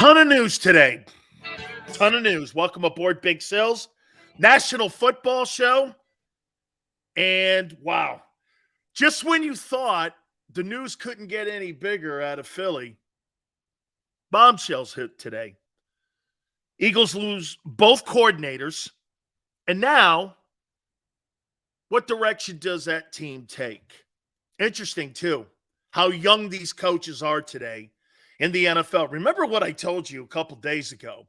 Ton of news today. Ton of news. Welcome aboard Big Sills. National Football Show. And wow, just when you thought the news couldn't get any bigger out of Philly, bombshells hit today. Eagles lose both coordinators. And now, what direction does that team take? Interesting, too, how young these coaches are today in the NFL. Remember what I told you a couple days ago.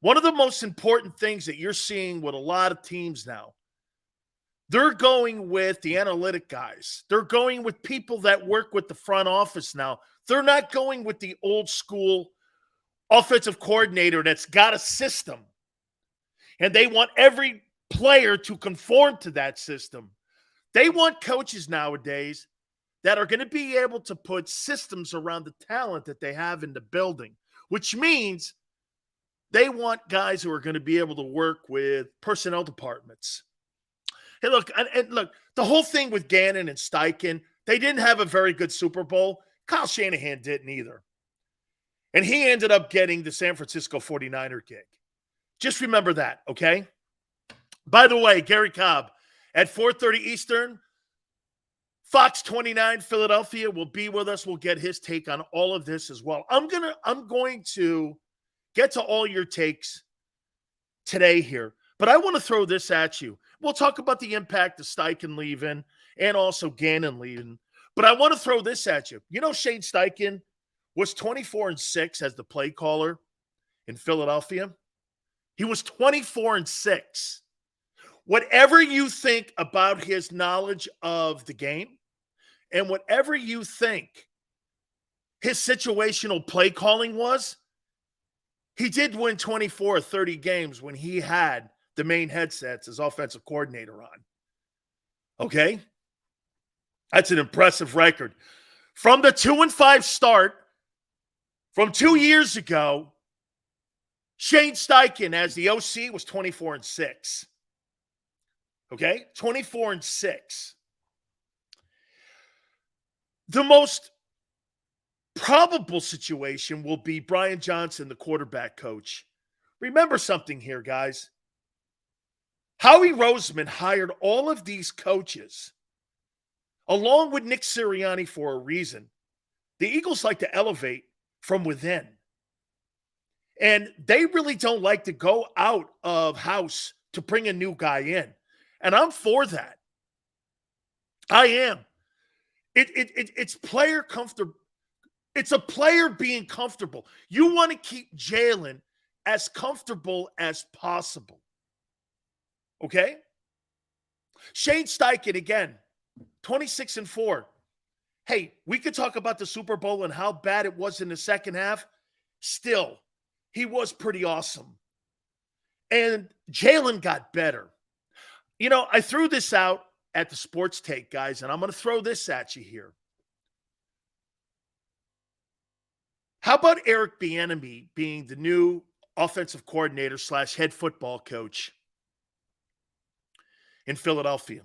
One of the most important things that you're seeing with a lot of teams now, they're going with the analytic guys. They're going with people that work with the front office now. They're not going with the old school offensive coordinator that's got a system. And they want every player to conform to that system. They want coaches nowadays that are going to be able to put systems around the talent that they have in the building, which means they want guys who are going to be able to work with personnel departments. Hey, look, and look, the whole thing with Gannon and Steichen, they didn't have a very good Super Bowl. Kyle Shanahan didn't either. And he ended up getting the San Francisco 49er gig. Just remember that, okay? By the way, Gary Cobb, at 4:30 Eastern, Fox 29 Philadelphia will be with us. We'll get his take on all of this as well. I'm going to get to all your takes today here, but I want to throw this at you. We'll talk about the impact of Steichen leaving and also Gannon leaving, but I want to throw this at you. You know, Shane Steichen was 24-6 as the play caller in Philadelphia. He was 24-6. Whatever you think about his knowledge of the game and whatever you think his situational play calling was, he did win 24 or 30 games when he had the main headsets as offensive coordinator on. Okay? That's an impressive record. From the 2-5 start from 2 years ago, Shane Steichen as the OC was 24-6. Okay? 24-6. The most probable situation will be Brian Johnson, the quarterback coach. Remember something here, guys. Howie Roseman hired all of these coaches along with Nick Sirianni for a reason. The Eagles like to elevate from within. And they really don't like to go out of house to bring a new guy in. And I'm for that. I am. It's player comfortable. It's a player being comfortable. You want to keep Jalen as comfortable as possible. Okay? Shane Steichen, again, 26-4. Hey, we could talk about the Super Bowl and how bad it was in the second half. Still, he was pretty awesome. And Jalen got better. You know, I threw this out at the Sports Take, guys, and I'm going to throw this at you here. How about Eric Bieniemy being the new offensive coordinator / head football coach in Philadelphia?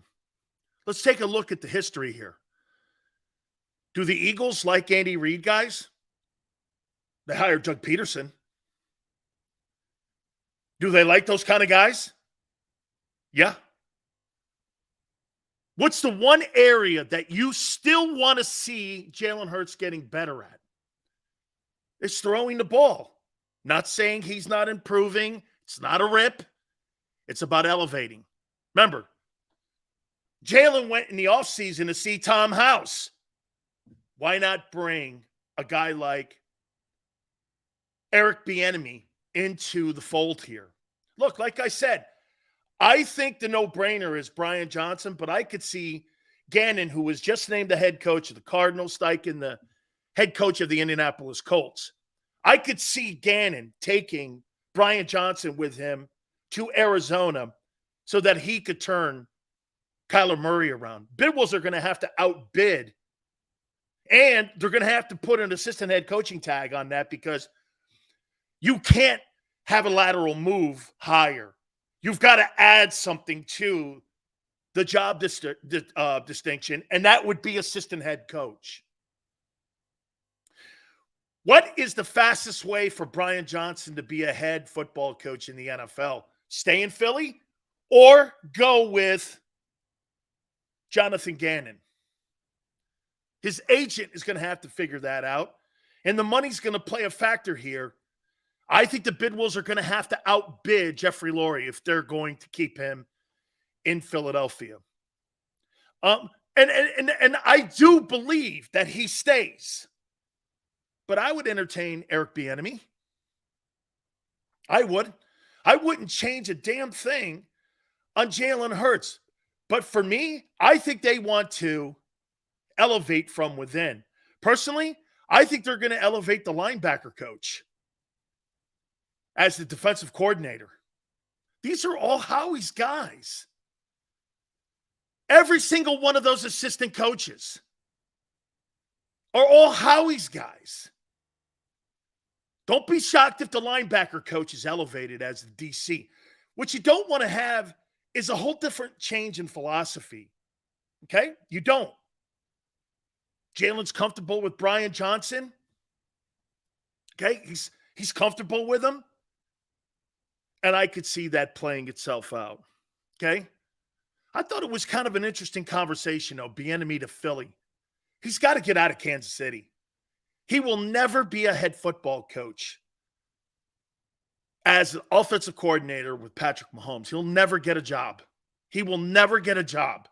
Let's take a look at the history here. Do the Eagles like Andy Reid, guys? They hired Doug Peterson. Do they like those kind of guys? Yeah. What's the one area that you still want to see Jalen Hurts getting better at? It's throwing the ball. Not saying he's not improving. It's not a rip. It's about elevating. Remember, Jalen went in the offseason to see Tom House. Why not bring a guy like Eric Bieniemy into the fold here? Look, like I said, I think the no-brainer is Brian Johnson, but I could see Gannon, who was just named the head coach of the Cardinals, Steichen, the head coach of the Indianapolis Colts. I could see Gannon taking Brian Johnson with him to Arizona so that he could turn Kyler Murray around. Bidwells are going to have to outbid, and they're going to have to put an assistant head coaching tag on that because you can't have a lateral move higher. You've got to add something to the job distinction, and that would be assistant head coach. What is the fastest way for Brian Johnson to be a head football coach in the NFL? Stay in Philly or go with Jonathan Gannon? His agent is going to have to figure that out, and the money's going to play a factor here. I think the Bidwills are going to have to outbid Jeffrey Lurie if they're going to keep him in Philadelphia. And I do believe that he stays. But I would entertain Eric Bieniemy. I would. I wouldn't change a damn thing on Jalen Hurts. But for me, I think they want to elevate from within. Personally, I think they're going to elevate the linebacker coach as the defensive coordinator. These are all Howie's guys. Every single one of those assistant coaches are all Howie's guys. Don't be shocked if the linebacker coach is elevated as the DC. What you don't want to have is a whole different change in philosophy. Okay? You don't. Jalen's comfortable with Brian Johnson. Okay? He's comfortable with him. And I could see that playing itself out. Okay? I thought it was kind of an interesting conversation, though, Bieniemy to Philly. He's got to get out of Kansas City. He will never be a head football coach as an offensive coordinator with Patrick Mahomes. He'll never get a job. He will never get a job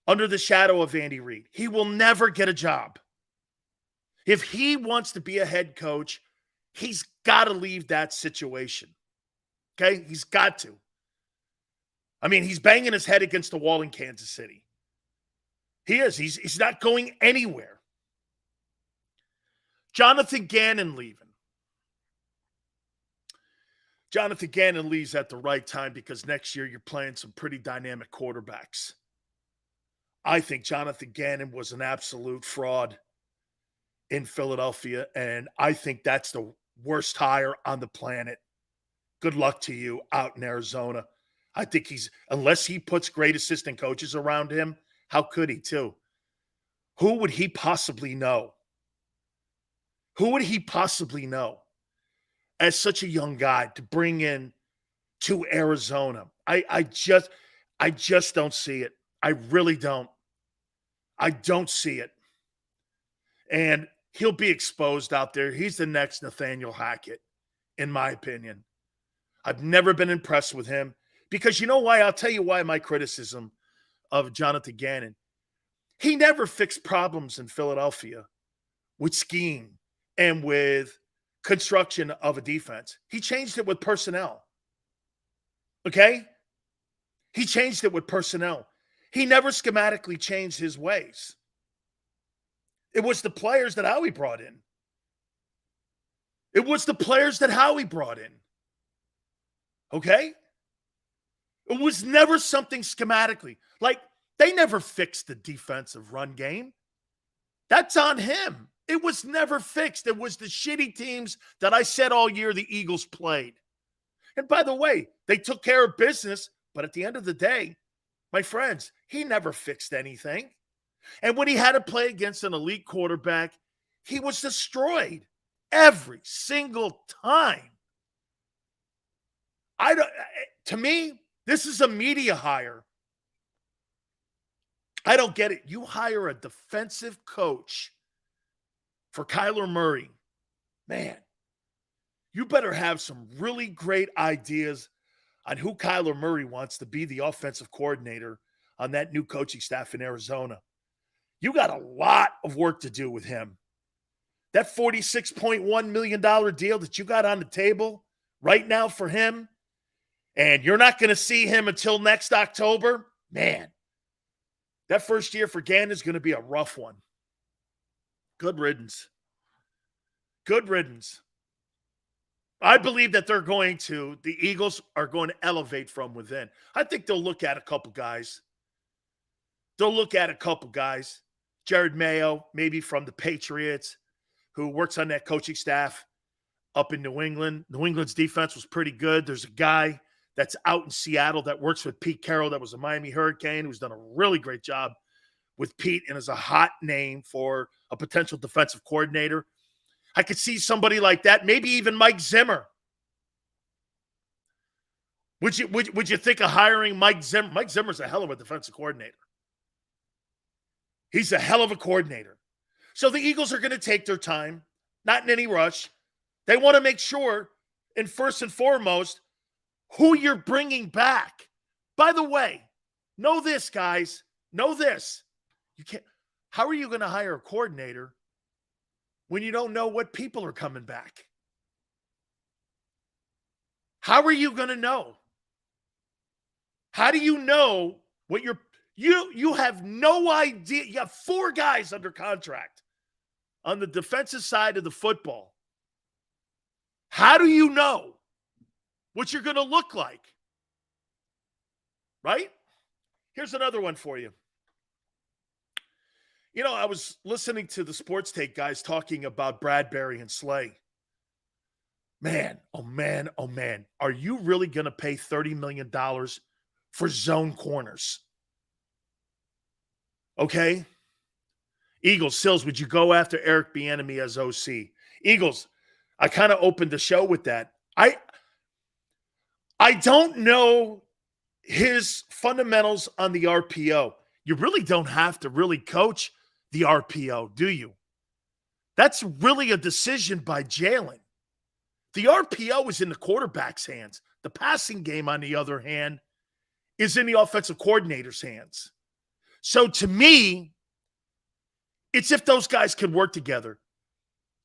under the shadow of Andy Reid. He will never get a job. If he wants to be a head coach, he's got to leave that situation. Okay? He's got to. I mean, he's banging his head against the wall in Kansas City. He is. He's not going anywhere. Jonathan Gannon leaving. Jonathan Gannon leaves at the right time because next year you're playing some pretty dynamic quarterbacks. I think Jonathan Gannon was an absolute fraud in Philadelphia, and I think that's the worst hire on the planet. Good luck to you out in Arizona. I think unless he puts great assistant coaches around him, how could he too? Who would he possibly know? Who would he possibly know as such a young guy to bring in to Arizona? I just don't see it. I really don't. I don't see it. And he'll be exposed out there. He's the next Nathaniel Hackett, in my opinion. I've never been impressed with him because you know why? I'll tell you why my criticism of Jonathan Gannon. He never fixed problems in Philadelphia with scheme and with construction of a defense. He changed it with personnel. Okay? He changed it with personnel. He never schematically changed his ways. It was the players that Howie brought in. It was the players that Howie brought in. Okay? It was never something schematically. Like, they never fixed the defensive run game. That's on him. It was never fixed. It was the shitty teams that I said all year the Eagles played. And by the way, they took care of business, but at the end of the day, my friends, he never fixed anything. And when he had to play against an elite quarterback, he was destroyed every single time. To me, this is a media hire. I don't get it. You hire a defensive coach for Kyler Murray. Man, you better have some really great ideas on who Kyler Murray wants to be the offensive coordinator on that new coaching staff in Arizona. You got a lot of work to do with him. That $46.1 million deal that you got on the table right now for him, and you're not going to see him until next October, man, that first year for Gannon is going to be a rough one. Good riddance. Good riddance. I believe that the Eagles are going to elevate from within. I think they'll look at a couple guys. Jared Mayo, maybe from the Patriots, who works on that coaching staff up in New England. New England's defense was pretty good. There's a guy that's out in Seattle that works with Pete Carroll that was a Miami Hurricane who's done a really great job with Pete and is a hot name for a potential defensive coordinator. I could see somebody like that, maybe even Mike Zimmer. Would you think of hiring Mike Zimmer? Mike Zimmer's a hell of a defensive coordinator. He's a hell of a coordinator. So the Eagles are going to take their time, not in any rush. They want to make sure, and first and foremost, who you're bringing back. By the way, know this, guys. Know this. You can't. How are you going to hire a coordinator when you don't know what people are coming back? How are you going to know? How do you know what you have no idea. You have 4 guys under contract on the defensive side of the football. How do you know what you're going to look like? Right? Here's another one for you. You know, I was listening to the Sports Take guys talking about Bradbury and Slay. Man, oh man, oh man. Are you really going to pay $30 million for zone corners? Okay? Eagles, Sills, would you go after Eric Bieniemy as OC? Eagles, I kind of opened the show with that. I don't know his fundamentals on the RPO. You really don't have to really coach the RPO, do you? That's really a decision by Jalen. The RPO is in the quarterback's hands. The passing game, on the other hand, is in the offensive coordinator's hands. So to me, it's if those guys could work together.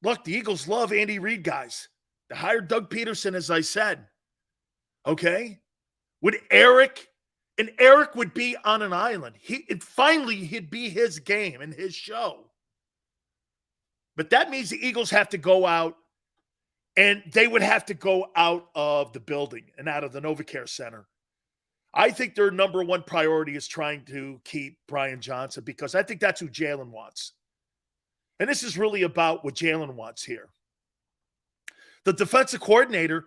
Look, the Eagles love Andy Reid guys. They hired Doug Peterson, as I said. Okay? Would Eric would be on an island. He'd be his game and his show. But that means the Eagles have to go out, and they would have to go out of the building and out of the NovaCare Center. I think their number one priority is trying to keep Brian Johnson, because I think that's who Jalen wants. And this is really about what Jalen wants here. The defensive coordinator,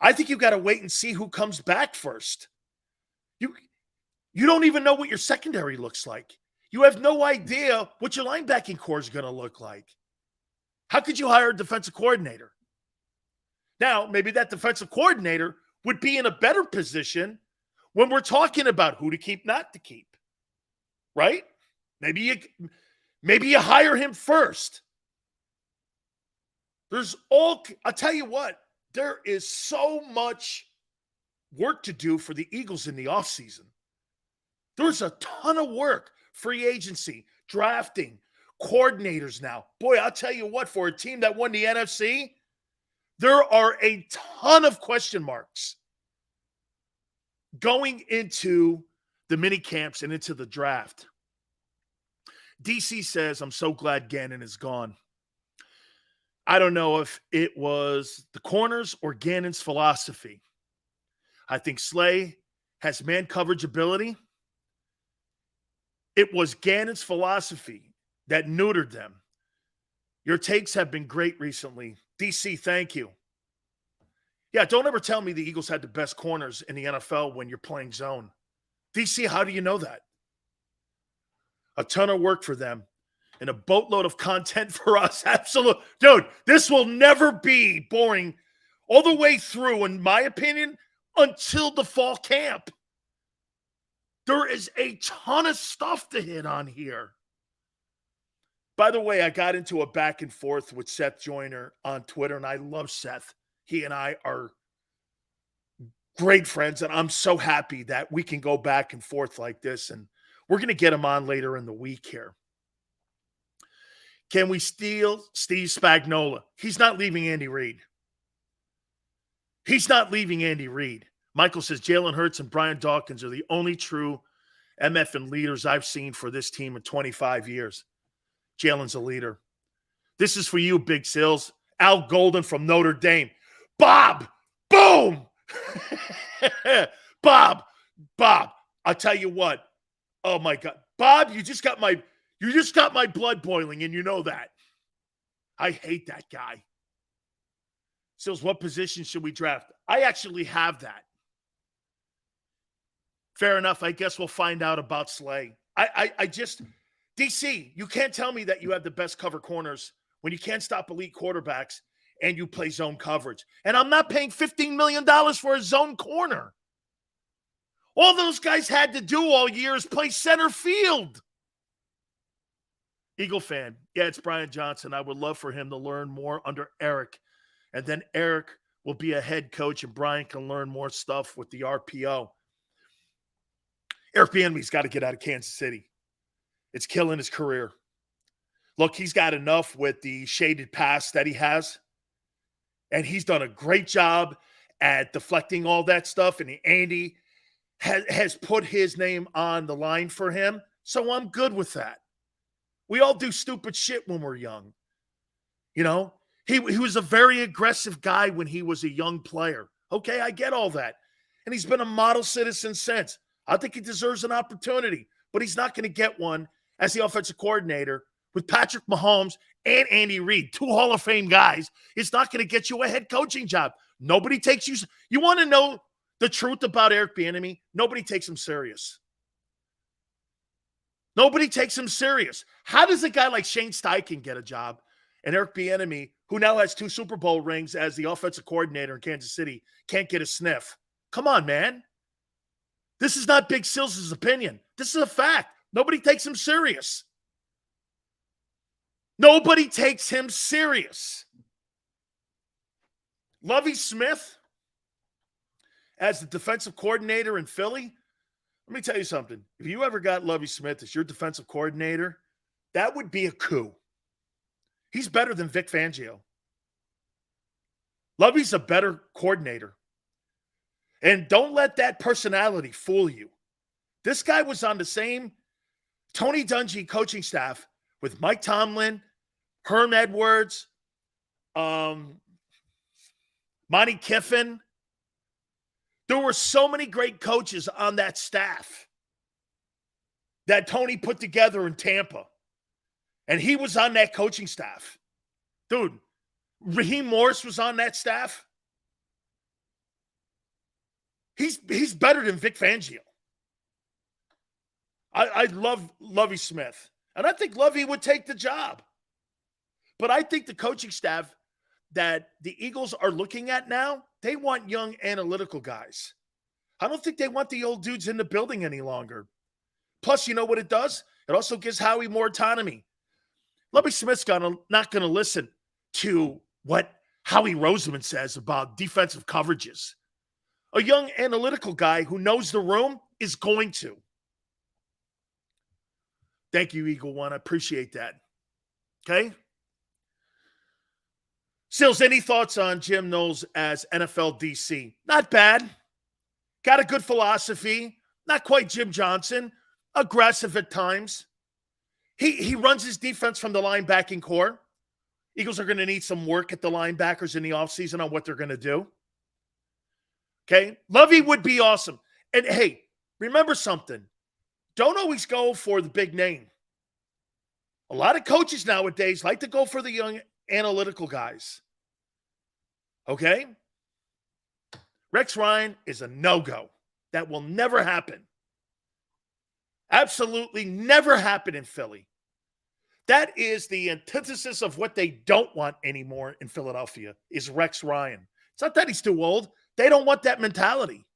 I think you've got to wait and see who comes back first. You don't even know what your secondary looks like. You have no idea what your linebacking core is going to look like. How could you hire a defensive coordinator? Now, maybe that defensive coordinator would be in a better position when we're talking about who to keep, not to keep. Right? Maybe you hire him first. I'll tell you what, there is so much work to do for the Eagles in the offseason. There's a ton of work. Free agency, drafting, coordinators now. Boy, I'll tell you what, for a team that won the NFC, there are a ton of question marks going into the mini camps and into the draft. DC says, I'm so glad Gannon is gone. I don't know if it was the corners or Gannon's philosophy. I think Slay has man coverage ability. It was Gannon's philosophy that neutered them. Your takes have been great recently. DC, thank you. Yeah, don't ever tell me the Eagles had the best corners in the NFL when you're playing zone. DC, how do you know that? A ton of work for them and a boatload of content for us. Absolutely. Dude, this will never be boring all the way through, in my opinion, until the fall camp. There is a ton of stuff to hit on here. By the way, I got into a back and forth with Seth Joyner on Twitter, and I love Seth. He and I are great friends, and I'm so happy that we can go back and forth like this, and we're going to get him on later in the week here. Can we steal Steve Spagnuolo? He's not leaving Andy Reid. He's not leaving Andy Reid. Michael says Jalen Hurts and Brian Dawkins are the only true MFN leaders I've seen for this team in 25 years. Jalen's a leader. This is for you, Big Sills. Al Golden from Notre Dame. Bob! Boom! Bob! I'll tell you what. Oh, my God. Bob, you just got my blood boiling, and you know that. I hate that guy. Sills, what position should we draft? I actually have that. Fair enough. I guess we'll find out about Slay. I just, DC, you can't tell me that you have the best cover corners when you can't stop elite quarterbacks and you play zone coverage. And I'm not paying $15 million for a zone corner. All those guys had to do all year is play center field. Eagle fan. Yeah, it's Brian Johnson. I would love for him to learn more under Eric. And then Eric will be a head coach and Brian can learn more stuff with the RPO. Eric Bieniemy's got to get out of Kansas City. It's killing his career. Look, he's got enough with the shaded pass that he has. And he's done a great job at deflecting all that stuff. And Andy has put his name on the line for him. So I'm good with that. We all do stupid shit when we're young. You know, he was a very aggressive guy when he was a young player. Okay, I get all that. And he's been a model citizen since. I think he deserves an opportunity, but he's not going to get one as the offensive coordinator with Patrick Mahomes and Andy Reid, two Hall of Fame guys. It's not going to get you a head coaching job. Nobody takes you. You want to know the truth about Eric Bieniemy? Nobody takes him serious. Nobody takes him serious. How does a guy like Shane Steichen get a job and Eric Bieniemy, who now has 2 Super Bowl rings as the offensive coordinator in Kansas City, can't get a sniff? Come on, man. This is not Big Sills' opinion. This is a fact. Nobody takes him serious. Nobody takes him serious. Lovie Smith as the defensive coordinator in Philly. Let me tell you something. If you ever got Lovie Smith as your defensive coordinator, that would be a coup. He's better than Vic Fangio. Lovie's a better coordinator. And don't let that personality fool you. This guy was on the same Tony Dungy coaching staff with Mike Tomlin, Herm Edwards, Monty Kiffin. There were so many great coaches on that staff that Tony put together in Tampa. And he was on that coaching staff. Dude, Raheem Morris was on that staff. He's better than Vic Fangio. I love Lovie Smith. And I think Lovie would take the job. But I think the coaching staff that the Eagles are looking at now, they want young analytical guys. I don't think they want the old dudes in the building any longer. Plus, you know what it does? It also gives Howie more autonomy. Lovie Smith's not going to listen to what Howie Roseman says about defensive coverages. A young analytical guy who knows the room is going to. Thank you, Eagle One. I appreciate that. Okay? Sills, any thoughts on Jim Knowles as NFL DC? Not bad. Got a good philosophy. Not quite Jim Johnson. Aggressive at times. He runs his defense from the linebacking core. Eagles are going to need some work at the linebackers in the offseason on what they're going to do. Okay? Lovey would be awesome. And hey, remember something. Don't always go for the big name. A lot of coaches nowadays like to go for the young analytical guys. Okay? Rex Ryan is a no-go. That will never happen. Absolutely never happen in Philly. That is the antithesis of what they don't want anymore in Philadelphia is Rex Ryan. It's not that he's too old. They don't want that mentality.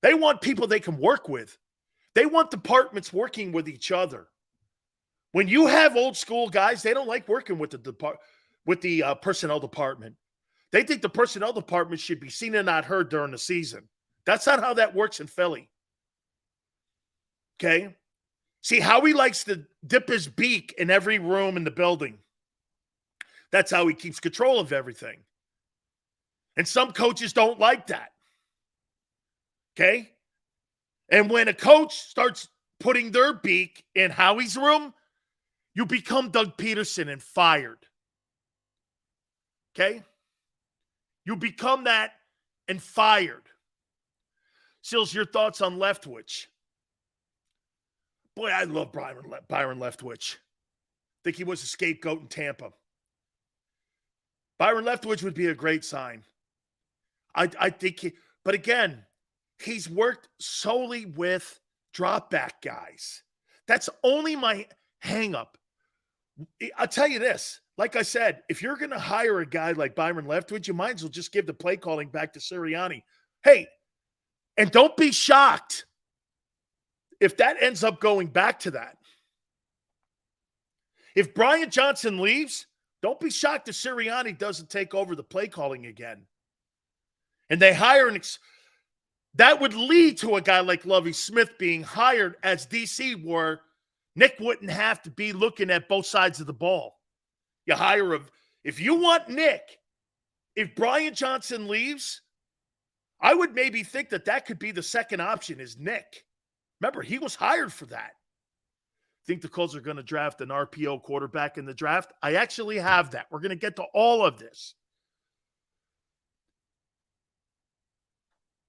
They want people they can work with. They want departments working with each other. When you have old school guys, they don't like working with the personnel department. They think the personnel department should be seen and not heard during the season. That's not how that works in Philly. Okay? See, Howie likes to dip his beak in every room in the building. That's how he keeps control of everything. And some coaches don't like that. Okay? And when a coach starts putting their beak in Howie's room, you become Doug Peterson and fired. Okay? You become that and fired. Sills, your thoughts on Leftwich? Boy, I love Byron Leftwich. Think he was a scapegoat in Tampa. Byron Leftwich would be a great sign. I think but again, he's worked solely with drop back guys. That's only my hang up I'll tell you this. Like I said, if you're going to hire a guy like Byron Leftwich, you might as well just give the play calling back to Sirianni. Hey, and don't be shocked if that ends up going back to that. If Brian Johnson leaves, don't be shocked if Sirianni doesn't take over the play calling again. And they hire that would lead to a guy like Lovie Smith being hired as DC, where Nick wouldn't have to be looking at both sides of the ball. You hire if you want Nick, if Brian Johnson leaves, I would maybe think that could be the second option is Nick. Remember, he was hired for that. Think the Colts are going to draft an RPO quarterback in the draft? I actually have that. We're going to get to all of this.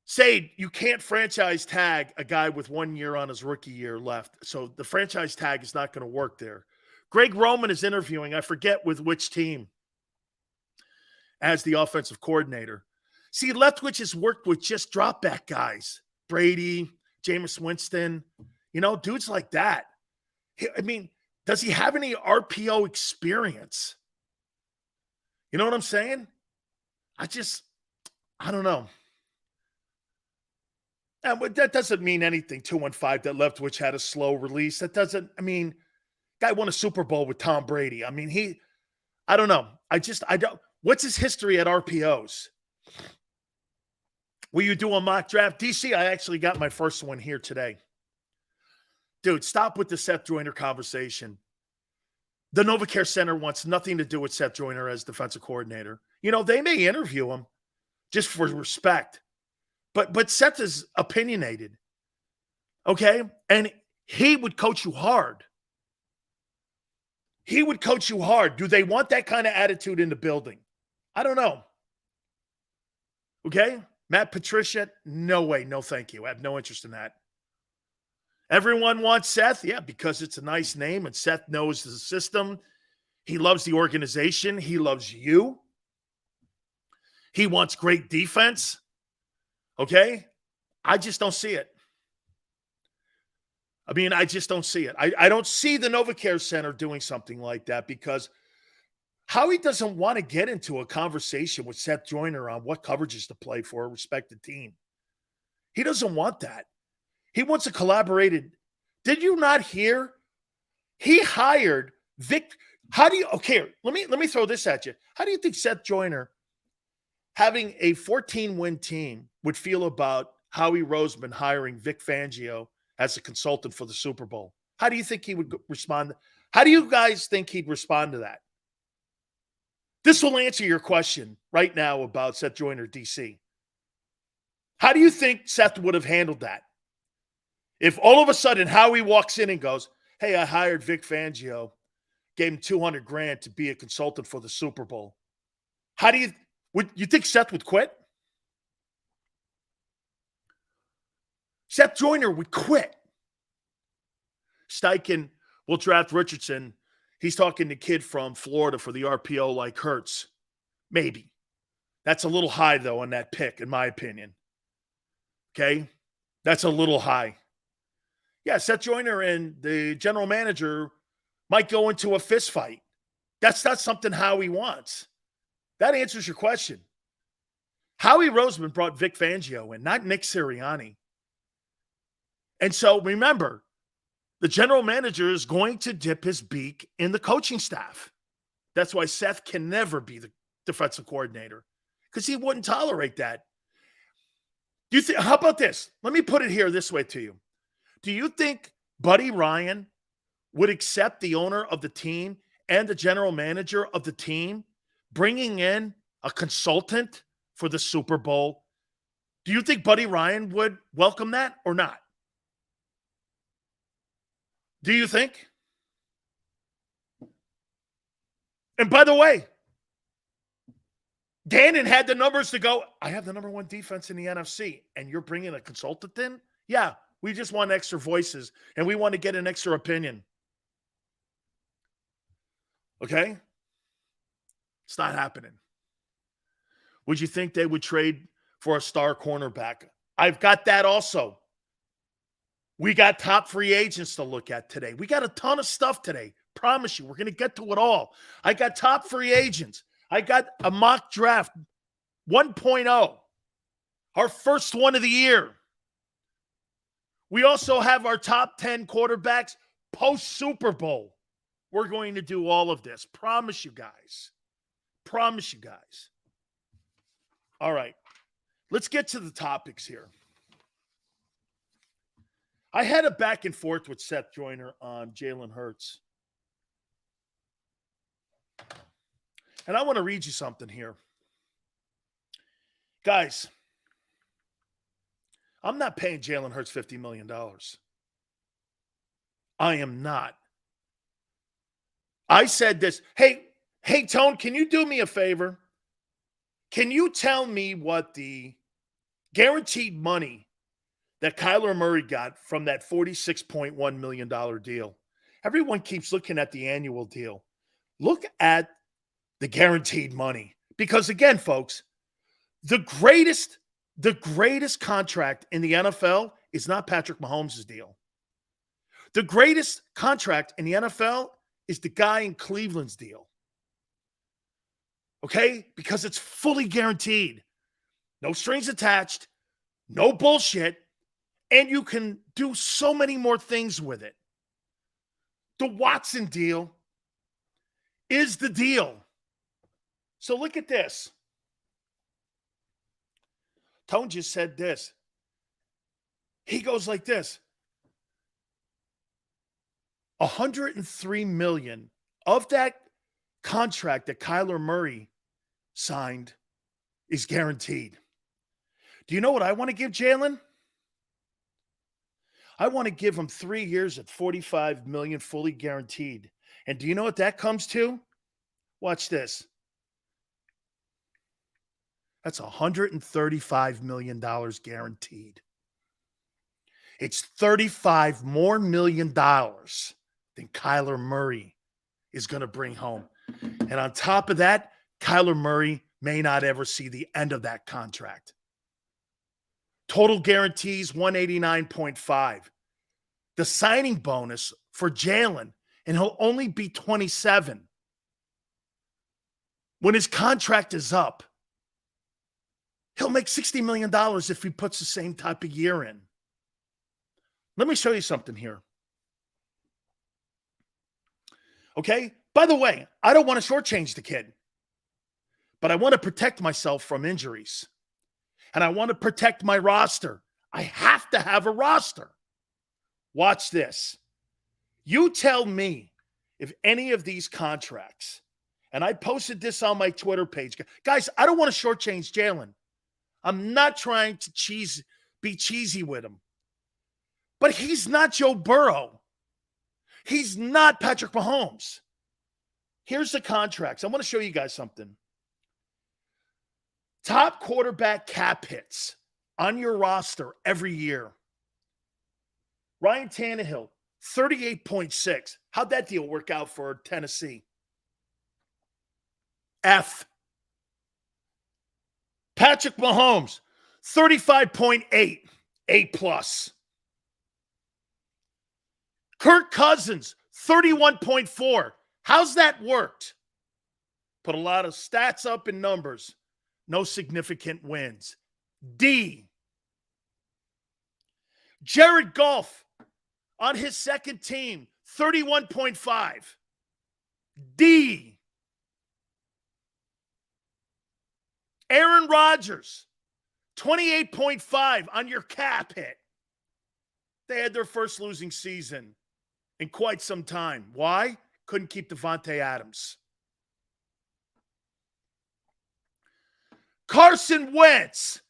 Say you can't franchise tag a guy with 1 year on his rookie year left. So the franchise tag is not going to work there. Greg Roman is interviewing, I forget with which team, as the offensive coordinator. See, Leftwich has worked with just drop back guys. Brady, Jameis Winston, dudes like that. I mean, does he have any RPO experience? You know what I'm saying? I don't know. And that doesn't mean anything, 215, that Leftwich had a slow release. That doesn't, guy won a Super Bowl with Tom Brady. I don't know. I don't. What's his history at RPOs? Will you do a mock draft? DC, I actually got my first one here today. Dude, stop with the Seth Joyner conversation. The NovaCare Center wants nothing to do with Seth Joyner as defensive coordinator. They may interview him just for respect. But Seth is opinionated, okay? And he would coach you hard. He would coach you hard. Do they want that kind of attitude in the building? I don't know. Okay? Matt Patricia, no way, no thank you. I have no interest in that. Everyone wants Seth, yeah, because it's a nice name and Seth knows the system. He loves the organization. He loves you. He wants great defense. Okay? I just don't see it. I just don't see it. I don't see the NovaCare Center doing something like that because Howie doesn't want to get into a conversation with Seth Joyner on what coverages to play for a respected team. He doesn't want that. He wants a collaborated. Did you not hear? He hired Vic. Let me throw this at you. How do you think Seth Joyner, having a 14-win team, would feel about Howie Roseman hiring Vic Fangio as a consultant for the Super Bowl? How do you think he would respond? How do you guys think he'd respond to that? This will answer your question right now about Seth Joyner, DC. How do you think Seth would have handled that? If all of a sudden Howie walks in and goes, hey, I hired Vic Fangio, gave him $200,000 to be a consultant for the Super Bowl. Would you think Seth would quit? Seth Joyner would quit. Steichen will draft Richardson. He's talking to kid from Florida for the RPO like Hurts. Maybe. That's a little high, though, on that pick, in my opinion. Okay? That's a little high. Yeah, Seth Joyner and the general manager might go into a fist fight. That's not something Howie wants. That answers your question. Howie Roseman brought Vic Fangio in, not Nick Sirianni. And so remember, the general manager is going to dip his beak in the coaching staff. That's why Seth can never be the defensive coordinator, because he wouldn't tolerate that. How about this? Let me put it here this way to you. Do you think Buddy Ryan would accept the owner of the team and the general manager of the team bringing in a consultant for the Super Bowl? Do you think Buddy Ryan would welcome that or not? Do you think? And by the way, Gannon had the numbers to go, I have the number one defense in the NFC, and you're bringing a consultant in? Yeah, we just want extra voices, and we want to get an extra opinion. Okay? It's not happening. Would you think they would trade for a star cornerback? I've got that also. We got top free agents to look at today. We got a ton of stuff today. Promise you, we're going to get to it all. I got top free agents. I got a mock draft 1.0, our first one of the year. We also have our top 10 quarterbacks post-Super Bowl. We're going to do all of this. Promise you guys. Promise you guys. All right. Let's get to the topics here. I had a back and forth with Seth Joyner on Jalen Hurts. And I want to read you something here. Guys, I'm not paying Jalen Hurts $50 million. I am not. I said this. Hey, Tone, can you do me a favor? Can you tell me what the guaranteed money that Kyler Murray got from that $46.1 million deal? Everyone keeps looking at the annual deal. Look at the guaranteed money. Because again, folks, the greatest contract in the NFL is not Patrick Mahomes' deal. The greatest contract in the NFL is the guy in Cleveland's deal. Okay? Because it's fully guaranteed. No strings attached. No bullshit. And you can do so many more things with it. The Watson deal is the deal. So look at this. Tone just said this. He goes like this. $103 million of that contract that Kyler Murray signed is guaranteed. Do you know what I want to give Jalen? I want to give him 3 years at $45 million fully guaranteed. And do you know what that comes to? Watch this. That's $135 million guaranteed. It's $35 more million than Kyler Murray is going to bring home. And on top of that, Kyler Murray may not ever see the end of that contract. Total guarantees, 189.5. The signing bonus for Jalen, and he'll only be 27. When his contract is up, he'll make $60 million if he puts the same type of year in. Let me show you something here. Okay? By the way, I don't want to shortchange the kid, but I want to protect myself from injuries. And I want to protect my roster. I have to have a roster. Watch this. You tell me if any of these contracts, and I posted this on my Twitter page. Guys, I don't want to shortchange Jalen. I'm not trying to be cheesy with him. But he's not Joe Burrow. He's not Patrick Mahomes. Here's the contracts. I want to show you guys something. Top quarterback cap hits on your roster every year. Ryan Tannehill, 38.6. How'd that deal work out for Tennessee? F. Patrick Mahomes, 35.8, A+. Kirk Cousins, 31.4. How's that worked? Put a lot of stats up in numbers. No significant wins. D. Jared Goff on his second team, 31.5. D. Aaron Rodgers, 28.5 on your cap hit. They had their first losing season in quite some time. Why? Couldn't keep Devontae Adams. Carson Wentz,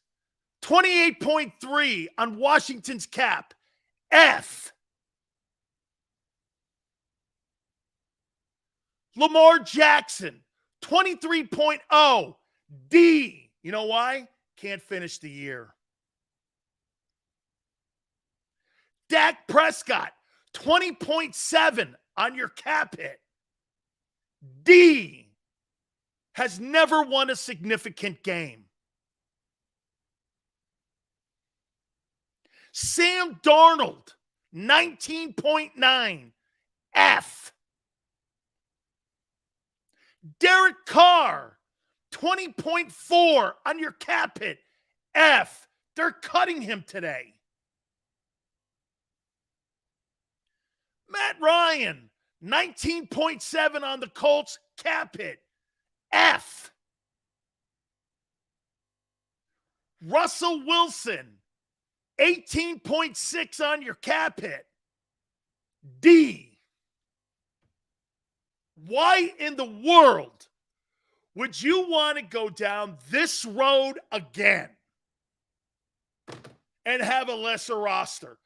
28.3 on Washington's cap. F. Lamar Jackson, 23.0. D. You know why? Can't finish the year. Dak Prescott, 20.7 on your cap hit. D. Has never won a significant game. Sam Darnold, 19.9. F. Derek Carr, 20.4 on your cap hit. F. They're cutting him today. Matt Ryan, 19.7 on the Colts, cap hit. F. Russell Wilson, 18.6 on your cap hit. D. Why in the world would you want to go down this road again and have a lesser roster?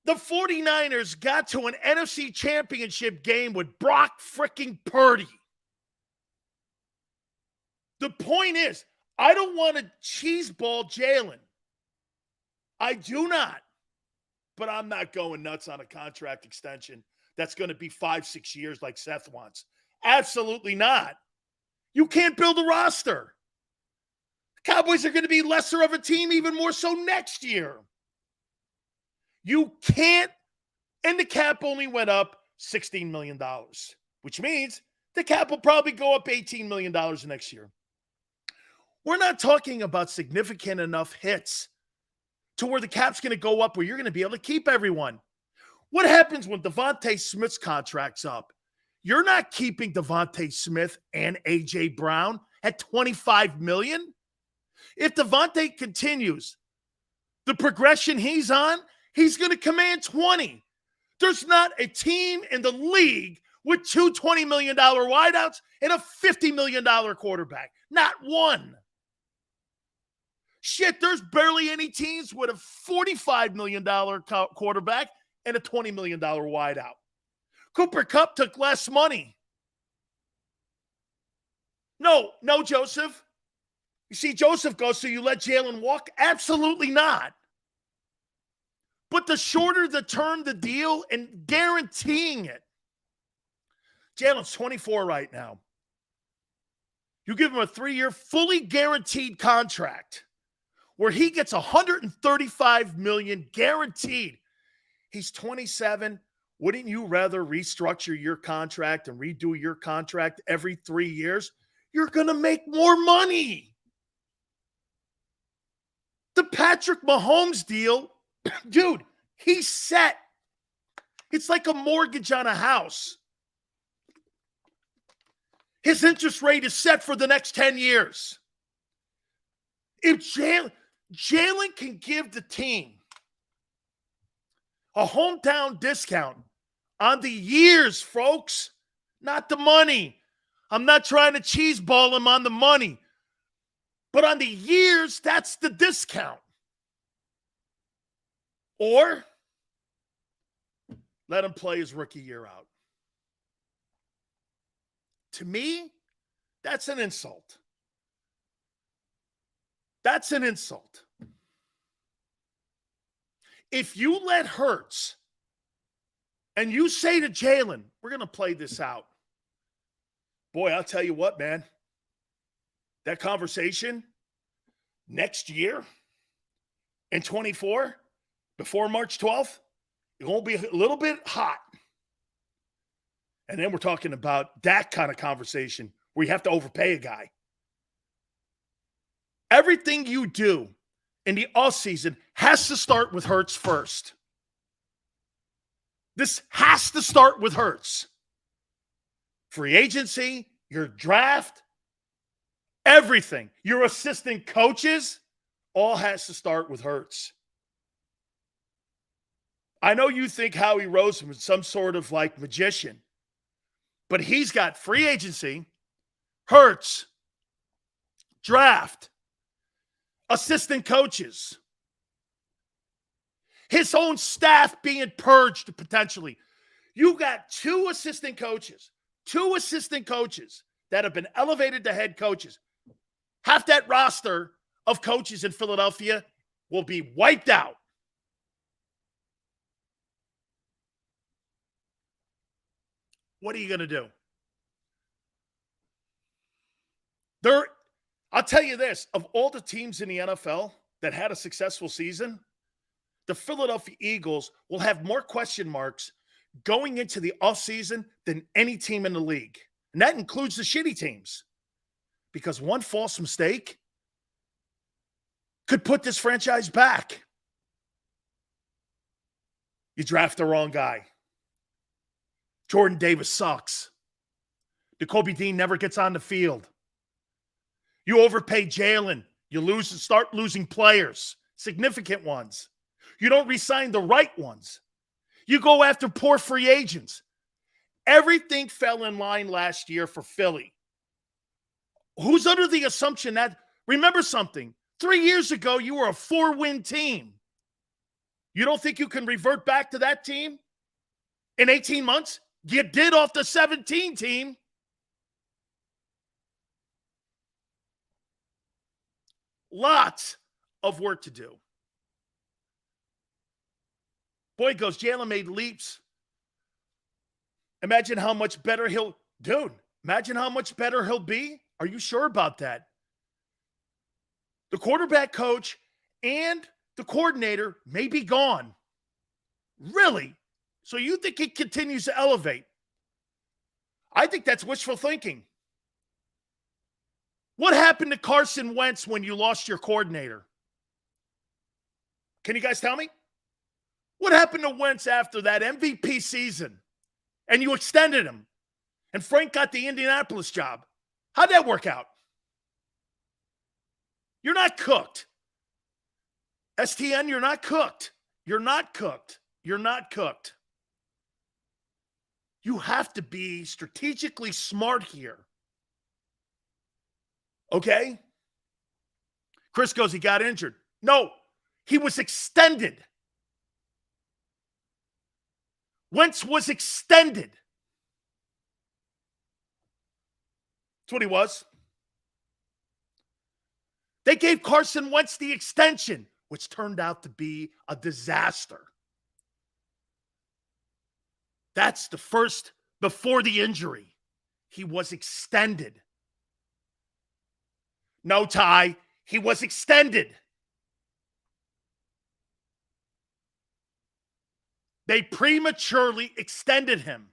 The 49ers got to an NFC Championship game with Brock freaking Purdy. The point is, I don't want to cheeseball Jalen. I do not. But I'm not going nuts on a contract extension that's going to be 5-6 years like Seth wants. Absolutely not. You can't build a roster. The Cowboys are going to be lesser of a team, even more so next year. You can't, and the cap only went up $16 million, which means the cap will probably go up $18 million next year. We're not talking about significant enough hits to where the cap's going to go up where you're going to be able to keep everyone. What happens when Devontae Smith's contract's up? You're not keeping Devontae Smith and A.J. Brown at $25 million. If Devontae continues the progression he's on, he's going to command 20. There's not a team in the league with two $20 million wideouts and a $50 million quarterback. Not one. Shit, there's barely any teams with a $45 million quarterback and a $20 million wideout. Cooper Kupp took less money. No, Joseph. You see, Joseph goes, so you let Jalen walk? Absolutely not. But the shorter the term the deal and guaranteeing it. Jalen's 24 right now. You give him a 3-year fully guaranteed contract where he gets $135 million guaranteed. He's 27. Wouldn't you rather restructure your contract and redo your contract every 3 years? You're going to make more money. The Patrick Mahomes deal, dude, he's set. It's like a mortgage on a house. His interest rate is set for the next 10 years. If Jalen can give the team a hometown discount on the years, folks, not the money. I'm not trying to cheeseball him on the money. But on the years, that's the discount. Or let him play his rookie year out. To me, that's an insult. That's an insult. If you let Hurts and you say to Jalen, we're going to play this out. Boy, I'll tell you what, man. That conversation next year in 24, before March 12th, it won't be a little bit hot. And then we're talking about that kind of conversation where you have to overpay a guy. Everything you do in the offseason has to start with Hurts first. This has to start with Hurts. Free agency, your draft, everything, your assistant coaches, all has to start with Hurts. I know you think Howie Roseman is some sort of like magician, but he's got free agency, Hurts, draft, assistant coaches, his own staff being purged potentially. You got two assistant coaches that have been elevated to head coaches. Half that roster of coaches in Philadelphia will be wiped out. What are you going to do? I'll tell you this, of all the teams in the NFL that had a successful season, the Philadelphia Eagles will have more question marks going into the offseason than any team in the league. And that includes the shitty teams. Because one false mistake could put this franchise back. You draft the wrong guy. Jordan Davis sucks. Jacoby Dean never gets on the field. You overpay Jalen. You start losing players, significant ones. You don't re-sign the right ones. You go after poor free agents. Everything fell in line last year for Philly. Who's under the assumption that, remember something, 3 years ago, you were a 4-win team. You don't think you can revert back to that team in 18 months? You did off the 17 team. Lots of work to do. Boy goes, Jalen made leaps. Imagine how much better imagine how much better he'll be. Are you sure about that? The quarterback coach and the coordinator may be gone. Really? So you think he continues to elevate? I think that's wishful thinking. What happened to Carson Wentz when you lost your coordinator? Can you guys tell me? What happened to Wentz after that MVP season? And you extended him. And Frank got the Indianapolis job. How'd that work out? You're not cooked. STN, you're not cooked. You're not cooked. You're not cooked. You have to be strategically smart here. Okay? Chris goes, he got injured. No, he was extended. Wentz was extended. That's what he was. They gave Carson Wentz the extension, which turned out to be a disaster. That's the first, before the injury. He was extended. No, Ty, he was extended. They prematurely extended him.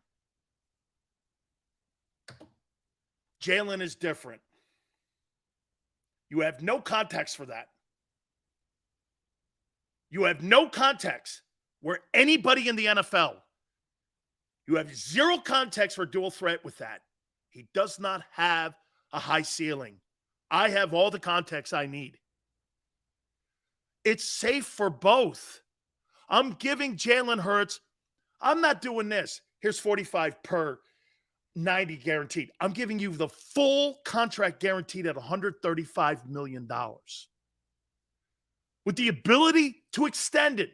Jalen is different. You have no context for that. You have no context where anybody in the NFL, you have zero context for dual threat with that. He does not have a high ceiling. I have all the context I need. It's safe for both. I'm giving Jalen Hurts, I'm not doing this. Here's 45 per 90 guaranteed. I'm giving you the full contract guaranteed at $135 million. With the ability to extend it.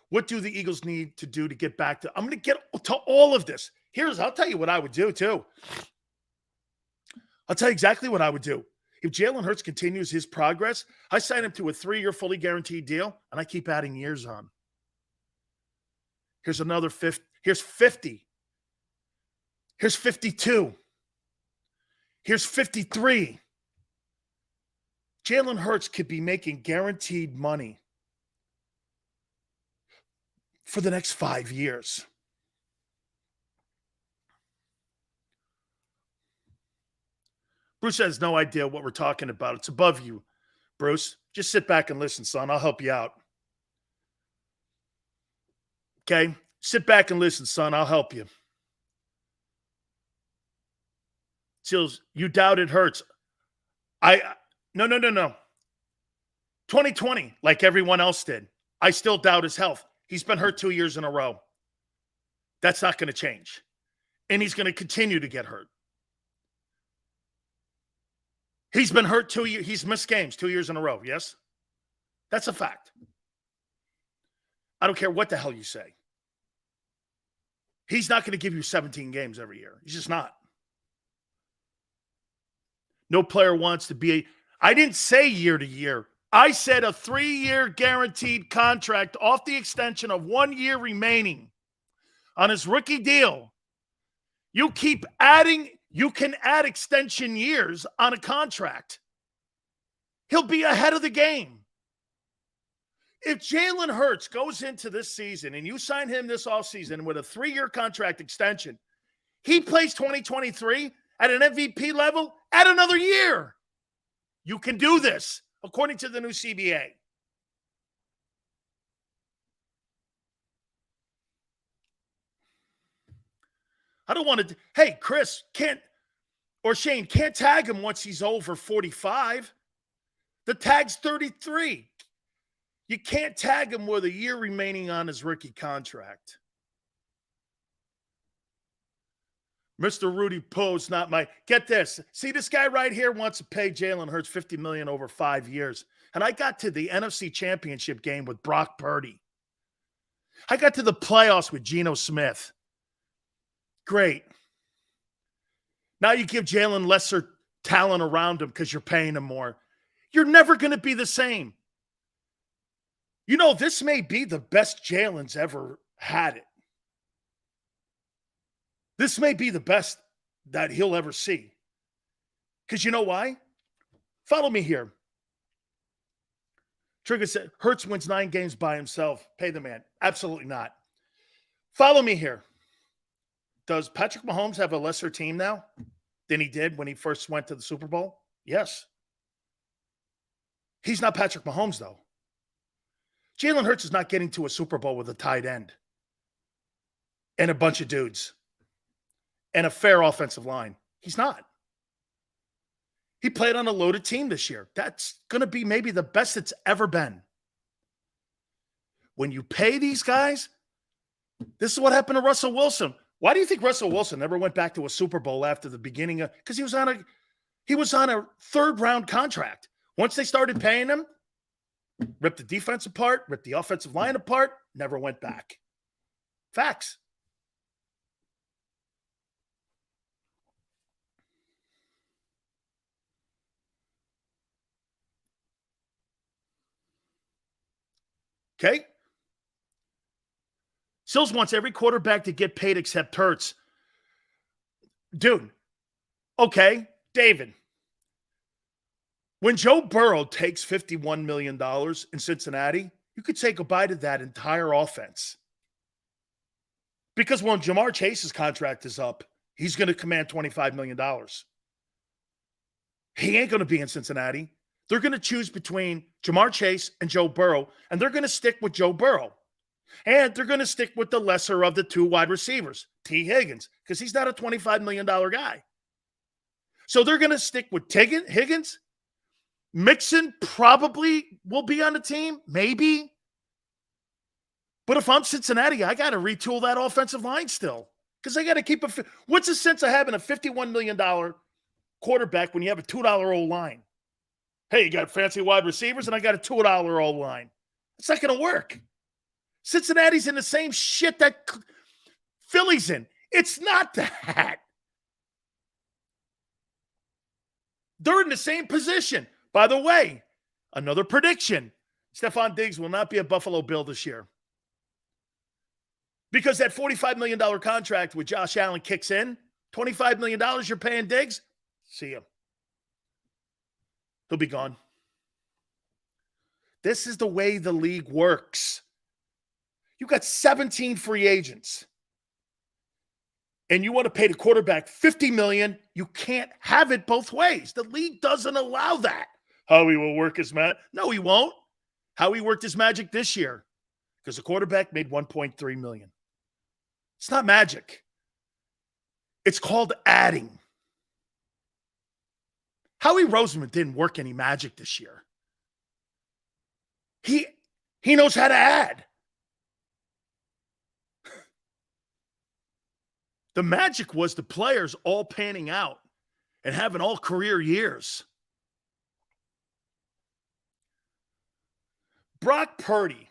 What do the Eagles need to do to get back to? I'm going to get to all of this. I'll tell you what I would do too. I'll tell you exactly what I would do. If Jalen Hurts continues his progress, I sign him to a 3-year fully guaranteed deal, and I keep adding years on. Here's another 50. Here's 50. Here's 52. Here's 53. Jalen Hurts could be making guaranteed money for the next 5 years. Bruce has no idea what we're talking about. It's above you, Bruce. Just sit back and listen, son. I'll help you out. Okay? Sit back and listen, son. I'll help you. Seals, you doubted Hurts. No. 2020, like everyone else did. I still doubt his health. He's been hurt 2 years in a row. That's not going to change. And he's going to continue to get hurt. He's been hurt 2 years. He's missed games 2 years in a row. Yes? That's a fact. I don't care what the hell you say. He's not going to give you 17 games every year. He's just not. No player wants to be I didn't say year to year. I said a 3-year guaranteed contract off the extension of 1 year remaining on his rookie deal. You keep adding, you can add extension years on a contract. He'll be ahead of the game. If Jalen Hurts goes into this season and you sign him this offseason with a 3-year contract extension, he plays 2023 at an MVP level, add another year. You can do this, according to the new CBA. I don't want to. Hey, Chris, Shane can't tag him once he's over 45. The tag's 33. You can't tag him with a year remaining on his rookie contract. Mr. Rudy Poe's not my. Get this. See, this guy right here wants to pay Jalen Hurts $50 million over 5 years. And I got to the NFC Championship game with Brock Purdy. I got to the playoffs with Geno Smith. Great. Now you give Jalen lesser talent around him because you're paying him more. You're never going to be the same. You know, this may be the best Jalen's ever had it. This may be the best that he'll ever see. Because you know why? Follow me here. Trigger said, Hurts wins 9 games by himself. Pay the man. Absolutely not. Follow me here. Does Patrick Mahomes have a lesser team now than he did when he first went to the Super Bowl? Yes. He's not Patrick Mahomes, though. Jalen Hurts is not getting to a Super Bowl with a tight end and a bunch of dudes and a fair offensive line. He's not. He played on a loaded team this year. That's going to be maybe the best it's ever been. When you pay these guys, this is what happened to Russell Wilson. Why do you think Russell Wilson never went back to a Super Bowl after the beginning of? Because he was on a third-round contract. Once they started paying him, ripped the defense apart, ripped the offensive line apart, never went back. Facts. Okay? Sills wants every quarterback to get paid except Hurts. Dude, okay, David. When Joe Burrow takes $51 million in Cincinnati, you could say goodbye to that entire offense. Because when Jamar Chase's contract is up, he's going to command $25 million. He ain't going to be in Cincinnati. They're going to choose between Jamar Chase and Joe Burrow, and they're going to stick with Joe Burrow. And they're going to stick with the lesser of the 2 wide receivers, T. Higgins, because he's not a $25 million guy. So they're going to stick with Higgins. Mixon probably will be on the team, maybe. But if I'm Cincinnati, I got to retool that offensive line still because I got to keep a. What's the sense of having a $51 million quarterback when you have a $2 old line? Hey, you got fancy wide receivers, and I got a $2 old line. It's not going to work. Cincinnati's in the same shit that Philly's in. It's not that. They're in the same position. By the way, another prediction. Stephon Diggs will not be a Buffalo Bill this year. Because that $45 million contract with Josh Allen kicks in, $25 million you're paying Diggs, see him. He'll be gone. This is the way the league works. You got 17 free agents. And you want to pay the quarterback $50 million, you can't have it both ways. The league doesn't allow that. Howie will work his magic. No, he won't. Howie worked his magic this year because the quarterback made $1.3 million. It's not magic. It's called adding. Howie Roseman didn't work any magic this year. He knows how to add. The magic was the players all panning out and having all career years. Brock Purdy,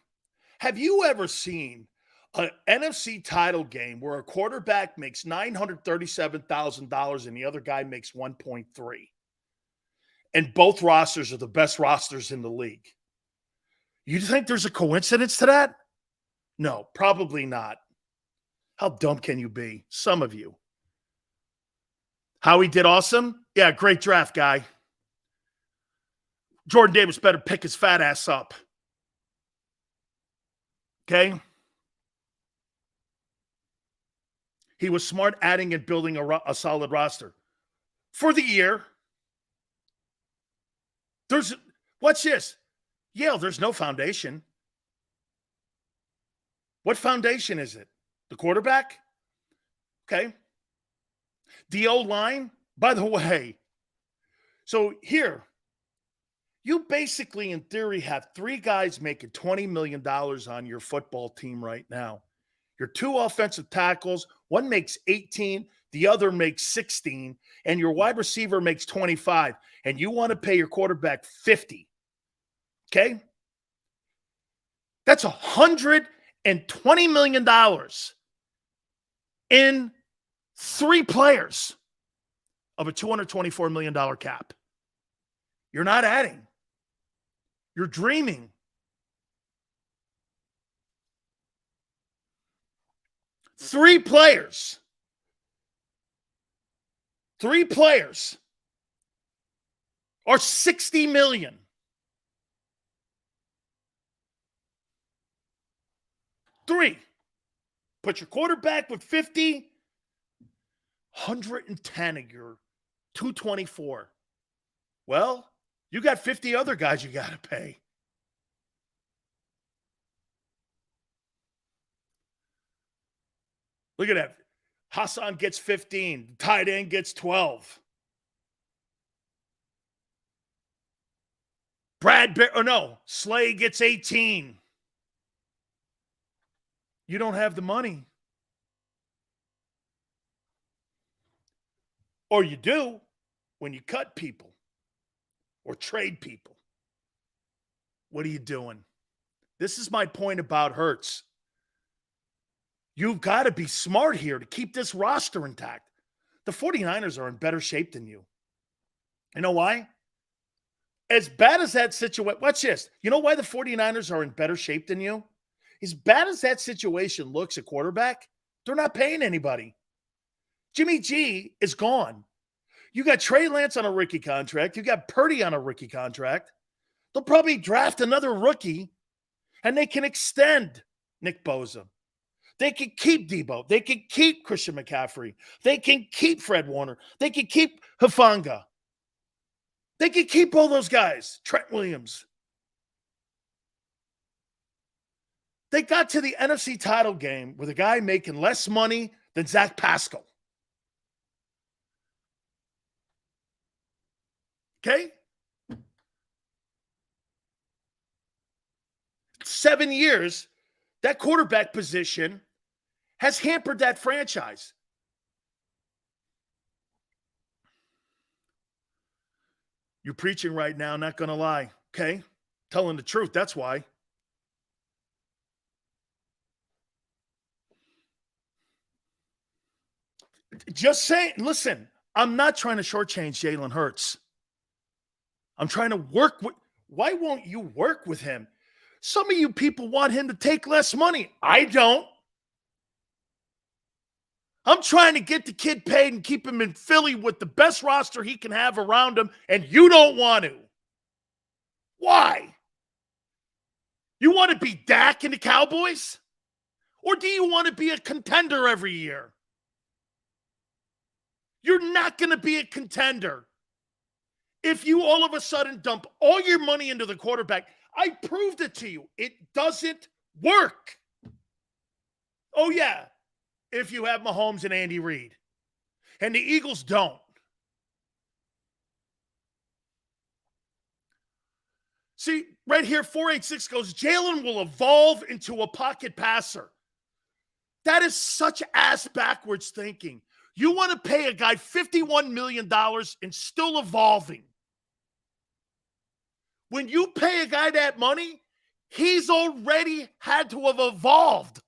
have you ever seen an NFC title game where a quarterback makes $937,000 and the other guy makes 1.3? And both rosters are the best rosters in the league. You think there's a coincidence to that? No, probably not. How dumb can you be? Some of you. Howie did awesome? Yeah, great draft, guy. Jordan Davis better pick his fat ass up. Okay? He was smart adding and building a solid roster. For the year, what's this? Yale, there's no foundation. What foundation is it? The quarterback? Okay. The O-line? By the way, so here, you basically, in theory, have 3 guys making $20 million on your football team right now. Your 2 offensive tackles, one makes 18, the other makes 16, and your wide receiver makes 25, and you want to pay your quarterback 50. Okay? That's $120 million in 3 players of a $224 million cap. You're not adding. You're dreaming. Three players are $60 million. Three. Put your quarterback with 50, 110 of your 224. Well, you got 50 other guys you got to pay. Look at that. Hassan gets 15. Tight end gets 12. Slay gets 18. You don't have the money. Or you do when you cut people or trade people. What are you doing? This is my point about Hurts. You've got to be smart here to keep this roster intact. The 49ers are in better shape than you. You know why? As bad as that situation, watch this. You know why the 49ers are in better shape than you? As bad as that situation looks at quarterback, they're not paying anybody. Jimmy G is gone. You got Trey Lance on a rookie contract. You got Purdy on a rookie contract. They'll probably draft another rookie, and they can extend Nick Bosa. They can keep Debo. They can keep Christian McCaffrey. They can keep Fred Warner. They can keep Hufanga. They can keep all those guys. Trent Williams. They got to the NFC title game with a guy making less money than Zach Pascal. Okay? 7 years, that quarterback position has hampered that franchise. You're preaching right now, not going to lie. Okay? Telling the truth, that's why. Just saying, listen, I'm not trying to shortchange Jalen Hurts. I'm trying to work with, why won't you work with him? Some of you people want him to take less money. I don't. I'm trying to get the kid paid and keep him in Philly with the best roster he can have around him, and you don't want to. Why? You want to be Dak and the Cowboys? Or do you want to be a contender every year? You're not going to be a contender if you all of a sudden dump all your money into the quarterback. I proved it to you. It doesn't work. Oh, yeah, if you have Mahomes and Andy Reid. And the Eagles don't. See, right here, 486 goes, Jalen will evolve into a pocket passer. That is such ass-backwards thinking. You want to pay a guy $51 million and still evolving. When you pay a guy that money, he's already had to have evolved.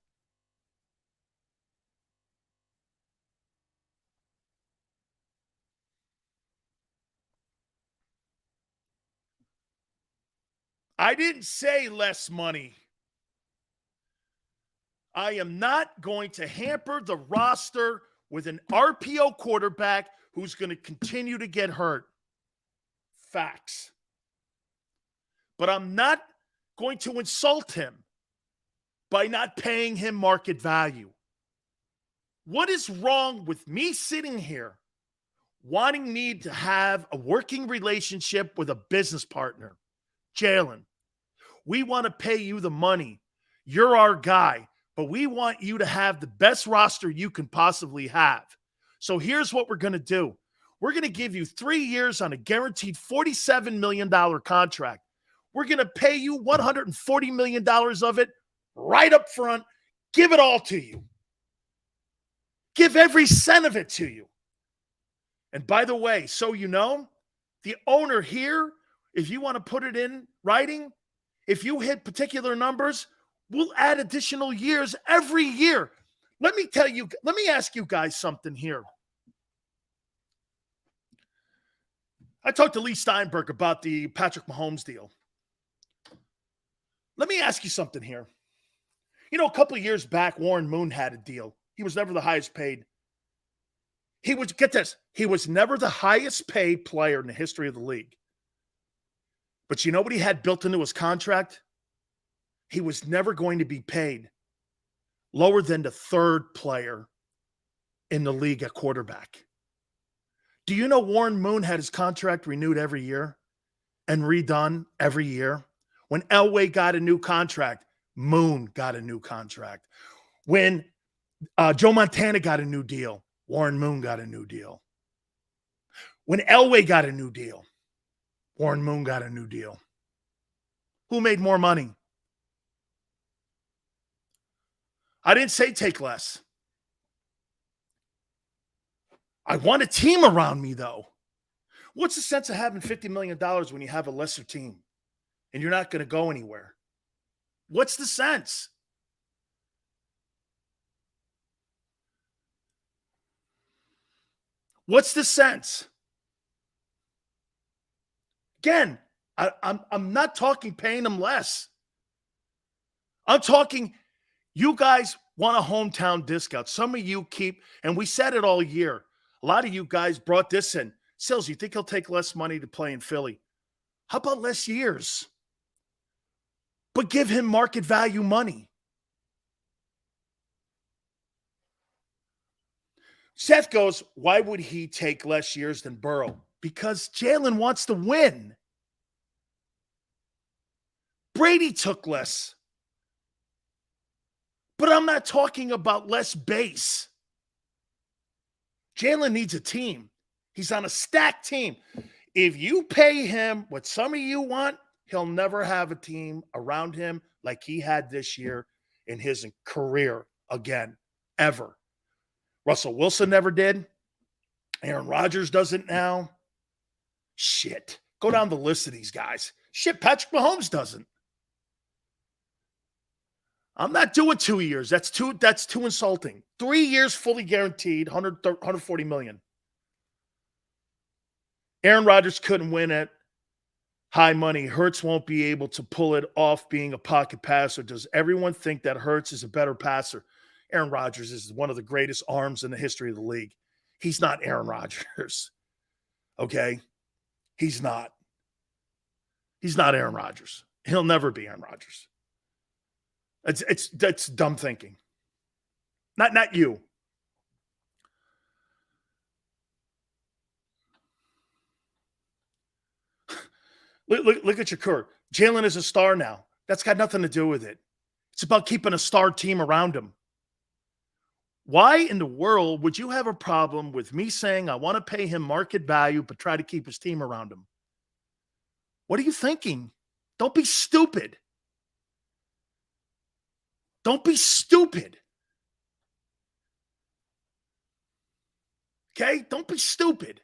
I didn't say less money. I am not going to hamper the roster with an RPO quarterback who's going to continue to get hurt. Facts. But I'm not going to insult him by not paying him market value. What is wrong with me sitting here wanting me to have a working relationship with a business partner? Jalen, we want to pay you the money. You're our guy, but we want you to have the best roster you can possibly have. So here's what we're going to do. We're going to give you 3 years on a guaranteed $47 million contract. We're going to pay you $140 million of it right up front. Give it all to you. Give every cent of it to you. And by the way, so you know, the owner here, if you want to put it in writing, if you hit particular numbers, we'll add additional years every year. Let me ask you guys something here. I talked to Lee Steinberg about the Patrick Mahomes deal. Let me ask you something here. You know, a couple of years back, Warren Moon had a deal. He was never the highest paid. Get this, he was never the highest paid player in the history of the league. But you know what he had built into his contract? He was never going to be paid lower than the third player in the league at quarterback. Do you know Warren Moon had his contract renewed every year and redone every year? When Elway got a new contract, Moon got a new contract. When Joe Montana got a new deal, Warren Moon got a new deal. When Elway got a new deal, Warren Moon got a new deal. Who made more money? I didn't say take less. I want a team around me, though. What's the sense of having $50 million when you have a lesser team and you're not going to go anywhere? What's the sense? What's the sense? Again, I'm not talking paying them less. I'm talking you guys want a hometown discount. Some of you keep, and we said it all year, a lot of you guys brought this in. Sills, you think he'll take less money to play in Philly? How about less years? But give him market value money. Seth goes, why would he take less years than Burrow? Because Jalen wants to win. Brady took less. But I'm not talking about less base. Jalen needs a team. He's on a stacked team. If you pay him what some of you want, he'll never have a team around him like he had this year in his career again, ever. Russell Wilson never did. Aaron Rodgers doesn't now. Shit. Go down the list of these guys. Shit, Patrick Mahomes doesn't. I'm not doing 2 years. That's too insulting. 3 years fully guaranteed, $140 million. Aaron Rodgers couldn't win at high money. Hurts won't be able to pull it off being a pocket passer. Does everyone think that Hurts is a better passer? Aaron Rodgers is one of the greatest arms in the history of the league. He's not Aaron Rodgers. Okay? He's not. He's not Aaron Rodgers. He'll never be Aaron Rodgers. That's dumb thinking. Not you. Look at your career. Jalen is a star now. That's got nothing to do with it. It's about keeping a star team around him. Why in the world would you have a problem with me saying I want to pay him market value but try to keep his team around him? What are you thinking? Don't be stupid. Don't be stupid. Okay? Don't be stupid.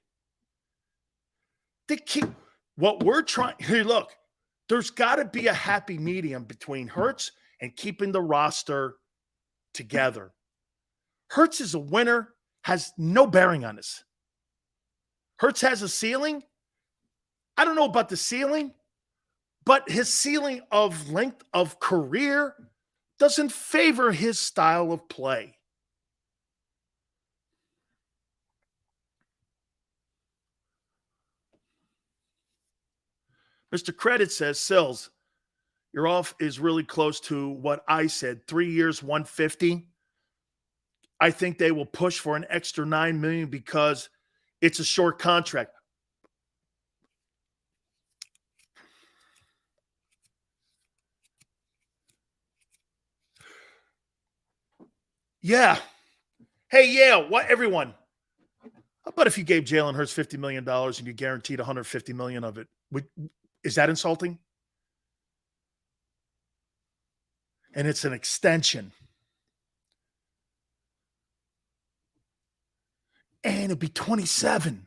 What we're trying here, look, there's got to be a happy medium between Hurts and keeping the roster together. Hurts is a winner, has no bearing on this. Hurts has a ceiling. I don't know about the ceiling, but his ceiling of length of career doesn't favor his style of play. Mr. Credit says, Sills, your off is really close to what I said. 3 years, 150. I think they will push for an extra $9 million because it's a short contract. Yeah. Hey, yeah, what everyone? How about if you gave Jalen Hurts $50 million and you guaranteed $150 million of it? Is that insulting? And it's an extension. And it'd be 27.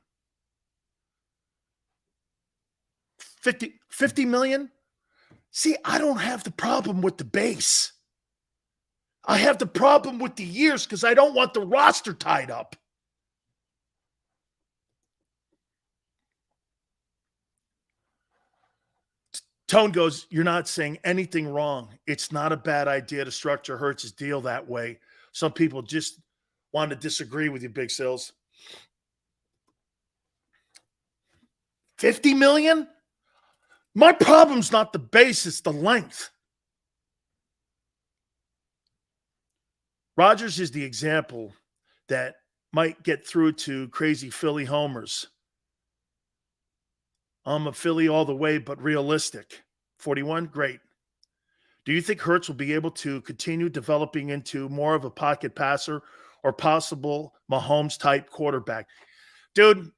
50 million? See, I don't have the problem with the base. I have the problem with the years because I don't want the roster tied up. Tone goes, you're not saying anything wrong. It's not a bad idea to structure Hurts' deal that way. Some people just want to disagree with you, Big Sills. 50 million? My problem's not the base, it's the length. Rodgers is the example that might get through to crazy Philly homers. I'm a Philly all the way, but realistic. 41, great. Do you think Hurts will be able to continue developing into more of a pocket passer or possible Mahomes-type quarterback? Dude,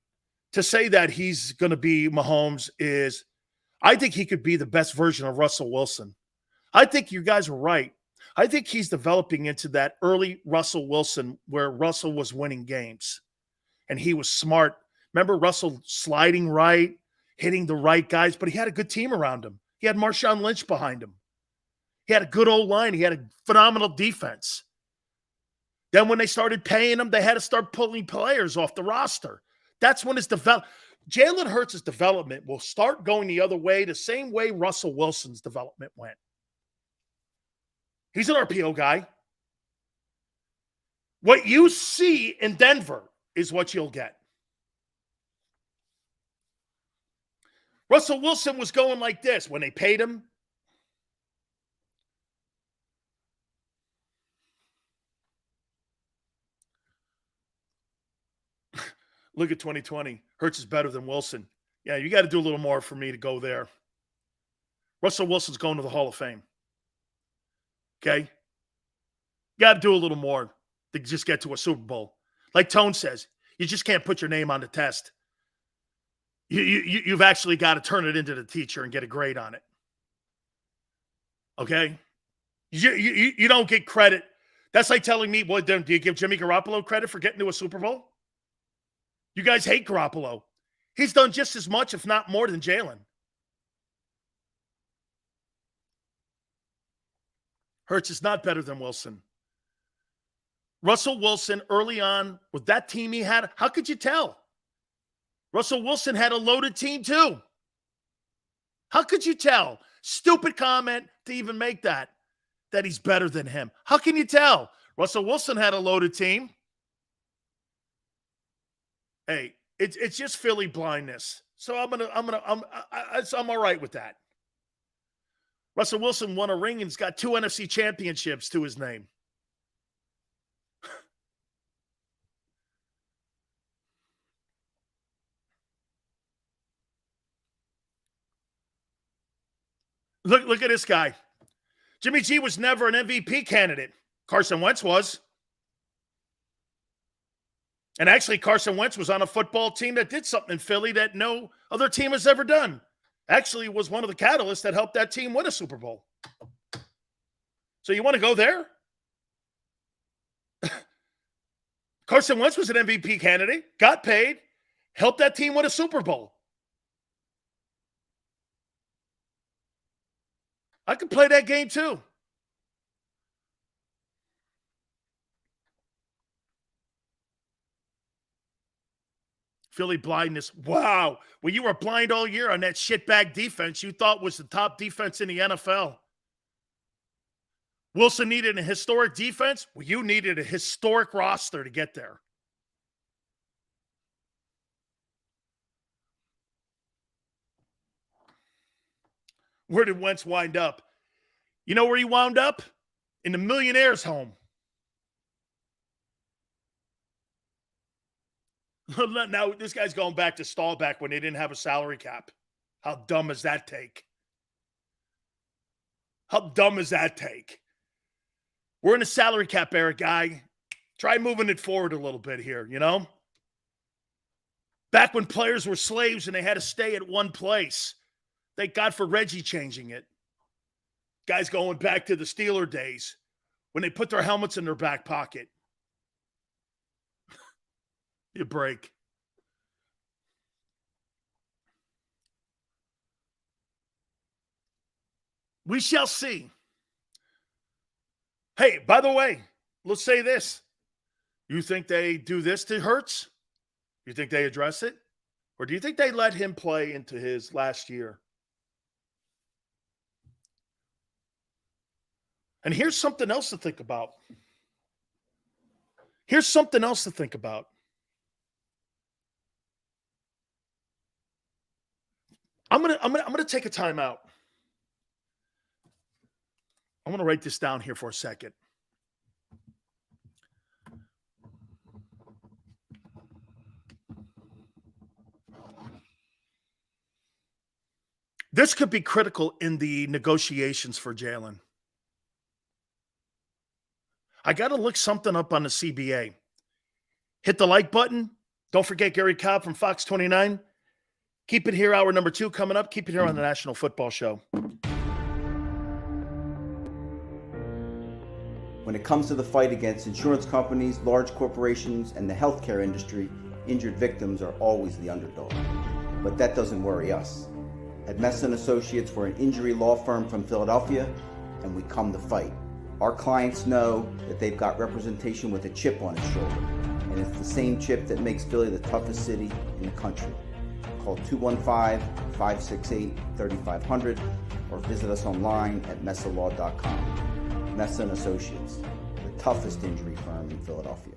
to say that he's going to be Mahomes is, I think he could be the best version of Russell Wilson. I think you guys are right. I think he's developing into that early Russell Wilson where Russell was winning games and he was smart. Remember Russell sliding right, hitting the right guys, but he had a good team around him. He had Marshawn Lynch behind him. He had a good old line. He had a phenomenal defense. Then when they started paying him, they had to start pulling players off the roster. That's when his Jalen Hurts' development will start going the other way, the same way Russell Wilson's development went. He's an RPO guy. What you see in Denver is what you'll get. Russell Wilson was going like this when they paid him. Look at 2020. Hurts is better than Wilson. Yeah, you got to do a little more for me to go there. Russell Wilson's going to the Hall of Fame. Okay? You got to do a little more to just get to a Super Bowl. Like Tone says, you just can't put your name on the test. You've actually got to turn it into the teacher and get a grade on it. Okay? You don't get credit. That's like telling me, well, do you give Jimmy Garoppolo credit for getting to a Super Bowl? You guys hate Garoppolo. He's done just as much, if not more, than Jalen. Hurts is not better than Wilson. Russell Wilson, early on, with that team he had, how could you tell? Russell Wilson had a loaded team too. How could you tell? Stupid comment to even make that he's better than him. How can you tell? Russell Wilson had a loaded team. Hey, it's just Philly blindness. So I'm all right with that. Russell Wilson won a ring and he's got 2 NFC championships to his name. Look at this guy. Jimmy G was never an MVP candidate. Carson Wentz was. And actually, Carson Wentz was on a football team that did something in Philly that no other team has ever done. Actually, was one of the catalysts that helped that team win a Super Bowl. So you want to go there? Carson Wentz was an MVP candidate, got paid, helped that team win a Super Bowl. I could play that game too. Philly blindness. Wow. Well, you were blind all year on that shitbag defense you thought was the top defense in the NFL. Wilson needed a historic defense. Well, you needed a historic roster to get there. Where did Wentz wind up? You know where he wound up? In the millionaire's home. Now this guy's going back to Stahlback when they didn't have a salary cap. How dumb is that take? How dumb is that take? We're in a salary cap era, guy. Try moving it forward a little bit here, you know? Back when players were slaves and they had to stay at one place. Thank God for Reggie changing it. Guys going back to the Steeler days when they put their helmets in their back pocket. You break. We shall see. Hey, by the way, let's say this. You think they do this to Hurts? You think they address it? Or do you think they let him play into his last year? And here's something else to think about. I'm gonna take a timeout. I'm gonna write this down here for a second. This could be critical in the negotiations for Jalen. I got to look something up on the CBA. Hit the like button. Don't forget Gary Cobb from Fox 29. Keep it here, hour number 2 coming up. Keep it here on the National Football Show. When it comes to the fight against insurance companies, large corporations, and the healthcare industry, injured victims are always the underdog. But that doesn't worry us. At Messa & Associates, we're an injury law firm from Philadelphia, and we come to fight. Our clients know that they've got representation with a chip on its shoulder, and it's the same chip that makes Philly the toughest city in the country. Call 215-568-3500 or visit us online at messalaw.com. Messa & Associates, the toughest injury firm in Philadelphia.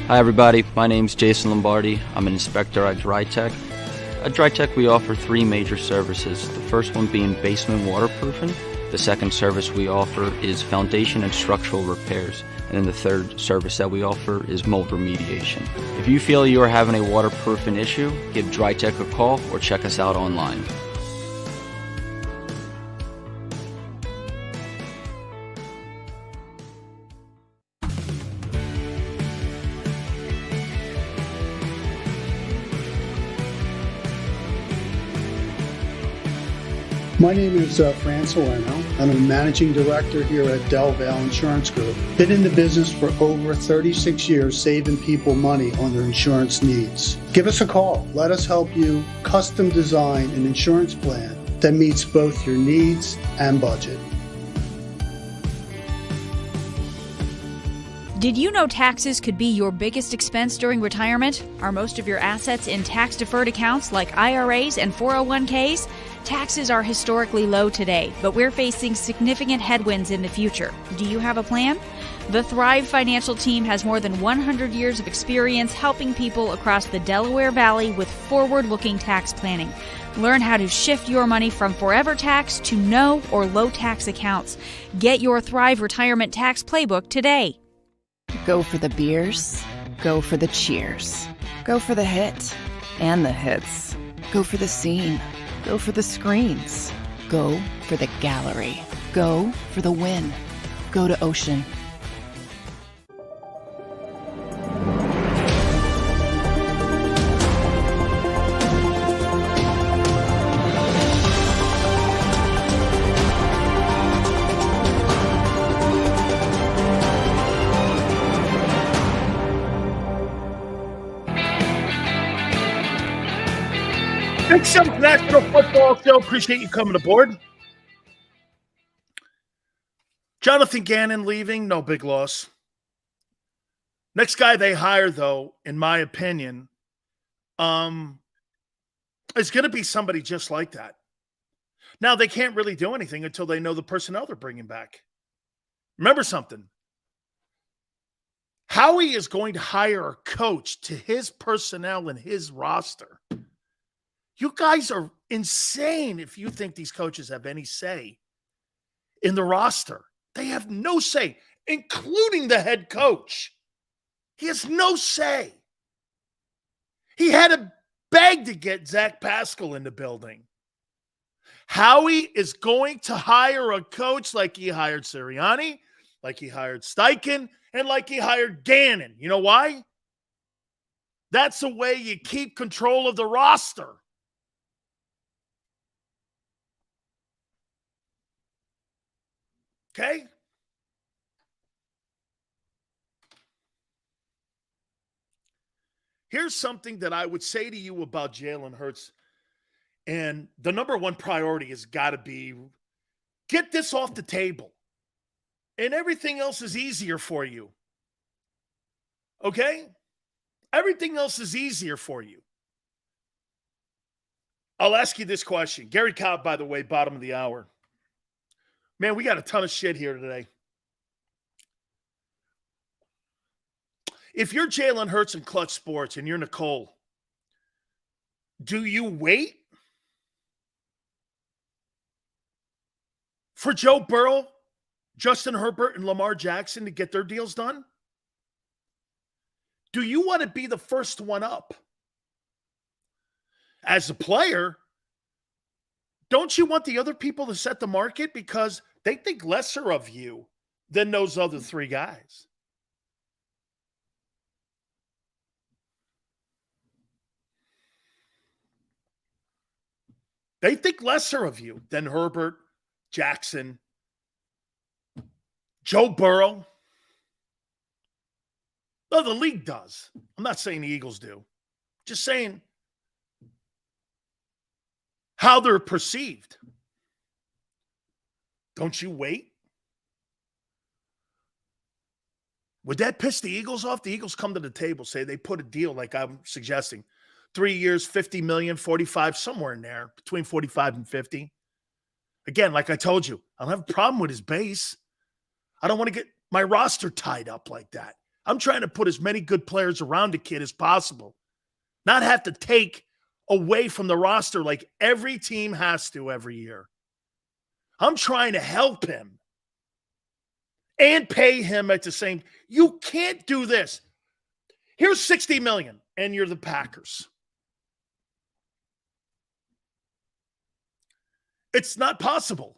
Hi everybody, my name's Jason Lombardi. I'm an inspector at DryTech. At DryTech we offer 3 major services, the first one being basement waterproofing, the second service we offer is foundation and structural repairs, and then the third service that we offer is mold remediation. If you feel you are having a waterproofing issue, give DryTech a call or check us out online. My name is Fran Salerno. I'm a managing director here at Del Valle Insurance Group. Been in the business for over 36 years, saving people money on their insurance needs. Give us a call. Let us help you custom design an insurance plan that meets both your needs and budget. Did you know taxes could be your biggest expense during retirement? Are most of your assets in tax-deferred accounts like IRAs and 401ks? Taxes are historically low today, but we're facing significant headwinds in the future. Do you have a plan? The Thrive Financial team has more than 100 years of experience helping people across the Delaware Valley with forward-looking tax planning. Learn how to shift your money from forever tax to no or low tax accounts. Get your Thrive Retirement Tax Playbook today. Go for the beers, go for the cheers, go for the hit and the hits, go for the scene, go for the screens, go for the gallery. Go for the win. Go to Ocean. Big Show National Football Show. Appreciate you coming aboard. Jonathan Gannon leaving, no big loss. Next guy they hire, though, in my opinion, is going to be somebody just like that. Now, they can't really do anything until they know the personnel they're bringing back. Remember something. Howie is going to hire a coach to his personnel and his roster. You guys are insane if you think these coaches have any say in the roster. They have no say, including the head coach. He has no say. He had to beg to get Zach Pascal in the building. Howie is going to hire a coach like he hired Sirianni, like he hired Steichen, and like he hired Gannon. You know why? That's the way you keep control of the roster. Okay? Here's something that I would say to you about Jalen Hurts. And the number one priority has got to be get this off the table. And everything else is easier for you. Okay? Everything else is easier for you. I'll ask you this question. Gary Cobb, by the way, bottom of the hour. Man, we got a ton of shit here today. If you're Jalen Hurts and Clutch Sports and you're Nicole, do you wait for Joe Burrow, Justin Herbert, and Lamar Jackson to get their deals done? Do you want to be the first one up? As a player, don't you want the other people to set the market because they think lesser of you than those other three guys? They think lesser of you than Herbert, Jackson, Joe Burrow. No, the league does. I'm not saying the Eagles do. Just saying how they're perceived. Don't you wait? Would that piss the Eagles off? The Eagles come to the table, say they put a deal like I'm suggesting. 3 years, 50 million, 45, somewhere in there, between 45 and 50. Again, like I told you, I don't have a problem with his base. I don't want to get my roster tied up like that. I'm trying to put as many good players around the kid as possible. Not have to take away from the roster like every team has to every year. I'm trying to help him and pay him at the same. You can't do this. Here's $60 million, and you're the Packers. It's not possible.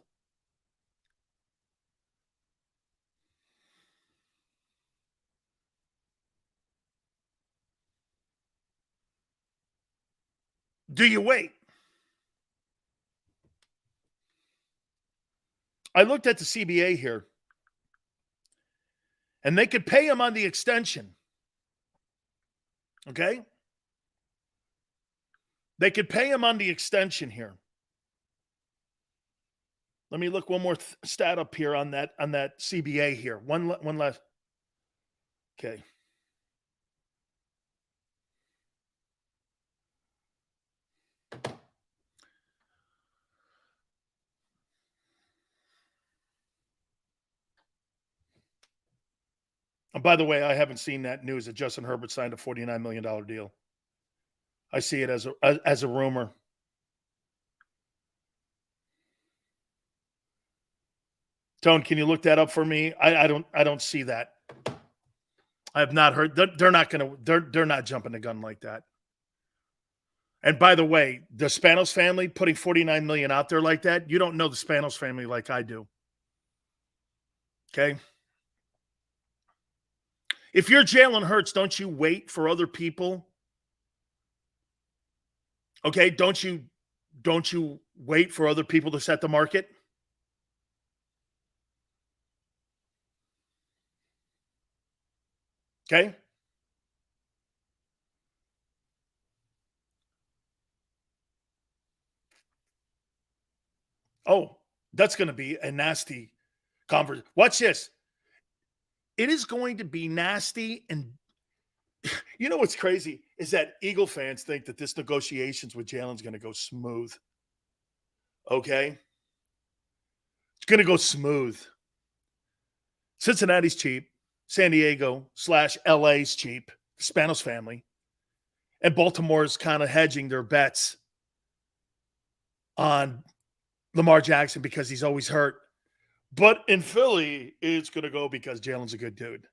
Do you wait? I looked at the CBA here, and they could pay him on the extension. Okay? They could pay him on the extension here. Let me look one more stat up here on that CBA here. One last. Okay. And by the way, I haven't seen that news that Justin Herbert signed a $49 million deal. I see it as a rumor. Tone, can you look that up for me? I don't see that. I have not heard. They're not jumping the gun like that. And by the way, the Spanos family putting $49 million out there like that, you don't know the Spanos family like I do. Okay? If you're Jalen Hurts, don't you wait for other people? Okay? Don't you wait for other people to set the market? Okay? Oh, that's going to be a nasty conversation. Watch this. It is going to be nasty. And you know what's crazy is that Eagle fans think that this negotiations with Jalen's going to go smooth. Okay? It's going to go smooth. Cincinnati's cheap. San Diego / LA's cheap. The Spanos family. And Baltimore's kind of hedging their bets on Lamar Jackson because he's always hurt. But in Philly, it's going to go because Jalen's a good dude.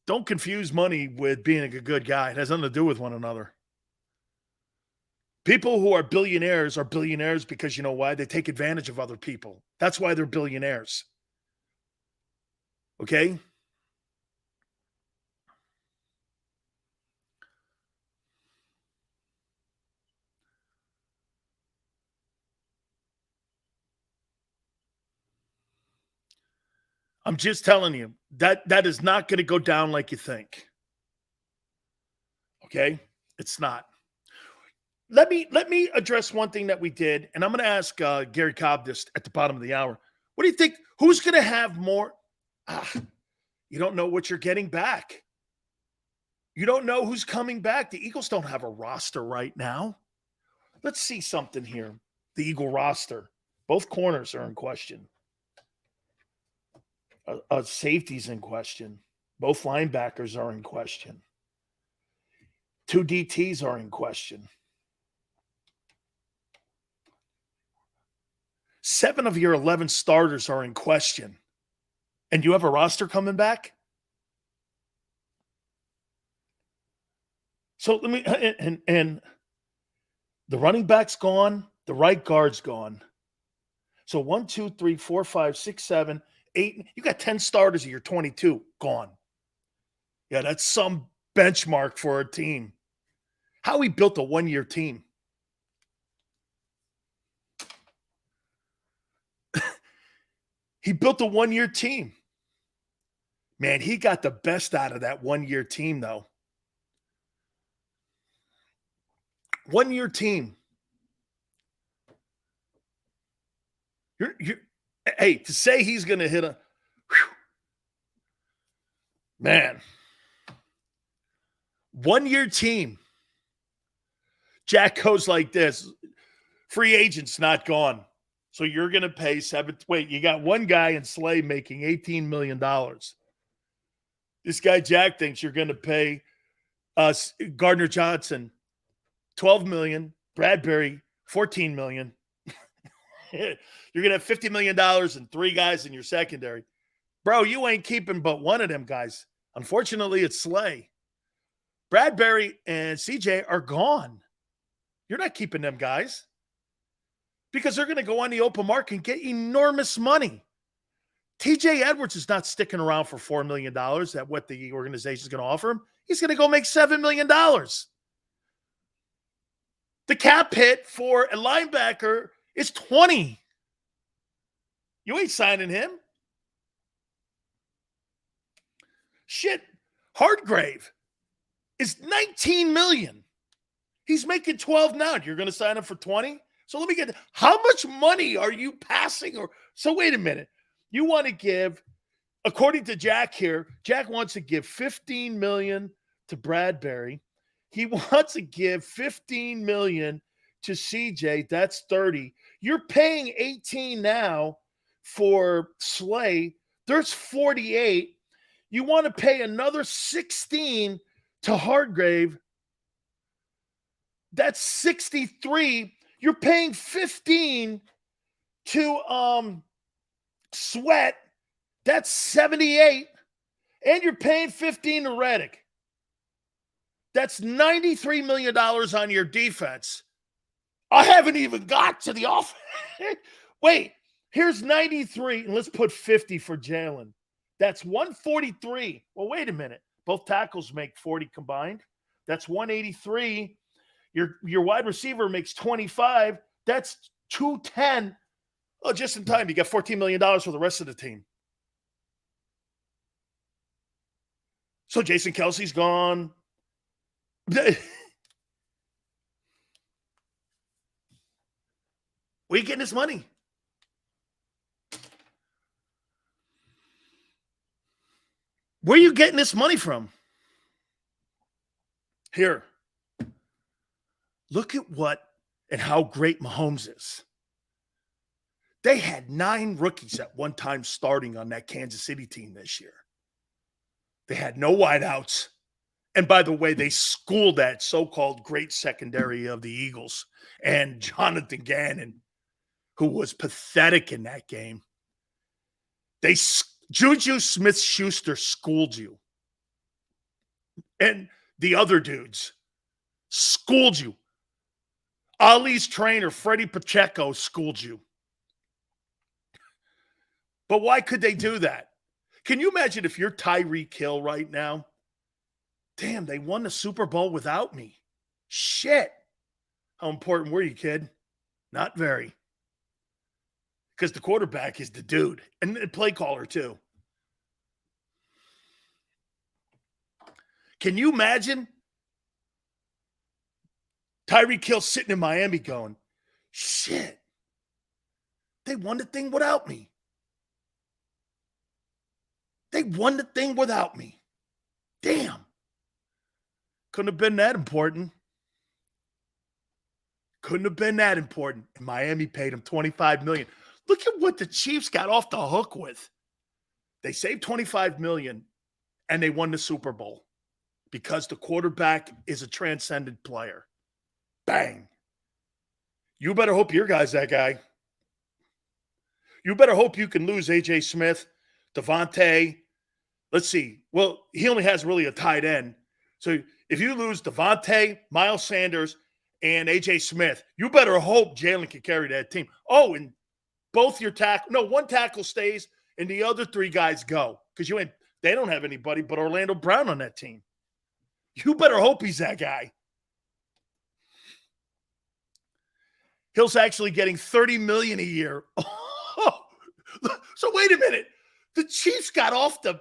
Don't confuse money with being a good guy. It has nothing to do with one another. People who are billionaires because you know why? They take advantage of other people. That's why they're billionaires. Okay? I'm just telling you, that is not going to go down like you think. Okay? It's not. Let me address one thing that we did, and I'm going to ask Gary Cobb this at the bottom of the hour. What do you think? Who's going to have more? You don't know what you're getting back. You don't know who's coming back. The Eagles don't have a roster right now. Let's see something here. The Eagle roster. Both corners are in question. Safety's in question. Both linebackers are in question. 2 DTs are in question. 7 of your 11 starters are in question. And you have a roster coming back? So let me, and the running back's gone. The right guard's gone. So 1, 2, 3, 4, 5, 6, 7, 8. You got 10 starters of your 22 gone. Yeah, that's some benchmark for a team. Howie built a 1-year team. He built a 1-year team. Man, he got the best out of that 1-year team, though. 1-year team. Hey, to say he's going to hit a man. 1-year team. Jack goes like this. Free agent's not gone. So you're going to pay you got one guy in Slay making $18 million. This guy Jack thinks you're going to pay Gardner Johnson $12 million, Bradbury $14 million. You're going to have $50 million and 3 guys in your secondary. Bro, you ain't keeping but one of them guys. Unfortunately, it's Slay. Bradbury and CJ are gone. You're not keeping them guys because they're going to go on the open market and get enormous money. TJ Edwards is not sticking around for $4 million at what the organization is going to offer him. He's going to go make $7 million. The cap hit for a linebacker is 20. You ain't signing him. Shit. Hargrave is $19 million. He's making 12 now. You're going to sign him for 20? So let me get how much money are you passing? So wait a minute. You want to give, according to Jack here, Jack wants to give $15 million to Bradbury. He wants to give $15 million to CJ. That's 30. You're paying 18 now for Slay. There's 48. You want to pay another 16 to Hargrave. That's 63. You're paying 15 to Sweat. That's 78. And you're paying 15 to Reddick. That's $93 million on your defense. I haven't even got to the offense. Wait, Here's 93, and let's put 50 for Jalen. That's 143. Well, wait a minute. Both tackles make 40 combined. That's 183. Your wide receiver makes 25. That's 210. Oh, just in time. You got $14 million for the rest of the team. So Jason Kelsey's gone. Where are you getting this money? Where are you getting this money from? Here. Look at what and how great Mahomes is. They had 9 rookies at one time starting on that Kansas City team this year. They had no wideouts. And by the way, they schooled that so-called great secondary of the Eagles and Jonathan Gannon, who was pathetic in that game. Juju Smith-Schuster schooled you. And the other dudes schooled you. Ali's trainer, Freddie Pacheco, schooled you. But why could they do that? Can you imagine if you're Tyreek Hill right now? Damn, they won the Super Bowl without me. Shit. How important were you, kid? Not very. Because the quarterback is the dude. And the play caller, too. Can you imagine Tyreek Hill sitting in Miami going, shit, they won the thing without me. They won the thing without me. Damn. Couldn't have been that important. Couldn't have been that important. And Miami paid him $25 million. Look at what the Chiefs got off the hook with. They saved $25 million, and they won the Super Bowl because the quarterback is a transcendent player. Bang. You better hope your guy's that guy. You better hope you can lose A.J. Smith, Devontae. Let's see. Well, he only has really a tight end. So if you lose Devontae, Miles Sanders, and A.J. Smith, you better hope Jalen can carry that team. Oh, and both your one tackle stays, and the other 3 guys go. Because they don't have anybody but Orlando Brown on that team. You better hope he's that guy. Hill's actually getting $30 million a year. So wait a minute. The Chiefs got off the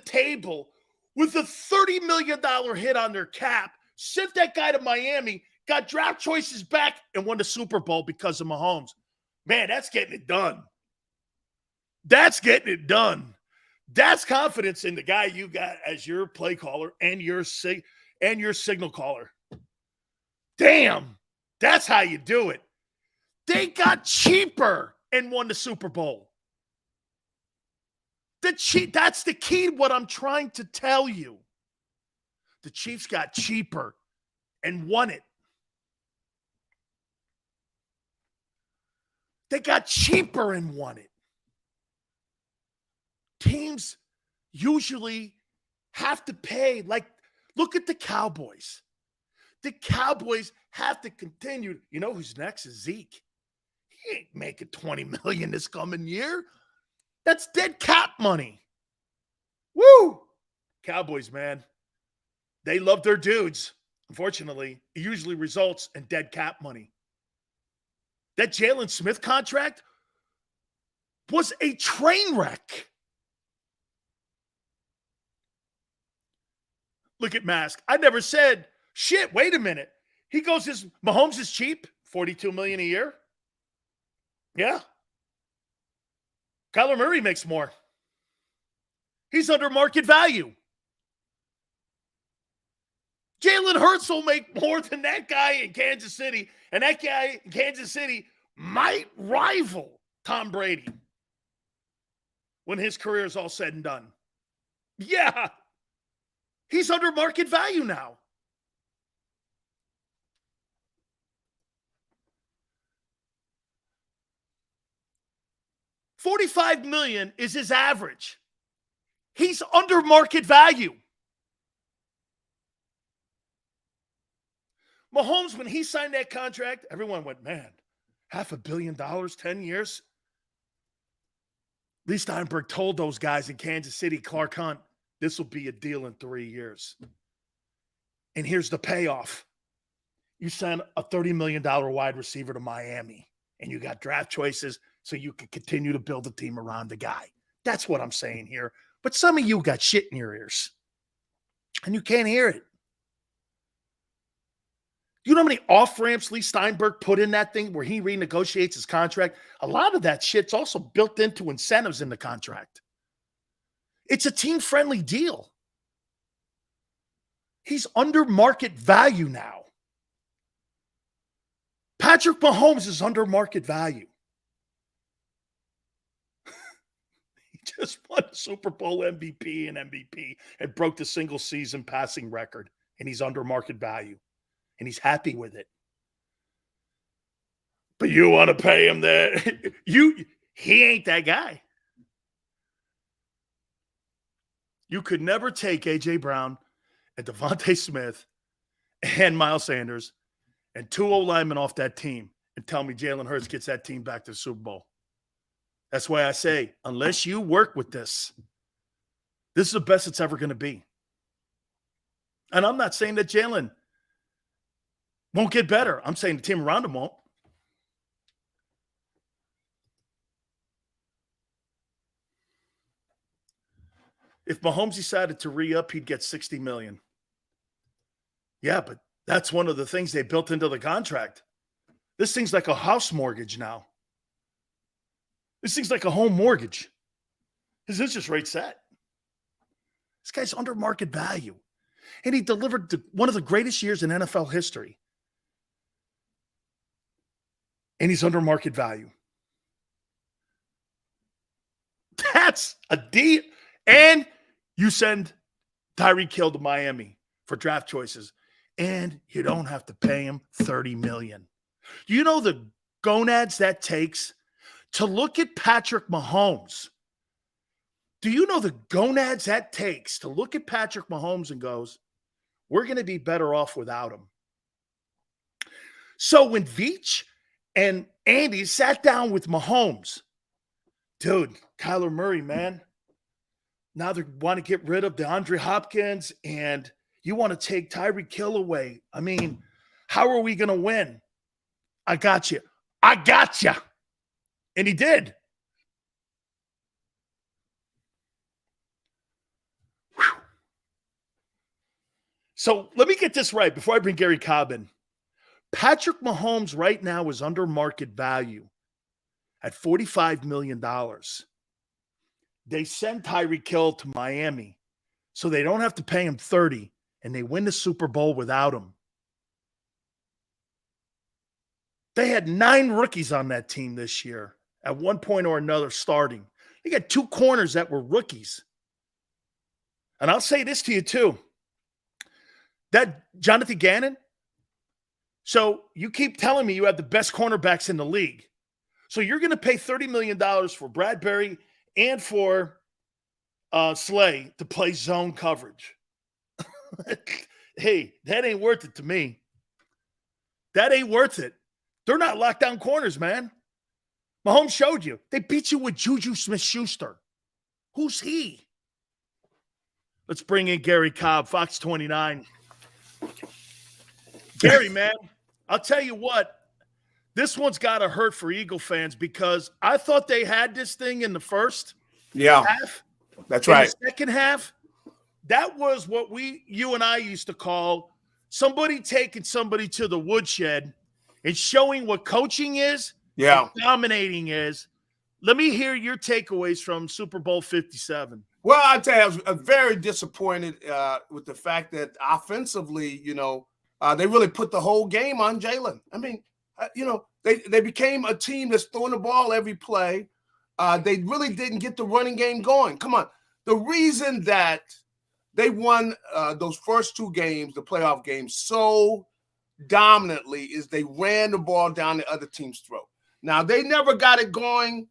table with a $30 million hit on their cap, sent that guy to Miami, got draft choices back, and won the Super Bowl because of Mahomes. Man, that's getting it done. That's getting it done. That's confidence in the guy you got as your play caller and your signal caller. Damn, that's how you do it. They got cheaper and won the Super Bowl. That's the key to what I'm trying to tell you. The Chiefs got cheaper and won it. They got cheaper and won it. Teams usually have to pay. Like, look at the Cowboys. The Cowboys have to continue. You know who's next is Zeke. He ain't making $20 million this coming year. That's dead cap money. Woo! Cowboys, man. They love their dudes. Unfortunately, it usually results in dead cap money. That Jalen Smith contract was a train wreck. Look at Mask. I never said, shit, wait a minute. He goes, Mahomes is cheap, $42 million a year. Yeah. Kyler Murray makes more. He's under market value. Jalen Hurts will make more than that guy in Kansas City, and that guy in Kansas City might rival Tom Brady when his career is all said and done. Yeah. He's under market value now. $45 million is his average. He's under market value. Mahomes, when he signed that contract, everyone went, man, $500 million, 10 years. Lee Steinberg told those guys in Kansas City, Clark Hunt, this will be a deal in 3 years. And here's the payoff. You send a $30 million wide receiver to Miami, and you got draft choices so you can continue to build a team around the guy. That's what I'm saying here. But some of you got shit in your ears, and you can't hear it. You know how many off-ramps Lee Steinberg put in that thing where he renegotiates his contract? A lot of that shit's also built into incentives in the contract. It's a team-friendly deal. He's under market value now. Patrick Mahomes is under market value. He just won the Super Bowl MVP and broke the single-season passing record, and he's under market value. And he's happy with it. But you want to pay him that? He ain't that guy. You could never take A.J. Brown and Devontae Smith and Miles Sanders and 2 O-linemen off that team and tell me Jalen Hurts gets that team back to the Super Bowl. That's why I say, unless you work with this is the best it's ever going to be. And I'm not saying that Jalen won't get better. I'm saying the team around him won't. If Mahomes decided to re-up, he'd get $60 million. Yeah, but that's one of the things they built into the contract. This thing's like a house mortgage now. This thing's like a home mortgage. His interest rate's set. This guy's under market value. And he delivered one of the greatest years in NFL history. And he's under market value. That's a deal. And you send Tyreek Hill to Miami for draft choices, and you don't have to pay him $30 million. Do you know the gonads that takes to look at Patrick Mahomes? Do you know the gonads that takes to look at Patrick Mahomes and goes, we're going to be better off without him? So when Veach and Andy sat down with Mahomes, dude, Kyler Murray, man, now they want to get rid of DeAndre Hopkins and you want to take Tyreek Hill away. I mean, how are we going to win? I got you. I got you. And he did. Whew. So let me get this right before I bring Gary Cobb in. Patrick Mahomes right now is under market value at $45 million. They send Tyreek Hill to Miami so they don't have to pay him $30, and they win the Super Bowl without him. They had 9 rookies on that team this year at one point or another starting. They got 2 corners that were rookies. And I'll say this to you too. That Jonathan Gannon, so you keep telling me you have the best cornerbacks in the league. So you're going to pay $30 million for Bradbury and for Slay to play zone coverage. Hey, that ain't worth it to me. That ain't worth it. They're not lockdown corners, man. Mahomes showed you. They beat you with Juju Smith-Schuster. Who's he? Let's bring in Gary Cobb, Fox 29. Gary, man, I'll tell you what. This one's got to hurt for Eagle fans because I thought they had this thing in the first half. That's right. In the second half, that was what you and I used to call somebody taking somebody to the woodshed and showing what coaching is, what dominating is. Let me hear your takeaways from Super Bowl 57. Well, I'll tell you, I was very disappointed with the fact that offensively, they really put the whole game on Jalen. I mean, they became a team that's throwing the ball every play. They really didn't get the running game going. Come on. The reason that they won those first 2 games, the playoff games, so dominantly is they ran the ball down the other team's throat. Now, they never got it going.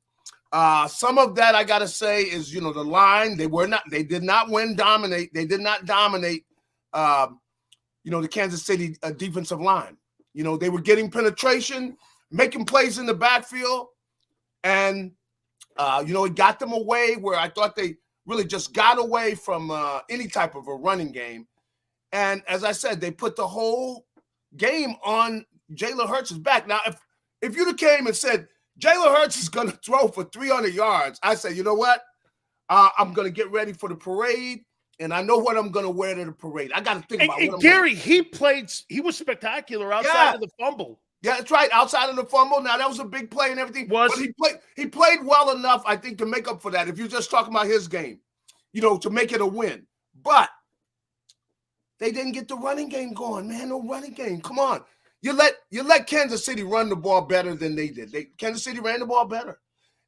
Some of that, I got to say, is, the line. They did not dominate. They did not dominate, the Kansas City defensive line. They were getting penetration, making plays in the backfield. And, it got them away where I thought they really just got away from any type of a running game. And as I said, they put the whole game on Jalen Hurts' back. Now, if you'd have came and said, Jalen Hurts is going to throw for 300 yards, I say, you know what? I'm going to get ready for the parade, and I know what I'm going to wear to the parade. I got to think about what Gary, he was spectacular outside of the fumble. Yeah, that's right. Outside of the fumble. Now, that was a big play and everything. But he played well enough, I think, to make up for that. If you're just talking about his game, to make it a win. But they didn't get the running game going, man. No running game. Come on. You let Kansas City run the ball better than they did. Kansas City ran the ball better.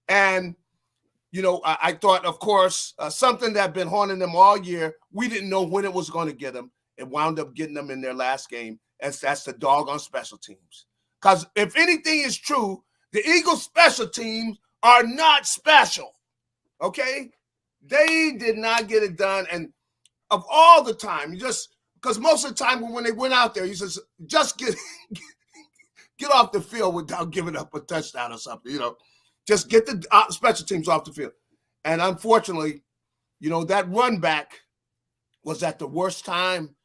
And, I thought, of course, something that had been haunting them all year, we didn't know when it was going to get them. It wound up getting them in their last game. That's the dog on special teams. Because if anything is true, the Eagles special teams are not special, okay? They did not get it done. And of all the time, because most of the time when they went out there, he says, just get off the field without giving up a touchdown or something, Just get the special teams off the field. And unfortunately, that run back was at the worst time,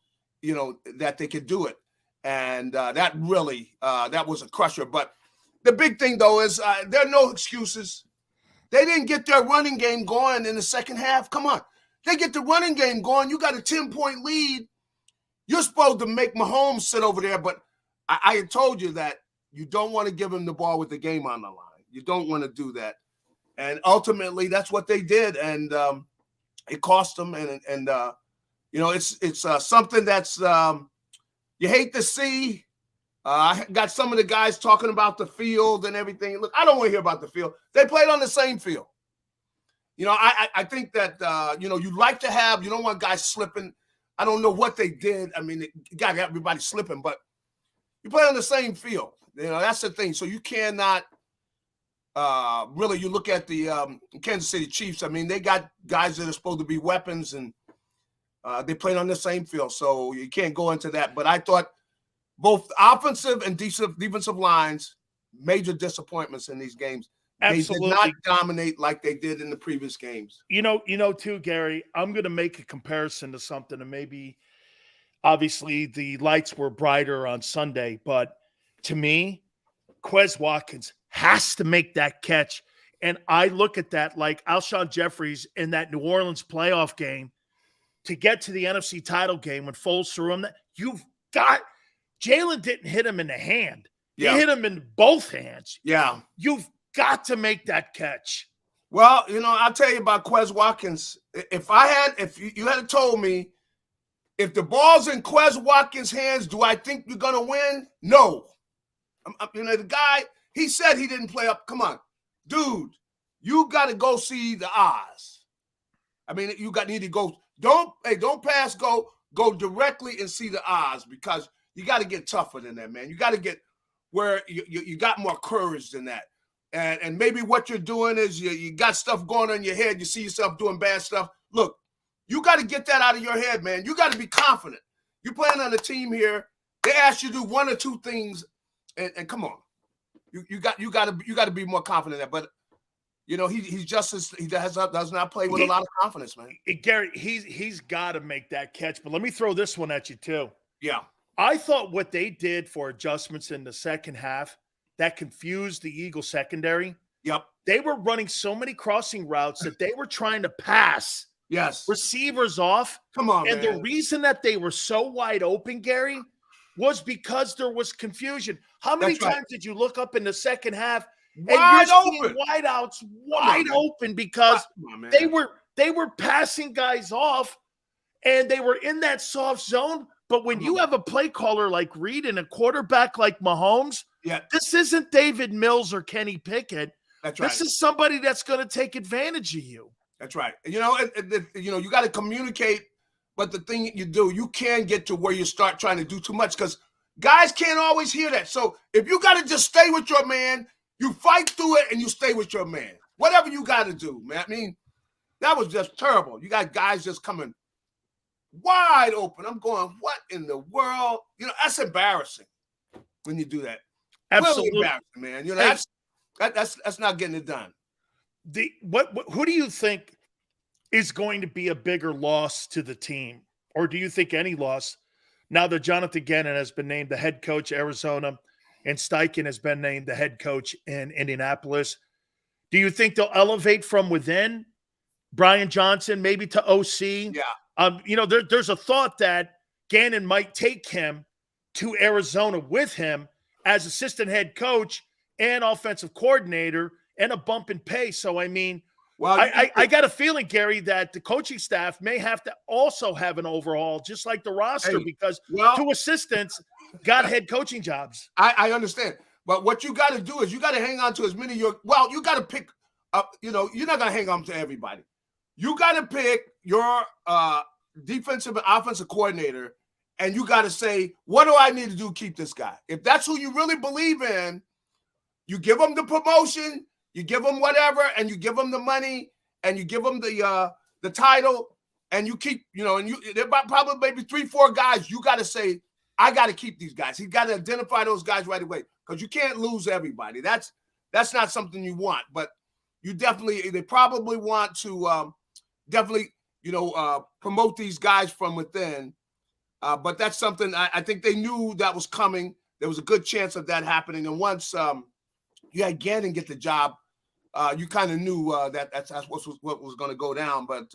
that they could do it. And that really, that was a crusher. But the big thing, though, is there are no excuses. They didn't get their running game going in the second half. Come on. They get the running game going. You got a 10-point lead. You're supposed to make Mahomes sit over there. But I had told you that you don't want to give him the ball with the game on the line. You don't want to do that. And ultimately, that's what they did. And it cost them. And it's something that's you hate to see. I got some of the guys talking about the field and everything. Look, I don't want to hear about the field. They played on the same field. I think that, you like to have, you don't want guys slipping. I don't know what they did. I mean, you got everybody slipping, but you play on the same field. That's the thing. So you cannot really, you look at the Kansas City Chiefs. I mean, they got guys that are supposed to be weapons, and they played on the same field. So you can't go into that. But I thought both offensive and defensive lines, major disappointments in these games. Absolutely. They did not dominate like they did in the previous games. Too, Gary, I'm going to make a comparison to something, and maybe obviously the lights were brighter on Sunday, but to me, Quez Watkins has to make that catch. And I look at that like Alshon Jeffries in that New Orleans playoff game to get to the NFC title game when Foles threw him. You've got – Jalen didn't hit him in the hand. Yeah. He hit him in both hands. Yeah. You've got to make that catch. Well, I'll tell you about Quez Watkins. If you had told me, if the ball's in Quez Watkins' hands, do I think you're going to win? No. The guy, he said he didn't play up. Come on. Dude, you got to go see the odds. I mean, you need to go. Don't pass, go directly and see the odds, because you got to get tougher than that, man. You got to get where you got more courage than that. And maybe what you're doing is you got stuff going on in your head. You see yourself doing bad stuff. Look, you got to get that out of your head, man. You got to be confident. You're playing on a team here. They ask you to do one or two things, and come on. You got to be more confident in that. But he does not play with a lot of confidence, man. Gary, he's got to make that catch. But let me throw this one at you too. Yeah. I thought what they did for adjustments in the second half that confused the Eagles secondary. Yep. They were running so many crossing routes that they were trying to pass receivers off. Come on, and man. the reason that they were so wide open, Gary, was because there was confusion. How many times did you look up in the second half wide open, wideouts wide open because they were passing guys off and they were in that soft zone? But when you have a play caller like Reed and a quarterback like Mahomes, this isn't David Mills or Kenny Pickett. That's right. This is somebody that's going to take advantage of you. That's right. You got to communicate. But the thing you do, you can get to where you start trying to do too much, because guys can't always hear that. So if you got to just stay with your man, you fight through it and you stay with your man. Whatever you got to do, man. I mean, that was just terrible. You got guys just coming wide open. I'm going, what in the world? That's embarrassing when you do that. Clearly Absolutely. embarrassing, man. You know, that's not getting it done. Who do you think is going to be a bigger loss to the team? Or do you think any loss now that Jonathan Gannon has been named the head coach Arizona and Steichen has been named the head coach in Indianapolis? Do you think they'll elevate from within? Brian Johnson maybe to OC? Yeah. There's a thought that Gannon might take him to Arizona with him as assistant head coach and offensive coordinator and a bump in pay. So, I mean, well, I got a feeling, Gary, that the coaching staff may have to also have an overhaul, just like the roster, because two assistants got head coaching jobs. I understand. But what you got to do is you got to hang on to as many of your – well, you got to pick up – you're not going to hang on to everybody. You got to pick your defensive and offensive coordinator, and you got to say, what do I need to do to keep this guy? If that's who you really believe in, you give them the promotion, you give them whatever, and you give them the money, and you give them the title, and you keep, and there probably maybe 3-4 guys you got to say, I got to keep these guys. He's got to identify those guys right away because you can't lose everybody. That's not something you want, but they probably want to promote these guys from within. But that's something I think they knew that was coming. There was a good chance of that happening. And once you had Gannon get the job, you kind of knew that's what was going to go down. But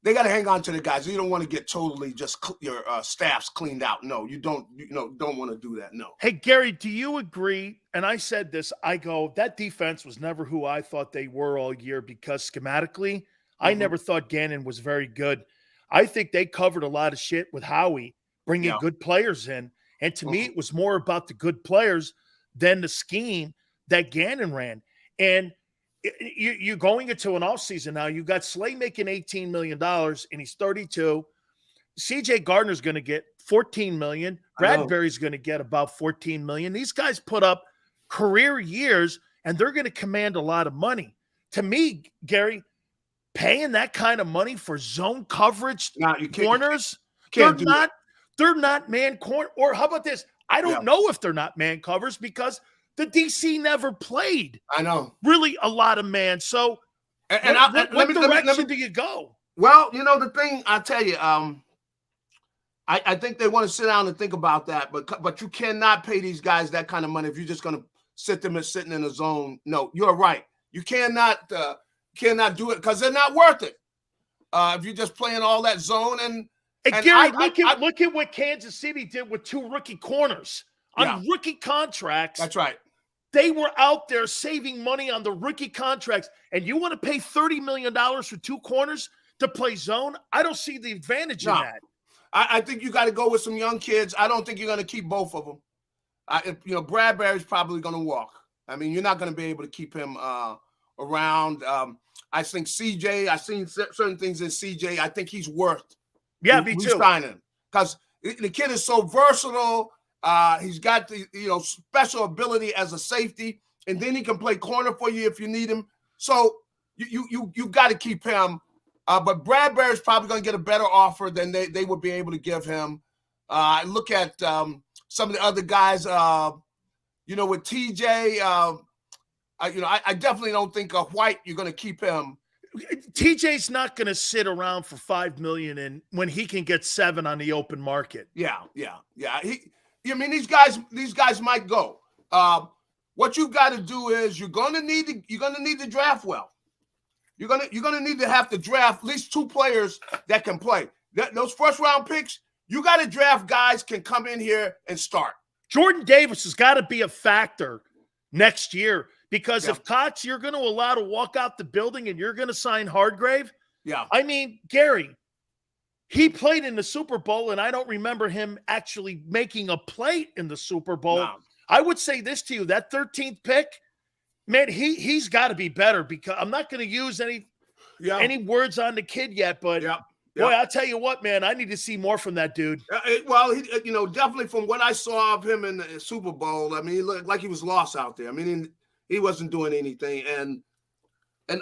they got to hang on to the guys. You don't want to get totally just your staffs cleaned out. No, you don't want to do that. No. Hey, Gary, do you agree? And I said this, I go, that defense was never who I thought they were all year because schematically, I never thought Gannon was very good. I think they covered a lot of shit with Howie, bringing good players in. And to me, it was more about the good players than the scheme that Gannon ran. And you're going into an offseason now. You got Slay making $18 million, and he's 32. CJ Gardner's going to get $14 million. Bradbury's going to get about $14 million. These guys put up career years, and they're going to command a lot of money. To me, Gary, paying that kind of money for zone coverage corners, they're not man corner. Or how about this? I don't know if they're not man covers because the DC never played. I know. Really a lot of man. So what direction do you go? Well, the thing I tell you, I think they want to sit down and think about that, but you cannot pay these guys that kind of money if you're just going to sit them and sitting in a zone. No, you're right. You cannot do it because they're not worth it. If you're just playing all that zone and Gary, look at what Kansas City did with 2 rookie corners on rookie contracts. That's right. They were out there saving money on the rookie contracts, and you want to pay $30 million for 2 corners to play zone? I don't see the advantage in that. I think you got to go with some young kids. I don't think you're going to keep both of them. Bradbury's probably going to walk. I mean, you're not going to be able to keep him around. I think CJ, I've seen certain things in CJ. I think he's worth me too. Signing because the kid is so versatile. He's got the special ability as a safety, and then he can play corner for you if you need him. So you got to keep him. But Bradbury's probably going to get a better offer than they would be able to give him. I look at some of the other guys. With TJ, I definitely don't think White you're going to keep him. TJ's not going to sit around for $5 million and when he can get $7 million on the open market. Yeah. These guys might go. What you got to do is you're going to need to draft well. You're gonna need to have to draft at least 2 players that can play. Those first round picks, you got to draft guys can come in here and start. Jordan Davis has got to be a factor next year because if Cox you're going to allow to walk out the building and you're going to sign Hargrave. Yeah, I mean Gary, he played in the Super Bowl and I don't remember him actually making a play in the Super Bowl. No. I would say this to you: that 13th pick. Man, he's got to be better because I'm not going to use any words on the kid yet, but boy, I'll tell you what, man, I need to see more from that dude. He definitely from what I saw of him in the Super Bowl, I mean, he looked like he was lost out there. I mean, he wasn't doing anything, and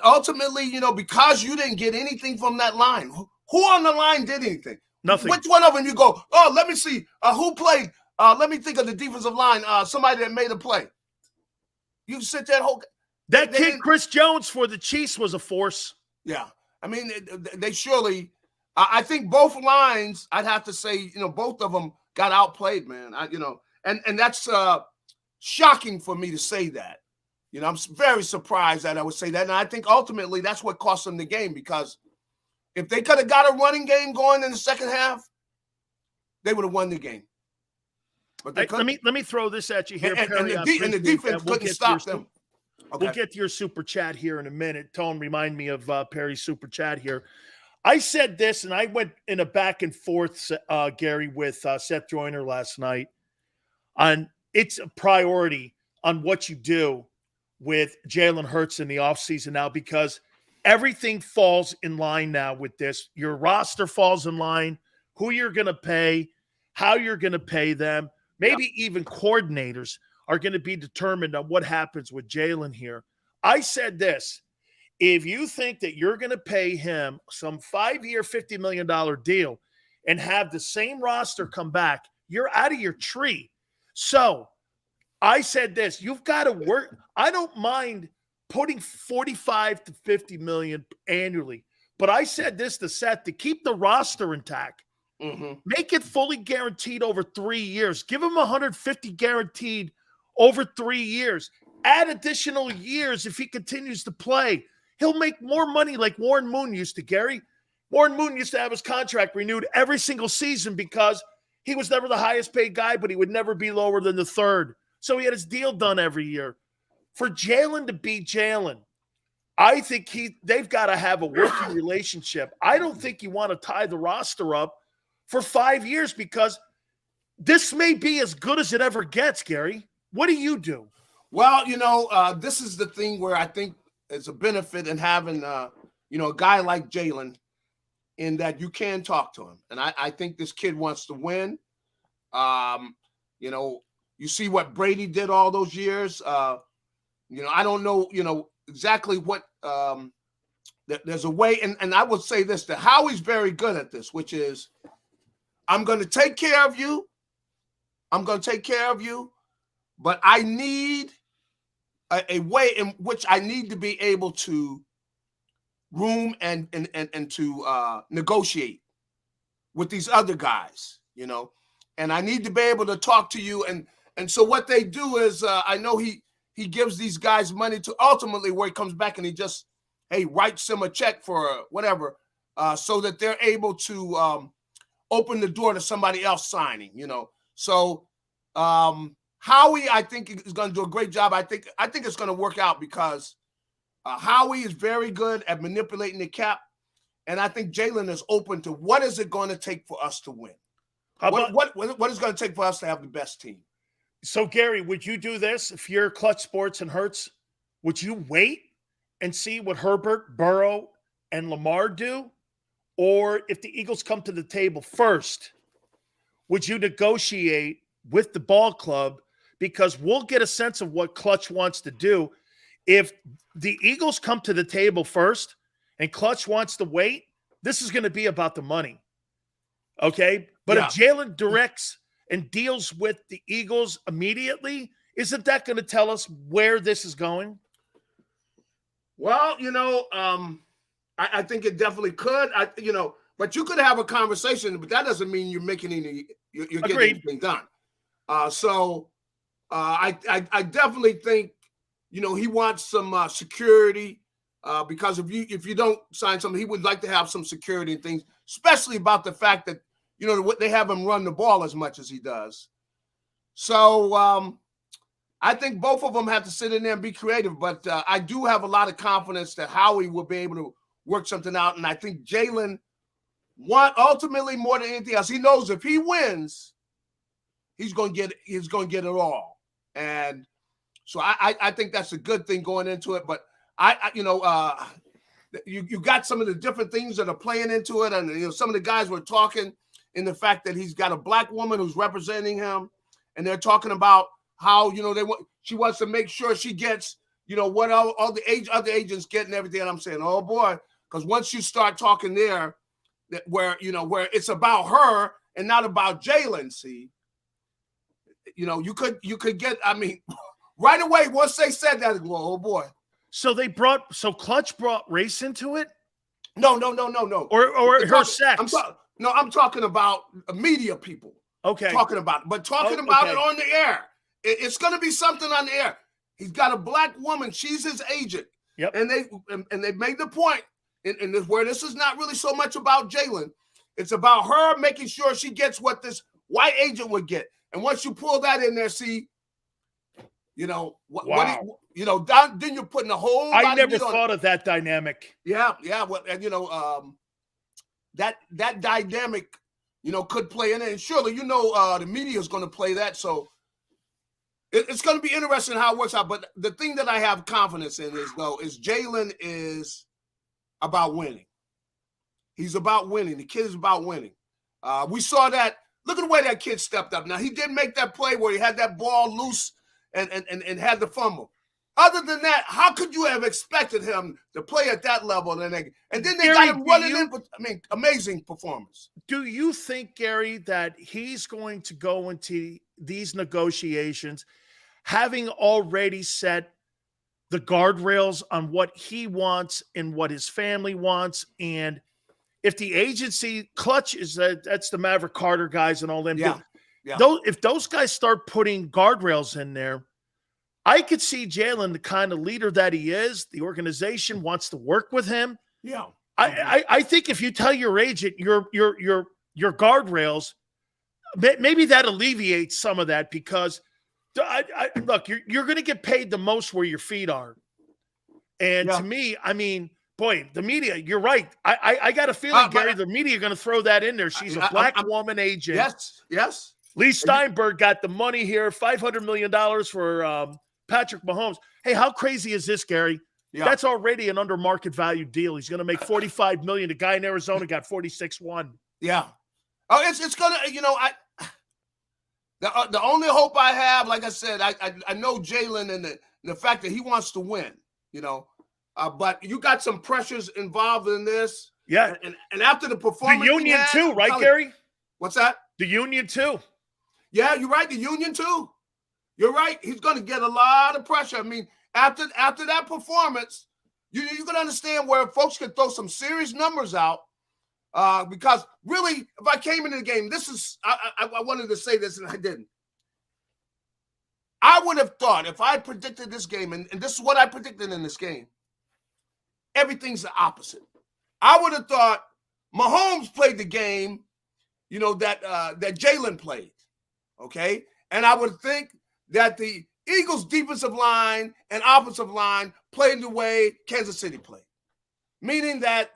ultimately, because you didn't get anything from that line, who on the line did anything? Nothing. Which one of them you go? Oh, let me see who played Let me think of the defensive line. Somebody that made a play. You sit that whole. That kid Chris Jones for the Chiefs was a force. Yeah, I mean they surely. I think both lines. I'd have to say, both of them got outplayed, man. And that's shocking for me to say that. I'm very surprised that I would say that, and I think ultimately that's what cost them the game, because if they could have got a running game going in the second half, they would have won the game. But let me throw this at you here, Perry. And the defense couldn't stop them. Okay. We'll get to your super chat here in a minute. Tone, remind me of Perry's super chat here. I said this, and I went in a back and forth, Gary, with Seth Joyner last night. On it's a priority on what you do with Jalen Hurts in the offseason now, because everything falls in line now with this. Your roster falls in line, who you're going to pay, how you're going to pay them. Maybe even coordinators are going to be determined on what happens with Jalen here. I said this. If you think that you're going to pay him some 5-year, $50 million deal and have the same roster come back, you're out of your tree. So I said this. You've got to work. I don't mind putting 45 to 50 million annually. But I said this to Seth, to keep the roster intact. Mm-hmm. Make it fully guaranteed over 3 years. Give him 150 guaranteed over 3 years. Add additional years if he continues to play. He'll make more money like Warren Moon used to, Gary. Warren Moon used to have his contract renewed every single season because he was never the highest paid guy, but he would never be lower than the third. So he had his deal done every year. For Jalen to be Jalen, I think they've got to have a working relationship. I don't think you want to tie the roster up for 5 years, because this may be as good as it ever gets, Gary. What do you do? Well, this is the thing where I think it's a benefit in having, a guy like Jalen, in that you can talk to him. And I think this kid wants to win. You see what Brady did all those years. I don't know, exactly what there's a way. And I would say this, that Howie's very good at this, which is, I'm going to take care of you. But I need a way in which I need to be able to room and to negotiate with these other guys, and I need to be able to talk to you. And so what they do is, I know he gives these guys money to ultimately where he comes back and he just, writes them a check for whatever, so that they're able to open the door to somebody else signing, So Howie, I think, is going to do a great job. I think it's going to work out, because Howie is very good at manipulating the cap, and I think Jalen is open to what is it going to take for us to win. What is going to take for us to have the best team? So, Gary, would you do this if you're Clutch Sports and Hurts? Would you wait and see what Herbert, Burrow, and Lamar do? Or if the Eagles come to the table first, would you negotiate with the ball club? Because we'll get a sense of what Clutch wants to do. If the Eagles come to the table first and Clutch wants to wait, this is going to be about the money. Okay? But if Jalen directs and deals with the Eagles immediately, isn't that going to tell us where this is going? Well, I think it definitely could. But you could have a conversation, but that doesn't mean you're making you're getting anything done. I definitely think, he wants some security, because if you don't sign something, he would like to have some security and things, especially about the fact that, they have him run the ball as much as he does. So I think both of them have to sit in there and be creative, but I do have a lot of confidence that Howie will be able to work something out. And I think Jalen ultimately, more than anything else, he knows if he wins, he's going to get it all. And so I think that's a good thing going into it. But you got some of the different things that are playing into it. And, some of the guys were talking in the fact that he's got a black woman who's representing him. And they're talking about how, she wants to make sure she gets, what all the other agents get and everything. And I'm saying, oh boy, because once you start talking there, where it's about her and not about Jalen, see, you could get, I mean, right away, once they said that, oh boy. So Clutch brought race into it? No. Or her sex? I'm talking about media people. Okay. Talking about it. But talking about it on the air. It's going to be something on the air. He's got a black woman. She's his agent. Yep. And they made the point, and where this is not really so much about Jalen. It's about her making sure she gets what this white agent would get. And once you pull that in there, see, then you're putting a whole lot I never thought of that dynamic. Yeah. Well, and that dynamic, could play in it. And surely, the media is going to play that. So it's going to be interesting how it works out. But the thing that I have confidence in is Jalen is about winning. He's about winning. The kid is about winning. We saw that. Look at the way that kid stepped up. Now, he did make that play where he had that ball loose and had the fumble. Other than that, how could you have expected him to play at that level? And then they got him running in. Amazing performance. Do you think, Gary, that he's going to go into these negotiations having already set the guardrails on what he wants and what his family wants? And if the agency, Clutch is that's the Maverick Carter guys and all them. Yeah. If those guys start putting guardrails in there, I could see Jalen, the kind of leader that he is. The organization wants to work with him. Yeah. I think if you tell your agent your guardrails, maybe that alleviates some of that, because look, you're going to get paid the most where your feet are. And to me, I mean, boy, the media, you're right. I got a feeling, Gary, the media are going to throw that in there. She's a black woman agent. Yes. Lee Steinberg got the money here, $500 million for Patrick Mahomes. Hey, how crazy is this, Gary? Yeah. That's already an under market value deal. He's going to make $45 million. The guy in Arizona got 46-1. Yeah. Oh, it's going to, the only hope I have, like I said, I know Jalen and the fact that he wants to win, but you got some pressures involved in this. Yeah. And after the performance. The union too, right, Gary? What's that? The union too. Yeah, you're right. The union too. You're right. He's going to get a lot of pressure. I mean, after that performance, you're going to understand where folks can throw some serious numbers out. Because really, if I came into the game, I wanted to say this and I didn't. I would have thought, if I predicted this game, and this is what I predicted in this game, everything's the opposite. I would have thought Mahomes played the game, that Jalen played. Okay. And I would think that the Eagles defensive line and offensive line played the way Kansas City played. Meaning that,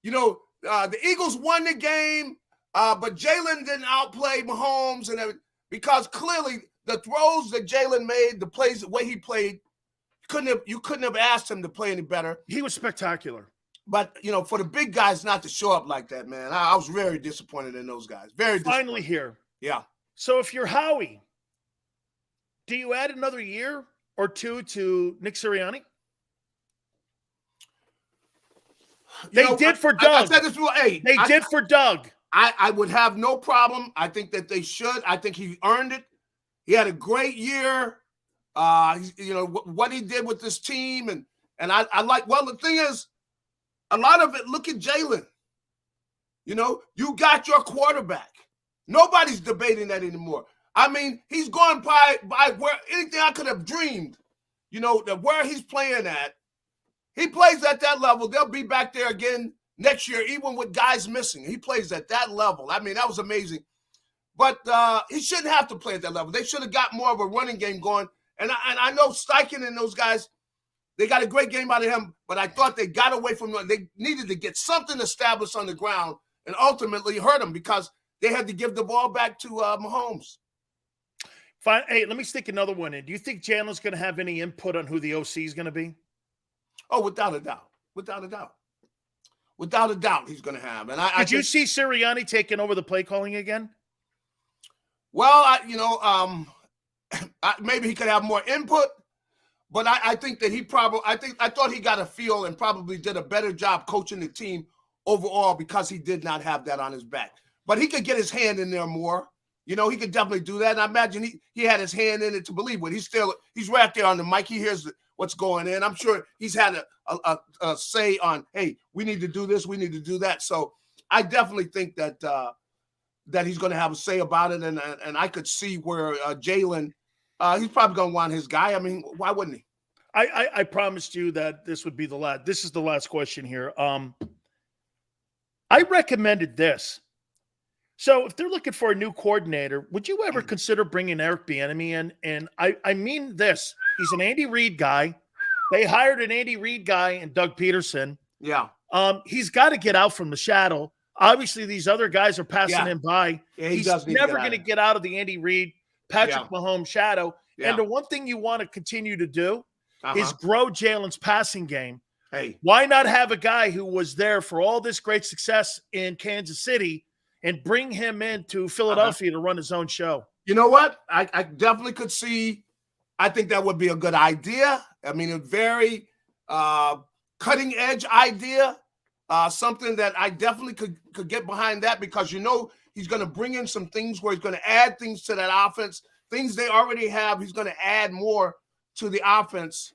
the Eagles won the game, but Jalen didn't outplay Mahomes and everything, because clearly the throws that Jalen made, the plays, the way he played, you couldn't have asked him to play any better. He was spectacular. But, for the big guys not to show up like that, man, I was very disappointed in those guys. Very disappointed. Finally here. Yeah. So if you're Howie, do you add another year or two to Nick Sirianni? They did for Doug. I said this before. Hey, they did for Doug. I would have no problem. I think that they should. I think he earned it. He had a great year. What he did with this team. And I like, well, the thing is, a lot of it, look at Jalen. You got your quarterback. Nobody's debating that anymore. I mean, he's gone by where anything I could have dreamed, that where he's playing at. He plays at that level. They'll be back there again next year, even with guys missing. He plays at that level. I mean, that was amazing. But he shouldn't have to play at that level. They should have got more of a running game going. And I know Steichen and those guys, they got a great game out of him, but I thought they got away from them. They needed to get something established on the ground and ultimately hurt them, because they had to give the ball back to Mahomes. Fine. Hey, let me stick another one in. Do you think Jalen's going to have any input on who the OC is going to be? Oh, without a doubt. Without a doubt. Without a doubt, he's going to have. And Did you see Sirianni taking over the play calling again? Well, maybe he could have more input, but I think that I thought he got a feel and probably did a better job coaching the team overall, because he did not have that on his back. But he could get his hand in there more. You know, he could definitely do that. And I imagine he had his hand in it to believe it. He's right there on the mic. He hears what's going in. I'm sure he's had a say on, hey, we need to do this, we need to do that. So I definitely think that that he's going to have a say about it. And I could see where Jalen, he's probably going to want his guy. I mean, why wouldn't he? I promised you that this would be the last. This is the last question here. I recommended this. So if they're looking for a new coordinator, would you ever consider bringing Eric Bieniemy in? And I mean this. He's an Andy Reid guy. They hired an Andy Reid guy and Doug Peterson. Yeah. He's got to get out from the shadow. Obviously, these other guys are passing him by. Yeah, he's never going to get out of the Andy Reid, Patrick Mahomes shadow. Yeah. And the one thing you want to continue to do is grow Jalen's passing game. Hey, why not have a guy who was there for all this great success in Kansas City and bring him into Philadelphia to run his own show? You know what? I definitely could see. I think that would be a good idea. I mean, a very cutting edge idea, something that I definitely could get behind that, because, you know, he's going to bring in some things where he's going to add things to that offense, things they already have. He's going to add more to the offense.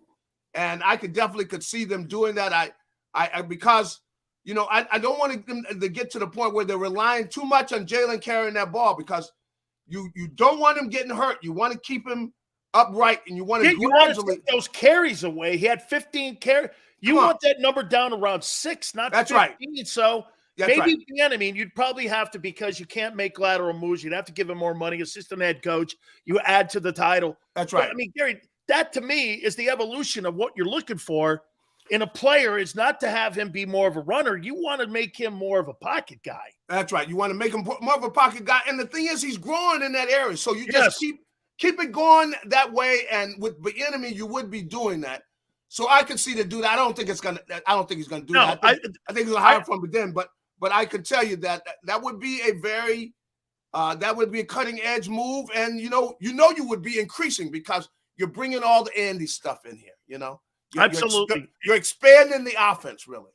And I could see them doing that. I because, you know, I don't want them to get to the point where they're relying too much on Jalen carrying that ball, because you don't want him getting hurt. You want to keep him upright, and you want to take those carries away. He had 15 carries. You want that number down around 6, not 15. Right. So maybe Bieniemy, you'd probably have to, because you can't make lateral moves. You'd have to give him more money. Assistant head coach. You add to the title. That's right. But, I mean, Gary, that to me is the evolution of what you're looking for in a player. Is not to have him be more of a runner. You want to make him more of a pocket guy. That's right. You want to make him more of a pocket guy. And the thing is, he's growing in that area. So you just keep it going that way. And with Bieniemy, you would be doing that. So I could see to do that. I don't think he's going to do that. I think he's going to hire from within. But I could tell you that would be a very that would be a cutting edge move. And you would be increasing, because you're bringing all the Andy stuff in here. You know, absolutely. You're expanding the offense, really.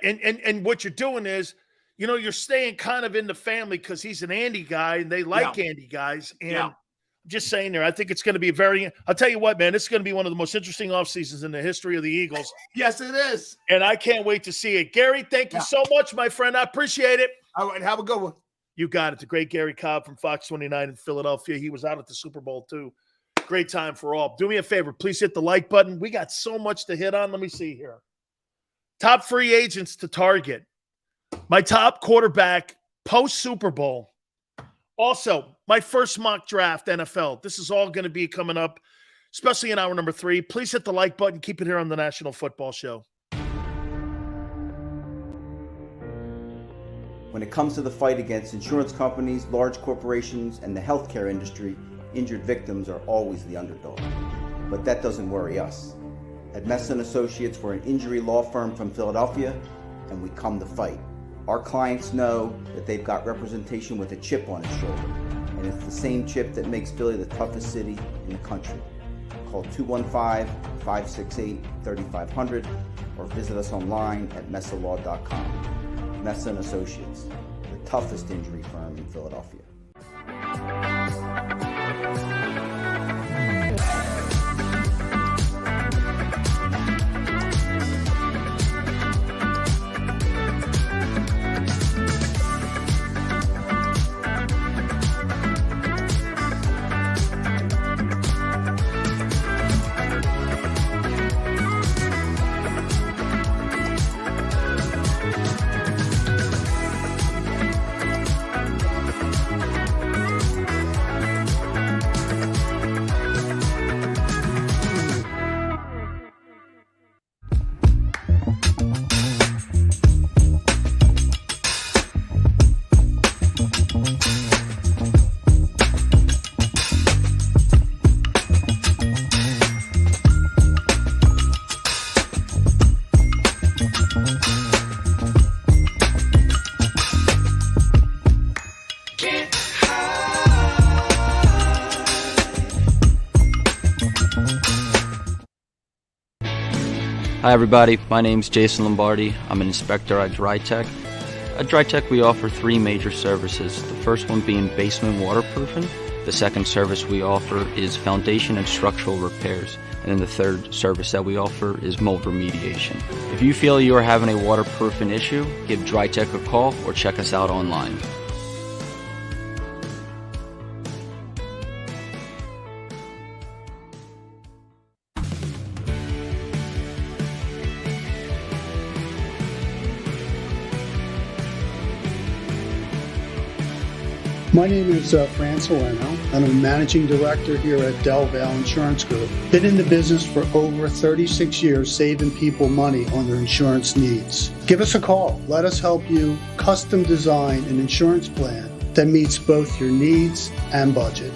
And what you're doing is, you know, you're staying kind of in the family, because he's an Andy guy and they like Andy guys. And just saying there, I think it's going to be I'll tell you what, man, it's going to be one of the most interesting off seasons in the history of the Eagles. Yes, it is. And I can't wait to see it. Gary, thank you so much, my friend. I appreciate it. All right, have a good one. You got it. The great Gary Cobb from Fox 29 in Philadelphia. He was out at the Super Bowl too. Great time for all. Do me a favor. Please hit the like button. We got so much to hit on. Let me see here. Top free agents to target. My top quarterback post-Super Bowl. Also, my first mock draft NFL. This is all going to be coming up, especially in hour number 3. Please hit the like button. Keep it here on the National Football Show. When it comes to the fight against insurance companies, large corporations, and the healthcare industry, injured victims are always the underdog. But that doesn't worry us. At Messon Associates, we're an injury law firm from Philadelphia, and we come to fight. Our clients know that they've got representation with a chip on its shoulder, and it's the same chip that makes Philly the toughest city in the country. Call 215-568-3500 or visit us online at messalaw.com. Messon Associates, the toughest injury firm in Philadelphia. Hi everybody, my name's Jason Lombardi. I'm an inspector at JAKIB. At DryTech, we offer three major services, the first one being basement waterproofing. The second service we offer is foundation and structural repairs. And then the third service that we offer is mold remediation. If you feel you are having a waterproofing issue, give DryTech a call or check us out online. My name is Dan Sileo, and I'm a managing director here at Del Valle Insurance Group. Been in the business for over 36 years, saving people money on their insurance needs. Give us a call. Let us help you custom design an insurance plan that meets both your needs and budget.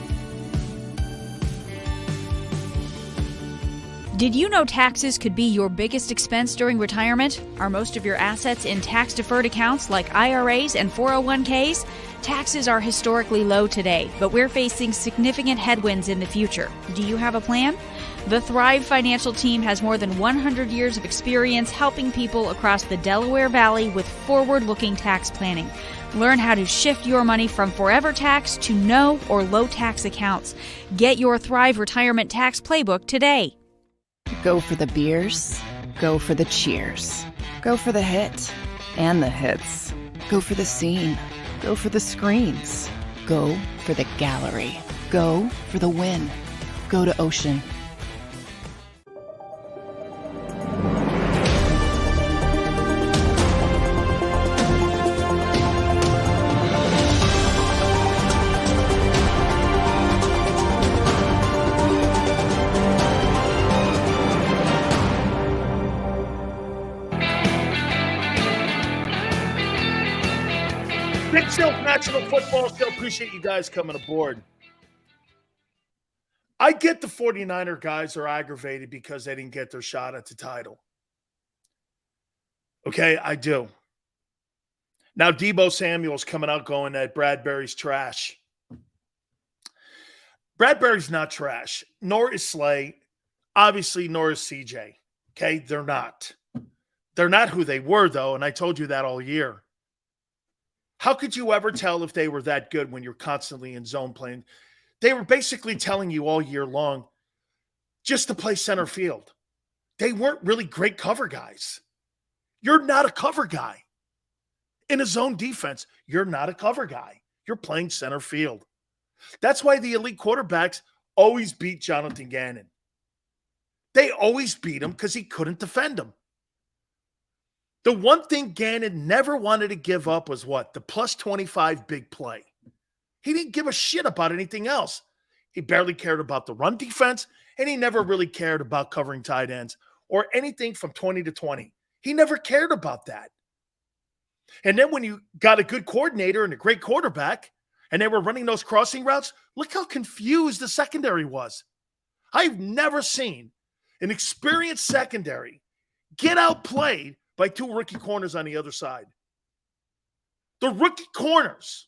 Did you know taxes could be your biggest expense during retirement? Are most of your assets in tax-deferred accounts like IRAs and 401ks? Taxes are historically low today, but we're facing significant headwinds in the future. Do you have a plan? The Thrive Financial team has more than 100 years of experience helping people across the Delaware Valley with forward-looking tax planning. Learn how to shift your money from forever tax to no or low tax accounts. Get your Thrive Retirement Tax Playbook today. Go for the beers, go for the cheers, go for the hit and the hits, go for the scene, go for the screens, go for the gallery, go for the win, go to Ocean. Big Silk National Football Show. Appreciate you guys coming aboard. I get the 49er guys are aggravated because they didn't get their shot at the title. Okay, I do. Now, Deebo Samuel's coming out going that Bradbury's trash. Bradbury's not trash, nor is Slay. Obviously, nor is CJ. Okay, they're not. They're not who they were, though, and I told you that all year. How could you ever tell if they were that good when you're constantly in zone playing? They were basically telling you all year long just to play center field. They weren't really great cover guys. You're not a cover guy. In a zone defense, you're not a cover guy. You're playing center field. That's why the elite quarterbacks always beat Jonathan Gannon. They always beat him because he couldn't defend him. The one thing Gannon never wanted to give up was what? The plus 25 big play. He didn't give a shit about anything else. He barely cared about the run defense, and he never really cared about covering tight ends or anything from 20 to 20. He never cared about that. And then when you got a good coordinator and a great quarterback, and they were running those crossing routes, look how confused the secondary was. I've never seen an experienced secondary get outplayed by two rookie corners on the other side. The rookie corners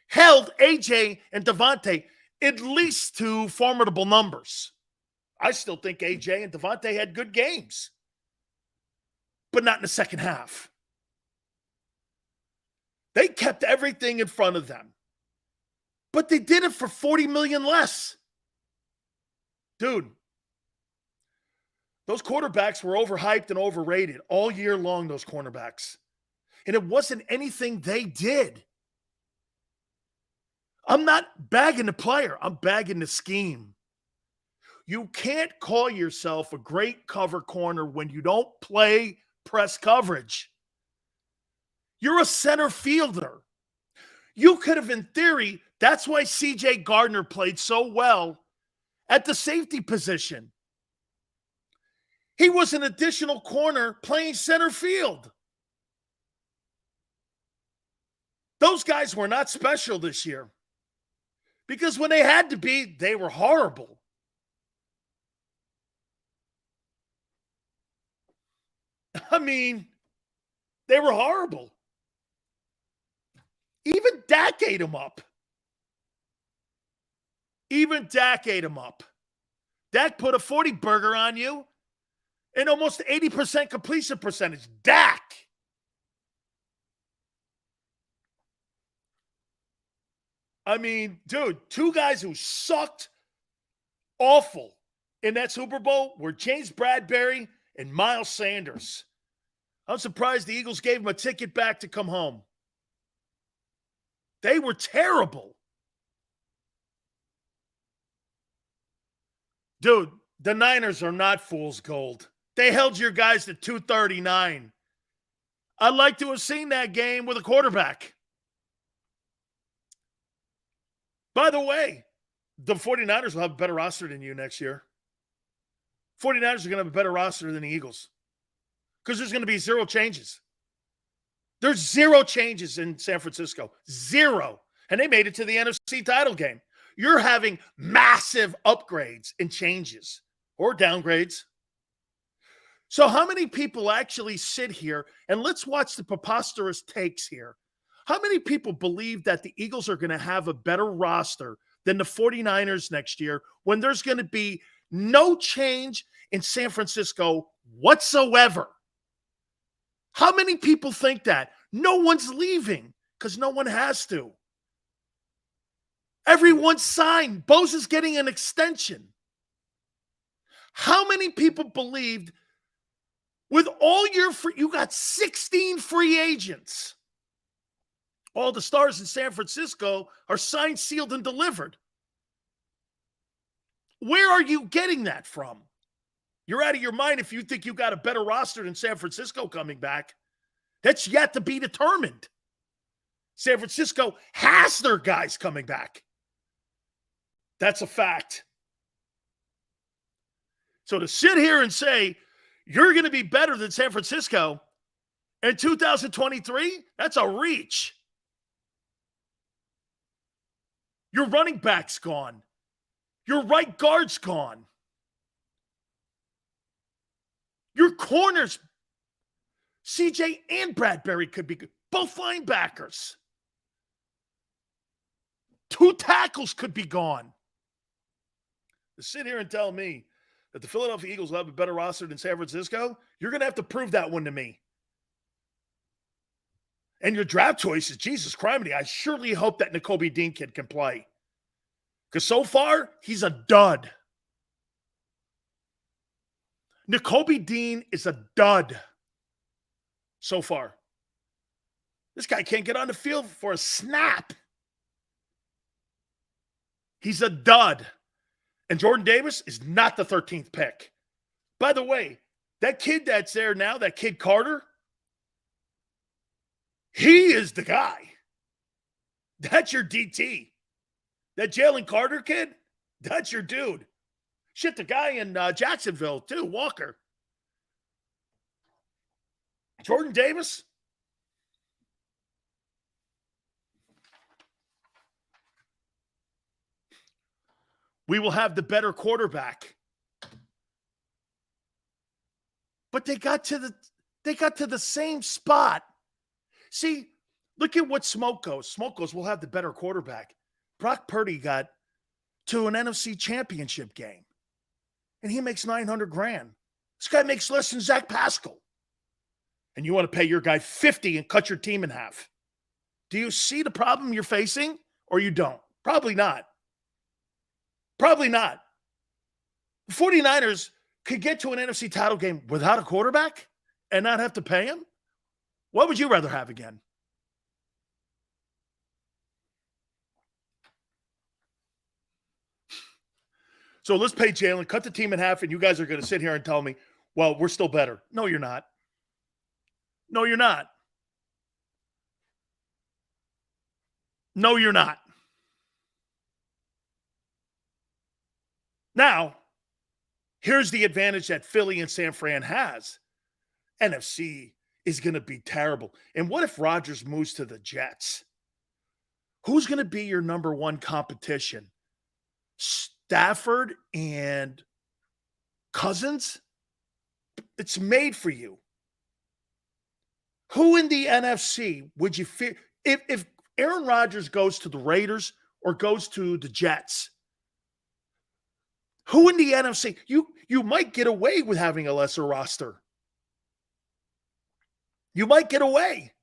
held AJ and Devontae at least to formidable numbers. I still think AJ and Devontae had good games, but not in the second half. They kept everything in front of them, but they did it for $40 million less. Dude, those quarterbacks were overhyped and overrated all year long, those cornerbacks. And it wasn't anything they did. I'm not bagging the player. I'm bagging the scheme. You can't call yourself a great cover corner when you don't play press coverage. You're a center fielder. You could have, in theory, that's why C.J. Gardner played so well at the safety position. He was an additional corner playing center field. Those guys were not special this year because when they had to be, they were horrible. I mean, they were horrible. Even Dak ate him up. Dak put a 40 burger on you and almost 80% completion percentage. Dak. I mean, dude, two guys who sucked awful in that Super Bowl were James Bradbury and Miles Sanders. I'm surprised the Eagles gave him a ticket back to come home. They were terrible. Dude, the Niners are not fool's gold. They held your guys to 239. I'd like to have seen that game with a quarterback. By the way, the 49ers will have a better roster than you next year. 49ers are going to have a better roster than the Eagles because there's going to be zero changes. There's zero changes in San Francisco. Zero. And they made it to the NFC title game. You're having massive upgrades and changes or downgrades. So how many people actually sit here, and let's watch the preposterous takes here. How many people believe that the Eagles are going to have a better roster than the 49ers next year when there's going to be no change in San Francisco whatsoever? How many people think that? No one's leaving because no one has to. Everyone's signed. Bose is getting an extension. How many people believed with all your you got 16 free agents. All the stars in San Francisco are signed, sealed, and delivered. Where are you getting that from? You're out of your mind if you think you got a better roster than San Francisco coming back. That's yet to be determined. San Francisco has their guys coming back. That's a fact. So to sit here and say you're going to be better than San Francisco in 2023, that's a reach. Your running back's gone. Your right guard's gone. Your corners, CJ and Bradbury could be good. Both linebackers. 2 tackles could be gone. To sit here and tell me that the Philadelphia Eagles will have a better roster than San Francisco, you're going to have to prove that one to me. And your draft choices, Jesus Christ, I surely hope that Nakobe Dean kid can play. Because so far, he's a dud. Nakobe Dean is a dud so far. This guy can't get on the field for a snap. He's a dud. And Jordan Davis is not the 13th pick. By the way, that kid that's there now, that kid Carter, he is the guy. That's your DT. That Jalen Carter kid, that's your dude. Shit, the guy in Jacksonville, too, Walker. Jordan Davis. We will have the better quarterback. But they got to the same spot. See, look at what Smoke goes. Smoke goes, we'll have the better quarterback. Brock Purdy got to an NFC championship game. And he makes $900,000. This guy makes less than Zach Pascal. And you want to pay your guy $50 and cut your team in half. Do you see the problem you're facing or you don't? Probably not. Probably not. The 49ers could get to an NFC title game without a quarterback and not have to pay him? What would you rather have again? So let's pay Jalen, cut the team in half, and you guys are going to sit here and tell me, well, we're still better. No, you're not. No, you're not. No, you're not. Now, here's the advantage that Philly and San Fran has. NFC is going to be terrible. And what if Rodgers moves to the Jets? Who's going to be your number one competition? Stafford and Cousins? It's made for you. Who in the NFC would you fear? If Aaron Rodgers goes to the Raiders or goes to the Jets, who in the NFC? You might get away with having a lesser roster. You might get away.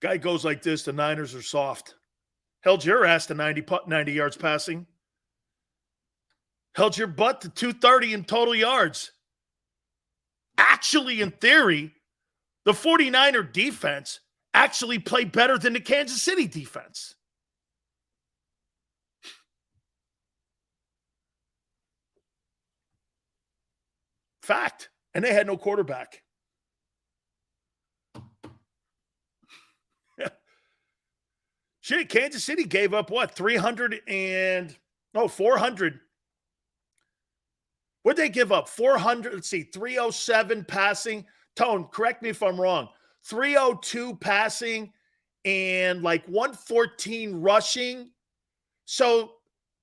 Guy goes like this, the Niners are soft. Held your ass to 90 yards passing. Held your butt to 230 in total yards. Actually, in theory, the 49er defense actually played better than the Kansas City defense. Fact. And they had no quarterback. Shit, Kansas City gave up what? 400. What'd they give up? 400. Let's see, 307 passing. Tone, correct me if I'm wrong. 302 passing and like 114 rushing. So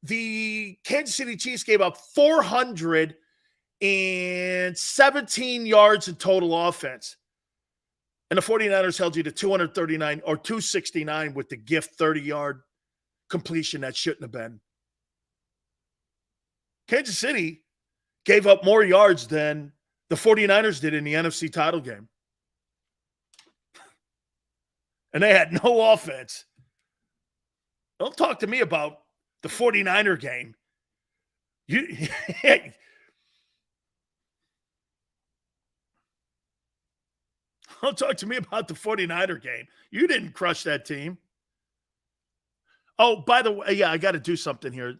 the Kansas City Chiefs gave up 417 yards in total offense. And the 49ers held you to 239 or 269 with the gift 30-yard completion that shouldn't have been. Kansas City gave up more yards than the 49ers did in the NFC title game. And they had no offense. Don't talk to me about the 49er game. Don't talk to me about the 49er game. You didn't crush that team. Oh, by the way, yeah, I got to do something here.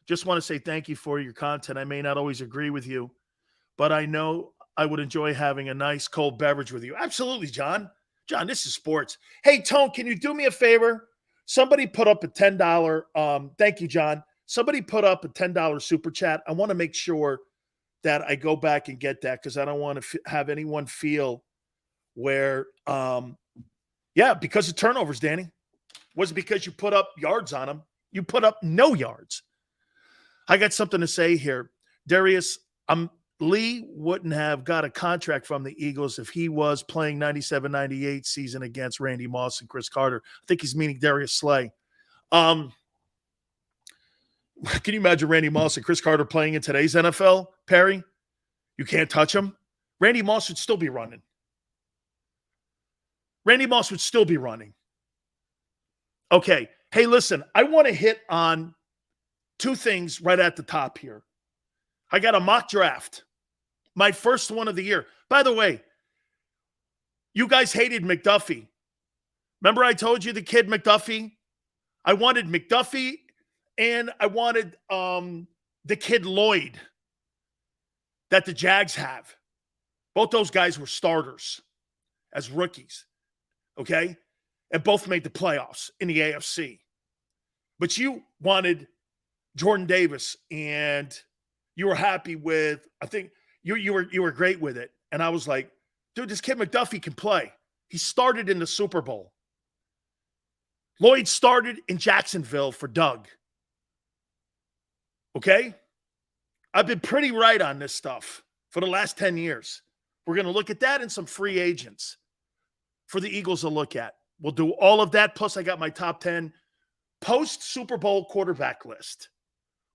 Just want to say thank you for your content. I may not always agree with you, but I know I would enjoy having a nice cold beverage with you. Absolutely, John. John, this is sports. Hey, Tone, can you do me a favor? Somebody put up a $10. Thank you, John. Somebody put up a $10 super chat. I want to make sure that I go back and get that because I don't want to have anyone feel where, because of turnovers, Danny. Was it because you put up yards on them? You put up no yards. I got something to say here. Darius, Lee wouldn't have got a contract from the Eagles if he was playing 97-98 season against Randy Moss and Chris Carter. I think he's meaning Darius Slay. Can you imagine Randy Moss and Chris Carter playing in today's NFL, Perry? You can't touch him. Randy Moss would still be running. Okay. Hey, listen, I want to hit on two things right at the top here. I got a mock draft, my first one of the year. By the way, you guys hated McDuffie. Remember I told you the kid McDuffie? I wanted McDuffie and I wanted the kid Lloyd that the Jags have. Both those guys were starters as rookies, okay? And both made the playoffs in the AFC. But you wanted Jordan Davis, and you were happy with, I think you were great with it. And I was like, dude, this kid McDuffie can play. He started in the Super Bowl. Lloyd started in Jacksonville for Doug. Okay? I've been pretty right on this stuff for the last 10 years. We're going to look at that and some free agents for the Eagles to look at. We'll do all of that. Plus, I got my top 10 post-Super Bowl quarterback list.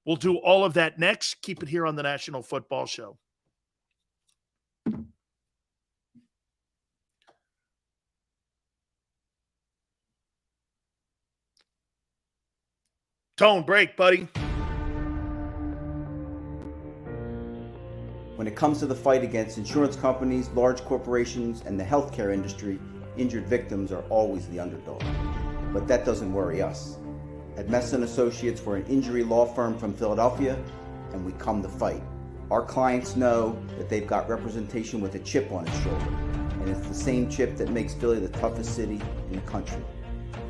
We'll do all of that next. Keep it here on the National Football Show. Tone, break, buddy. When it comes to the fight against insurance companies, large corporations, and the healthcare industry, injured victims are always the underdog. But that doesn't worry us. At Messon Associates, we're an injury law firm from Philadelphia, and we come to fight. Our clients know that they've got representation with a chip on its shoulder, and it's the same chip that makes Philly the toughest city in the country.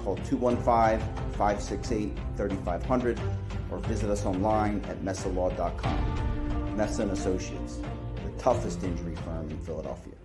Call 215-568-3500 or visit us online at messalaw.com. Messon Associates, the toughest injury firm in Philadelphia.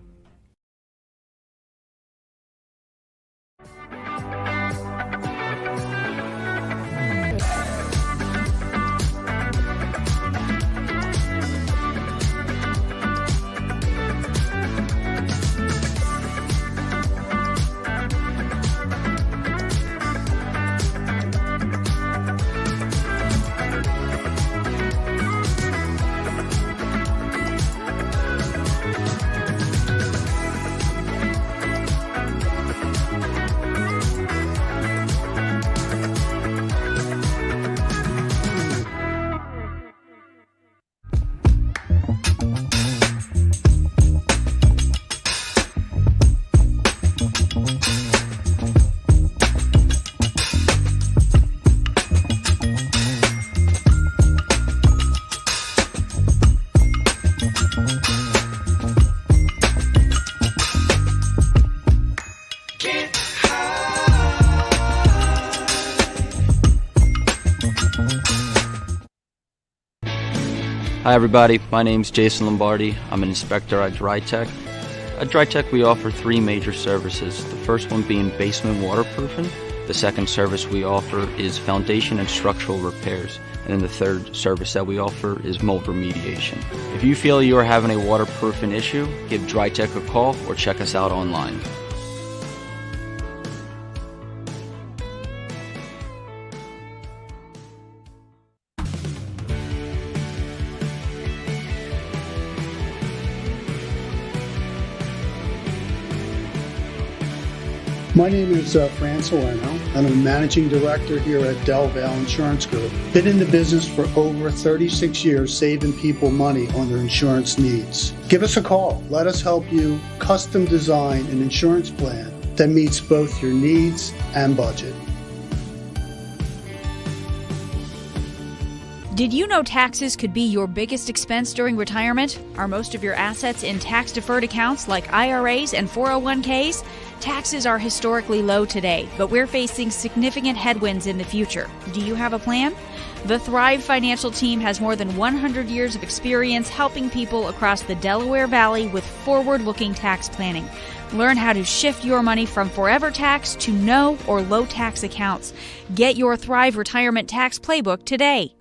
Hi everybody, my name's Jason Lombardi. I'm an inspector at DryTech. At DryTech we offer three major services, the first one being basement waterproofing. The second service we offer is foundation and structural repairs. And then the third service that we offer is mold remediation. If you feel you are having a waterproofing issue, give DryTech a call or check us out online. My name is Fran Soleno. I'm a managing director here at Del Valle Insurance Group. Been in the business for over 36 years, saving people money on their insurance needs. Give us a call. Let us help you custom design an insurance plan that meets both your needs and budget. Did you know taxes could be your biggest expense during retirement? Are most of your assets in tax-deferred accounts like IRAs and 401ks? Taxes are historically low today, but we're facing significant headwinds in the future. Do you have a plan? The Thrive Financial team has more than 100 years of experience helping people across the Delaware Valley with forward-looking tax planning. Learn how to shift your money from forever tax to no or low tax accounts. Get your Thrive Retirement Tax Playbook today.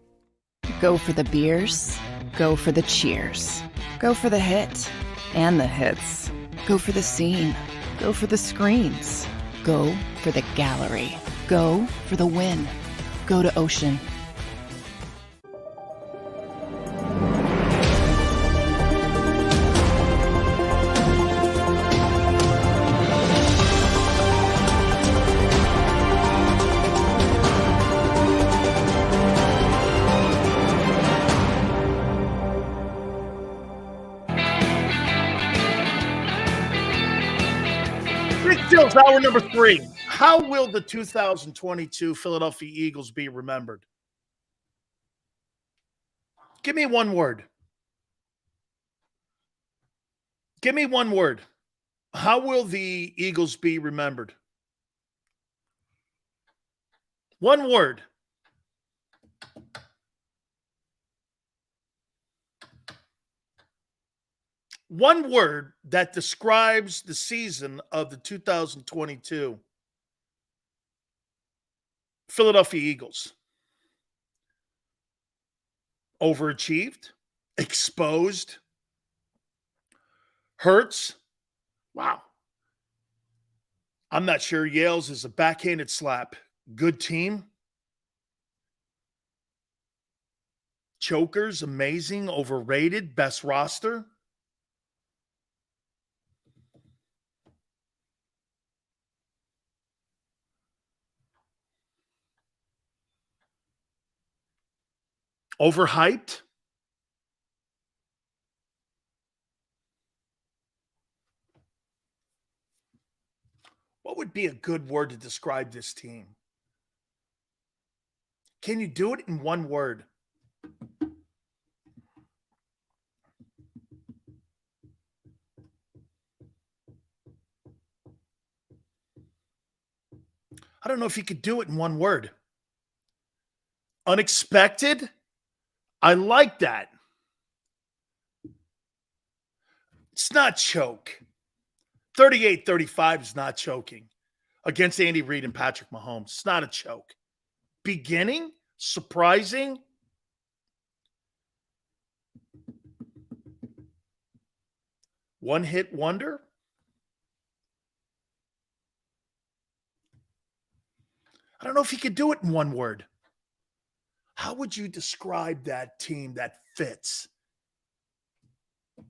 Go for the beers, go for the cheers, go for the hit and the hits, go for the scene, go for the screens, go for the gallery, go for the win, go to Ocean. Hour number 3. How will the 2022 Philadelphia Eagles be remembered? Give me one word. Give me one word. How will the Eagles be remembered? One word. One word that describes the season of the 2022 Philadelphia Eagles. Overachieved, exposed, Hurts. Wow. I'm not sure Yale's is a backhanded slap. Good team. Chokers, amazing, overrated, best roster. Overhyped? What would be a good word to describe this team? Can you do it in one word? I don't know if you could do it in one word. Unexpected? I like that. It's not choke. 38-35 is not choking against Andy Reid and Patrick Mahomes. It's not a choke. Beginning? Surprising? One-hit wonder? I don't know if you could do it in one word. How would you describe that team that fits?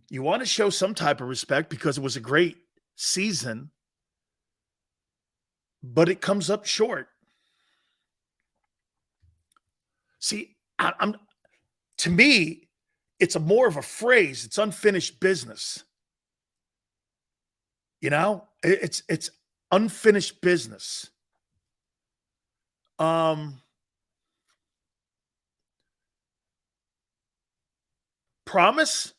You want to show some type of respect because it was a great season, but it comes up short. See, to me, it's more of a phrase. It's unfinished business. You know, it's unfinished business. Promise?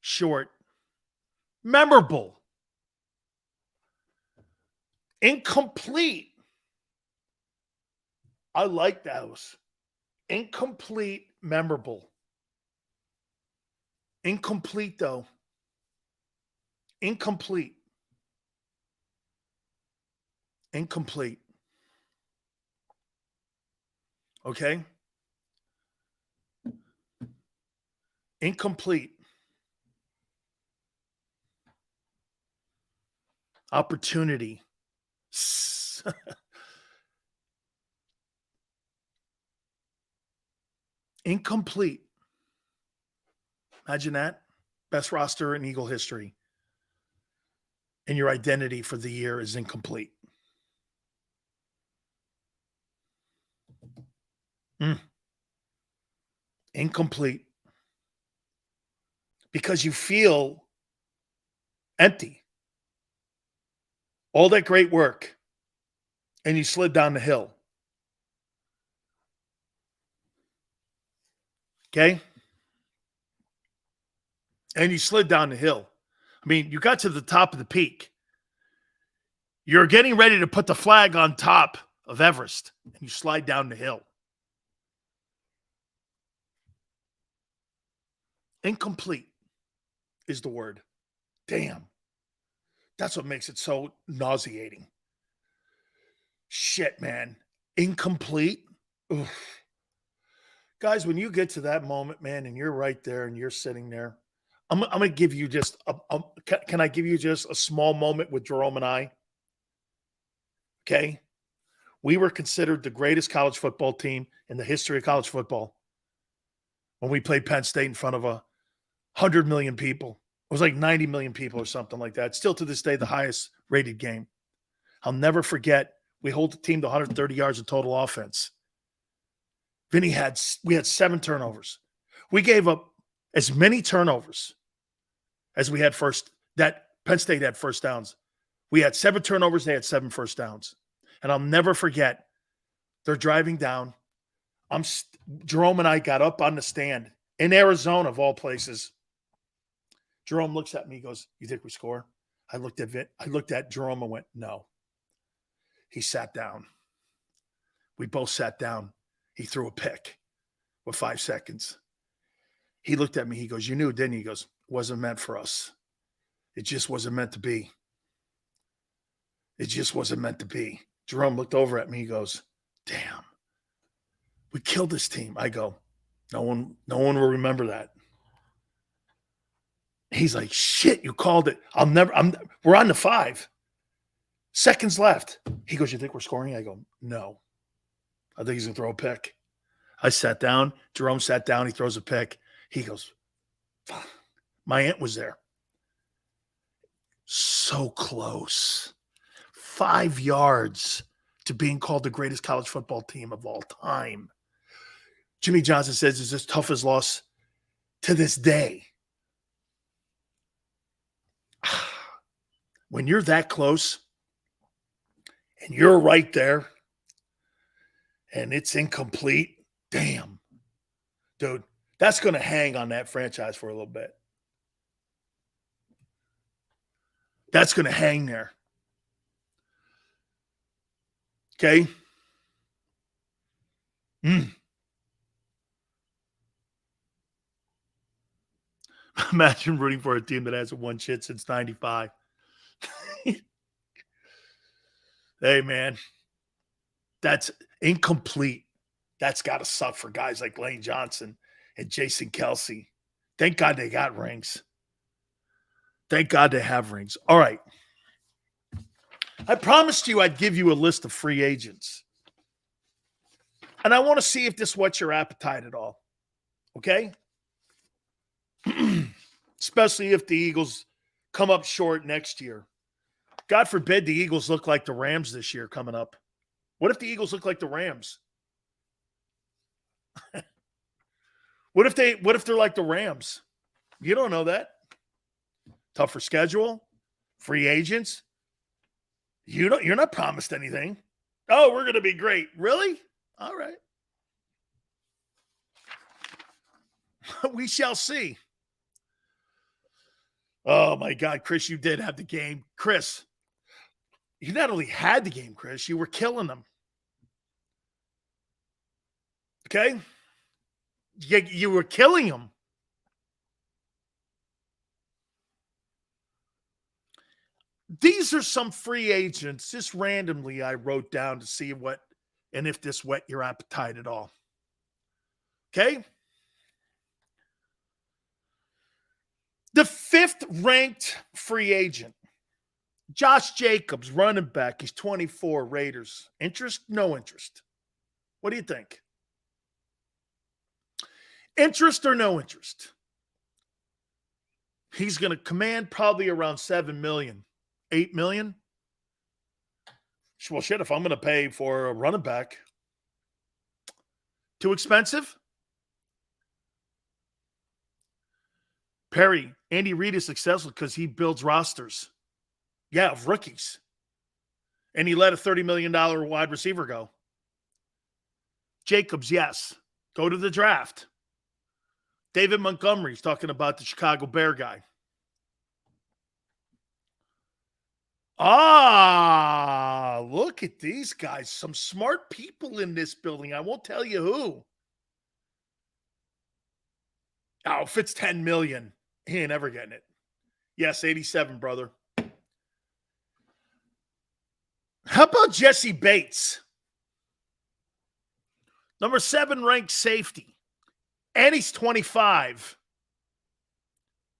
Short. Memorable. Incomplete. I like those. Incomplete, memorable. Incomplete, though. Incomplete. Incomplete. Okay? Incomplete. Opportunity. Incomplete. Imagine that. Best roster in Eagle history. And your identity for the year is incomplete. Incomplete. Because you feel empty. All that great work. And you slid down the hill. Okay? And you slid down the hill. I mean, you got to the top of the peak. You're getting ready to put the flag on top of Everest, and you slide down the hill. Incomplete is the word. Damn. That's what makes it so nauseating. Shit, man. Incomplete. Oof. Guys, when you get to that moment, man, and you're right there and you're sitting there, I'm going to give you just can I give you just a small moment with Jerome and I? Okay. We were considered the greatest college football team in the history of college football when we played Penn State in front of 100 million people. It was like 90 million people or something like that. Still to this day, the highest rated game. I'll never forget. We hold the team to 130 yards of total offense. We had 7 turnovers. We gave up as many turnovers as we had that Penn State had first downs. We had 7 turnovers. They had 7 first downs. And I'll never forget. They're driving down. Jerome and I got up on the stand in Arizona, of all places. Jerome looks at me. He goes, "You think we score?" I looked at Jerome and went, "No." He sat down. We both sat down. He threw a pick with 5 seconds. He looked at me. He goes, "You knew, didn't you?" He goes, "It wasn't meant for us. It just wasn't meant to be. It just wasn't meant to be." Jerome looked over at me. He goes, "Damn, we killed this team." I go, no one will remember that." He's like, "Shit, you called it. We're on the 5 seconds left." He goes, "You think we're scoring?" I go, "No. I think he's going to throw a pick." I sat down. Jerome sat down. He throws a pick. He goes, "Fuck." My aunt was there. So close. 5 yards to being called the greatest college football team of all time. Jimmy Johnson says it's his toughest loss to this day. When you're that close and you're right there and it's incomplete, damn. Dude, that's going to hang on that franchise for a little bit. That's going to hang there. Okay? Imagine rooting for a team that hasn't won shit since 95. Hey, man. That's incomplete. That's got to suck for guys like Lane Johnson and Jason Kelsey. Thank God they got rings. Thank God they have rings. All right. I promised you I'd give you a list of free agents. And I want to see if this whets your appetite at all. Okay? Especially if the Eagles come up short next year. God forbid the Eagles look like the Rams this year coming up. What if the Eagles look like the Rams? What if they're like the Rams? You don't know that. Tougher schedule, free agents. You're not promised anything. Oh, we're going to be great. Really? All right. We shall see. Oh, my God, Chris, you did have the game. Chris, you not only had the game, Chris, you were killing them. Okay? You were killing him. These are some free agents, just randomly I wrote down to see what and if this whet your appetite at all. Okay? The 5th ranked free agent, Josh Jacobs, running back. He's 24, Raiders. Interest? No interest. What do you think? Interest or no interest? He's going to command probably around $7 million. $8 million? Well, shit, if I'm going to pay for a running back, too expensive? Perry, Andy Reid is successful because he builds rosters. Yeah, of rookies. And he let a $30 million wide receiver go. Jacobs, yes. Go to the draft. David Montgomery's talking about the Chicago Bear guy. Look at these guys. Some smart people in this building. I won't tell you who. Oh, if it's $10 million, he ain't ever getting it. Yes, 87, brother. How about Jesse Bates? Number 7 ranked safety. And he's 25.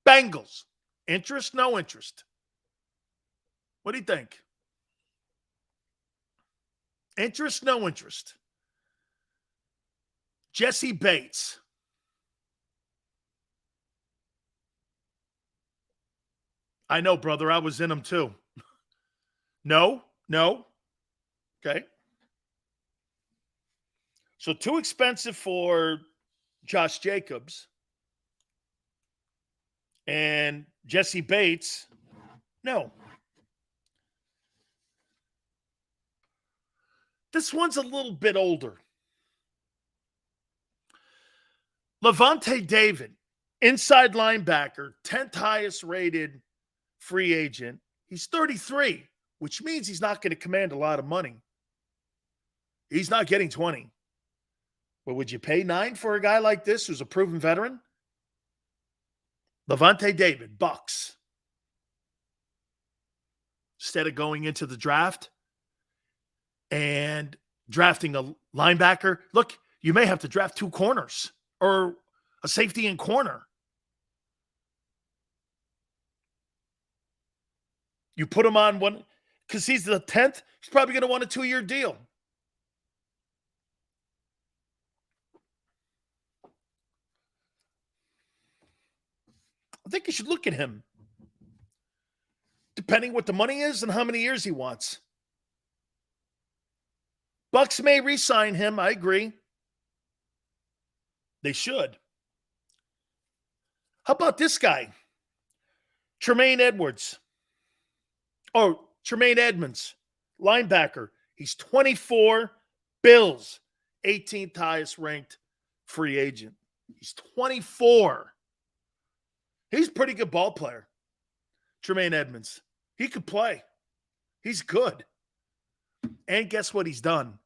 Bengals. Interest? No interest. What do you think? Interest? No interest. Jesse Bates. I know, brother. I was in them too. No. Okay. So too expensive for Josh Jacobs. And Jesse Bates, no. This one's a little bit older. Levante David, inside linebacker, 10th highest rated free agent. He's 33, which means he's not going to command a lot of money. He's not getting 20. But would you pay 9 for a guy like this who's a proven veteran? Levante David, Bucks. Instead of going into the draft and drafting a linebacker, look, you may have to draft 2 corners or a safety and corner. You put him on one because he's the 10th. He's probably going to want a 2-year deal. I think you should look at him, depending what the money is and how many years he wants. Bucks may re-sign him. I agree. They should. How about this guy? Tremaine Edmonds, linebacker. He's 24, Bills, 18th highest ranked free agent. He's 24. He's a pretty good ball player, Tremaine Edmonds. He could play. He's good. And guess what he's done?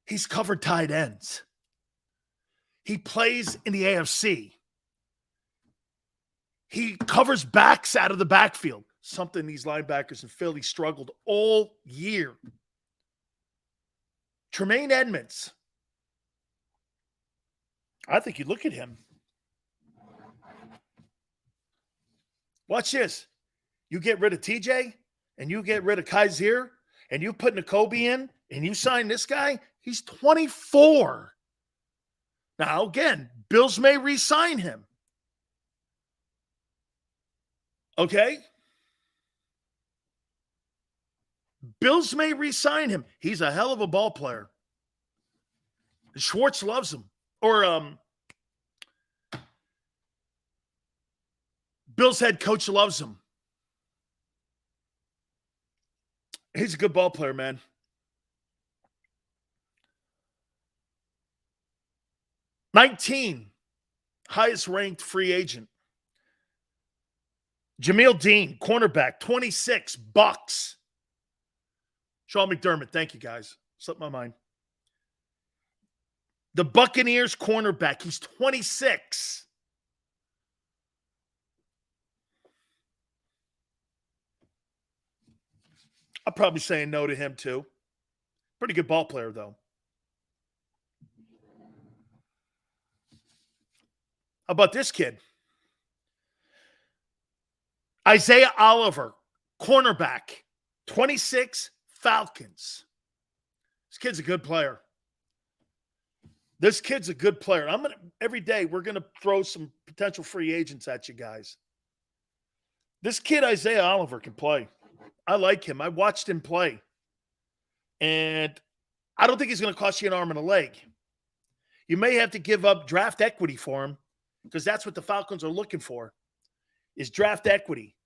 He's covered tight ends. He plays in the AFC. He covers backs out of the backfield, something these linebackers in Philly struggled all year. Tremaine Edmonds. I think you look at him. Watch this. You get rid of TJ and you get rid of Kaiser and you put Nakobe in and you sign this guy, he's 24. Now, again, Bills may re-sign him. Okay? Bills may re-sign him. He's a hell of a ball player. Schwartz loves him. Or Bills head coach loves him. He's a good ball player, man. $19, highest ranked free agent. Jameel Dean, cornerback, 26, Bucks. Sean McDermott, thank you guys. Slipped my mind. The Buccaneers cornerback. He's 26. I'm probably saying no to him too. Pretty good ball player, though. How about this kid? Isaiah Oliver, cornerback, 26, Falcons. This kid's a good player. Every day we're gonna throw some potential free agents at you guys. This kid, Isaiah Oliver, can play. I like him. I watched him play. And I don't think he's going to cost you an arm and a leg. You may have to give up draft equity for him because that's what the Falcons are looking for, is draft equity.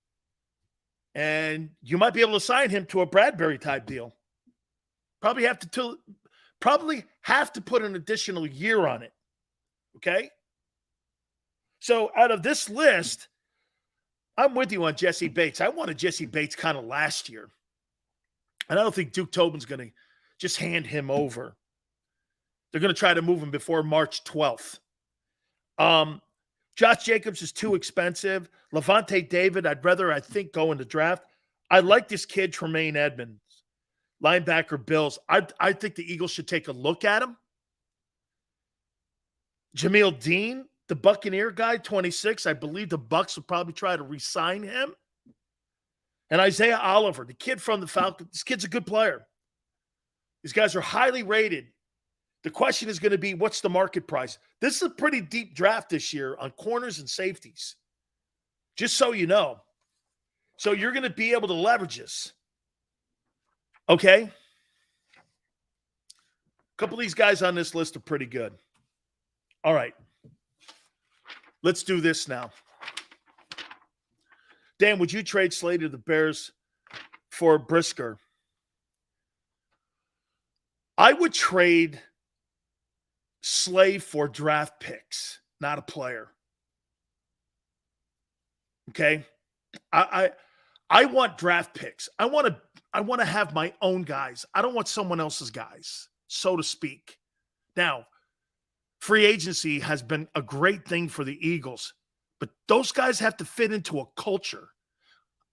And you might be able to sign him to a Bradbury type deal. Probably have to put an additional year on it. Okay? So out of this list, I'm with you on Jesse Bates. I wanted Jesse Bates kind of last year. And I don't think Duke Tobin's going to just hand him over. They're going to try to move him before March 12th. Josh Jacobs is too expensive. Levante David, I'd rather, I think, go in the draft. I like this kid, Tremaine Edmonds, linebacker Bills. I think the Eagles should take a look at him. Jameel Dean, the Buccaneer guy, 26. I believe the Bucs will probably try to re-sign him. And Isaiah Oliver, the kid from the Falcons. This kid's a good player. These guys are highly rated. The question is going to be, what's the market price? This is a pretty deep draft this year on corners and safeties, just so you know. So you're going to be able to leverage this. Okay? A couple of these guys on this list are pretty good. All right. Let's do this now. Dan, would you trade Slade to the Bears for Brisker? I would trade Slay for draft picks, not a player. Okay? I want draft picks. I want to have my own guys. I don't want someone else's guys, so to speak. Now, free agency has been a great thing for the Eagles, but those guys have to fit into a culture.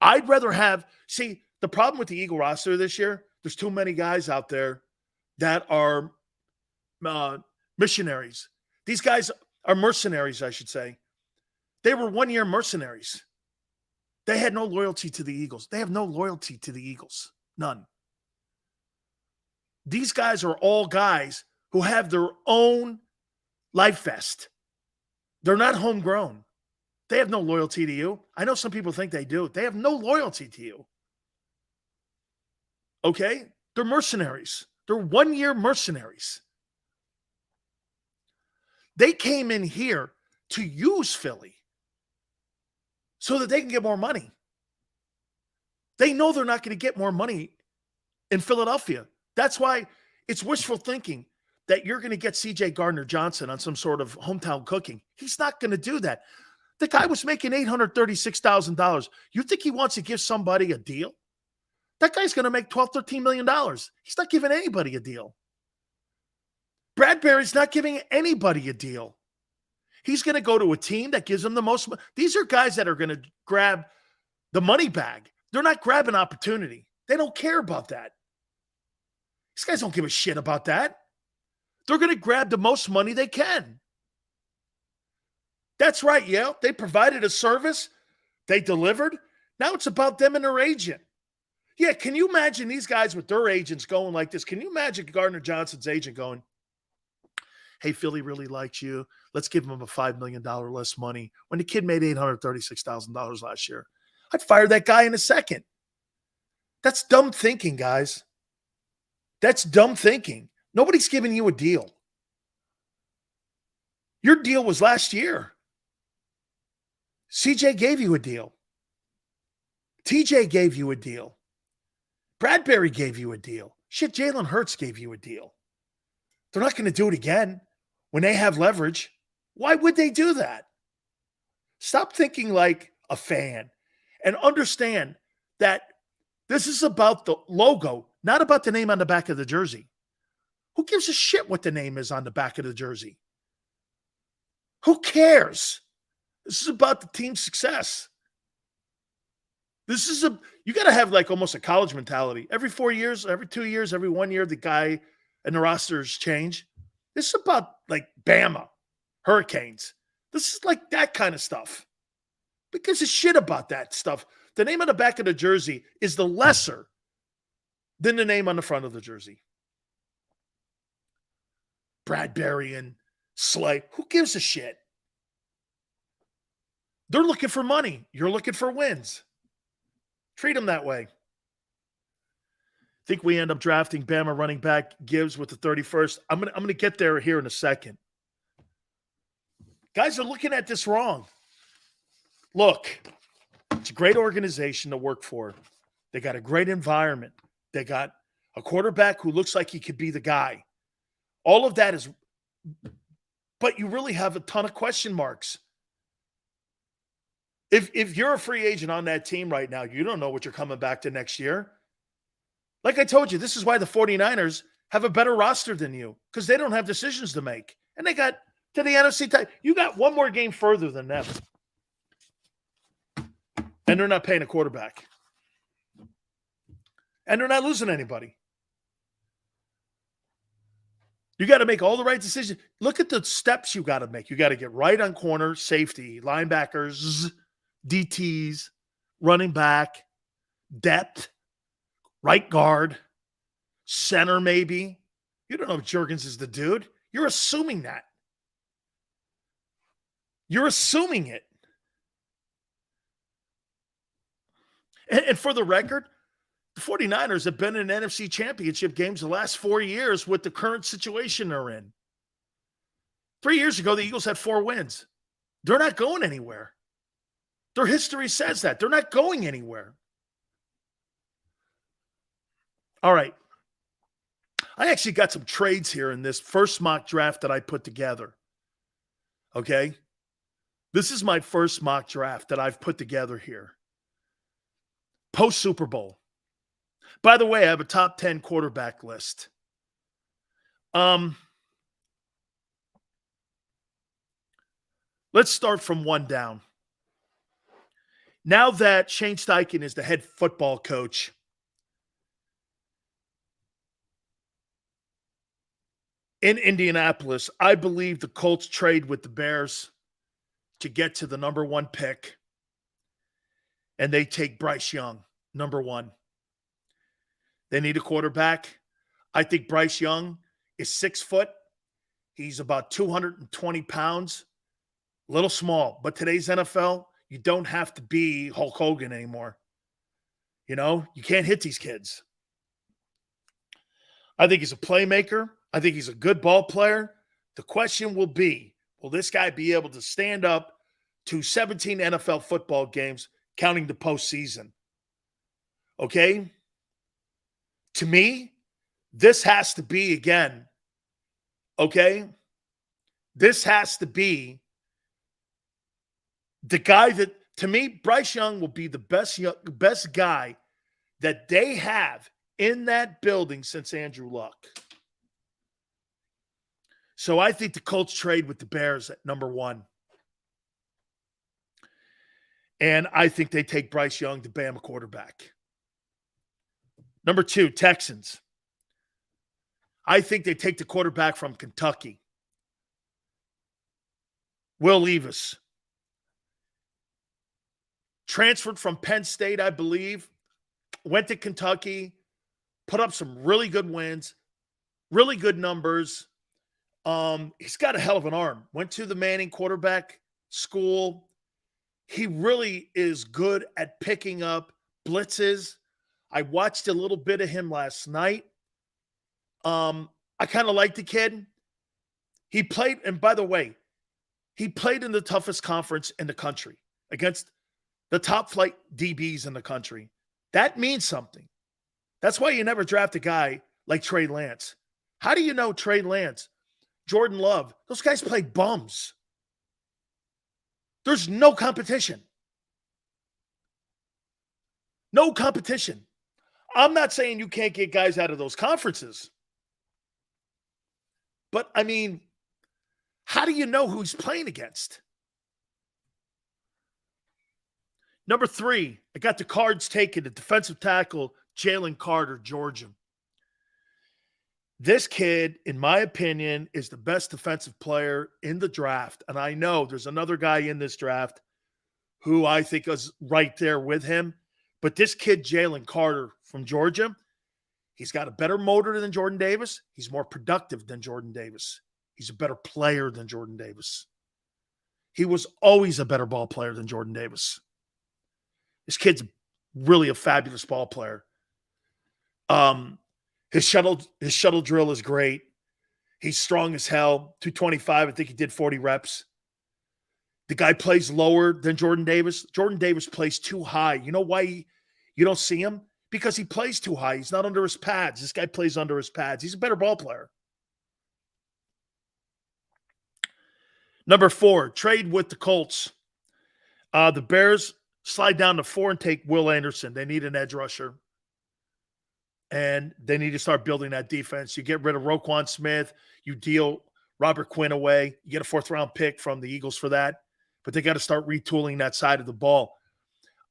I'd rather see, the problem with the Eagle roster this year, there's too many guys out there that are missionaries. These guys are mercenaries, I should say. They were one-year mercenaries. They had no loyalty to the Eagles. They have no loyalty to the Eagles. None. These guys are all guys who have their own life vest. They're not homegrown. They have no loyalty to you. I know some people think they do. They have no loyalty to you. Okay? They're mercenaries. They're one-year mercenaries. They came in here to use Philly so that they can get more money. They know they're not going to get more money in Philadelphia. That's why it's wishful thinking that you're going to get C.J. Gardner-Johnson on some sort of hometown cooking. He's not going to do that. The guy was making $836,000. You think he wants to give somebody a deal? That guy's going to make $12, $13 million. He's not giving anybody a deal. Bradbury's not giving anybody a deal. He's going to go to a team that gives him the most. These are guys that are going to grab the money bag. They're not grabbing opportunity. They don't care about that. These guys don't give a shit about that. They're going to grab the most money they can. That's right, yeah. They provided a service. They delivered. Now it's about them and their agent. Yeah, can you imagine these guys with their agents going like this? Can you imagine Gardner-Johnson's agent going, hey, Philly really likes you. Let's give him a $5 million less money. When the kid made $836,000 last year, I'd fire that guy in a second. That's dumb thinking, guys. That's dumb thinking. Nobody's giving you a deal. Your deal was last year. CJ gave you a deal. TJ gave you a deal. Bradbury gave you a deal. Shit, Jalen Hurts gave you a deal. They're not going to do it again when they have leverage. Why would they do that? Stop thinking like a fan and understand that this is about the logo, not about the name on the back of the jersey. Who gives a shit what the name is on the back of the jersey? Who cares? This is about the team's success. You got to have like almost a college mentality. Every 4 years, every 2 years, every 1 year, the guy and the rosters change. This is about like Bama, Hurricanes. This is like that kind of stuff. Who gives a shit about that stuff? The name on the back of the jersey is the lesser than the name on the front of the jersey. Bradbury and Slay. Who gives a shit? They're looking for money. You're looking for wins. Treat them that way. I think we end up drafting Bama running back Gibbs with the 31st. I'm gonna get there here in a second. Guys are looking at this wrong. Look, it's a great organization to work for. They got a great environment. They got a quarterback who looks like he could be the guy. All of that is, but you really have a ton of question marks. If you're a free agent on that team right now, you don't know what you're coming back to next year. Like I told you, this is why the 49ers have a better roster than you, because they don't have decisions to make. And they got to the NFC title. You got one more game further than them. And they're not paying a quarterback. And they're not losing anybody. You got to make all the right decisions. Look at the steps you got to make. You got to get right on corner, safety, linebackers, DTs, running back, depth, right guard, center maybe. You don't know if Juergens is the dude. You're assuming that. You're assuming it. And for the record, the 49ers have been in NFC championship games the last 4 years with the current situation they're in. 3 years ago, the Eagles had 4 wins. They're not going anywhere. Their history says that. They're not going anywhere. All right. I actually got some trades here in this first mock draft that I put together. Okay? This is my first mock draft that I've put together here. Post-Super Bowl. By the way, I have a top 10 quarterback list. Let's start from one down. Now that Shane Steichen is the head football coach, in Indianapolis, I believe the Colts trade with the Bears to get to the number 1 pick. And they take Bryce Young, number 1. They need a quarterback. I think Bryce Young is 6 foot. He's about 220 pounds. A little small. But today's NFL, you don't have to be Hulk Hogan anymore. You know, you can't hit these kids. I think he's a playmaker. I think he's a good ball player. The question will be, will this guy be able to stand up to 17 NFL football games, counting the postseason? Okay? To me, this has to be, again, okay? This has to be the guy that, to me, Bryce Young will be the best guy that they have in that building since Andrew Luck. So I think the Colts trade with the Bears at number 1. And I think they take Bryce Young, the Bama quarterback. Number 2, Texans. I think they take the quarterback from Kentucky. Will Levis. Transferred from Penn State, I believe. Went to Kentucky. Put up some really good wins. Really good numbers. He's got a hell of an arm. Went to the Manning quarterback school. He really is good at picking up blitzes. I watched a little bit of him last night. I kind of like the kid. He played, and by the way, he played in the toughest conference in the country against the top flight DBs in the country. That means something. That's why you never draft a guy like Trey Lance. How do you know Trey Lance, Jordan Love, those guys play bums? There's no competition. No competition. I'm not saying you can't get guys out of those conferences. But, I mean, how do you know who he's playing against? Number 3, I got the Cards taken, the defensive tackle, Jalen Carter, Georgia. This kid, in my opinion, is the best defensive player in the draft. And I know there's another guy in this draft who I think is right there with him. But this kid, Jalen Carter from Georgia, he's got a better motor than Jordan Davis. He's more productive than Jordan Davis. He's a better player than Jordan Davis. He was always a better ball player than Jordan Davis. This kid's really a fabulous ball player. His shuttle drill is great. He's strong as hell. 225. I think he did 40 reps. The guy plays lower than Jordan Davis. Jordan Davis plays too high. You know why you don't see him? Because he plays too high. He's not under his pads. This guy plays under his pads. He's a better ball player. Number 4, trade with the Colts. The Bears slide down to 4 and take Will Anderson. They need an edge rusher. And they need to start building that defense. You get rid of Roquan Smith. You deal Robert Quinn away. You get a 4th-round pick from the Eagles for that. But they got to start retooling that side of the ball.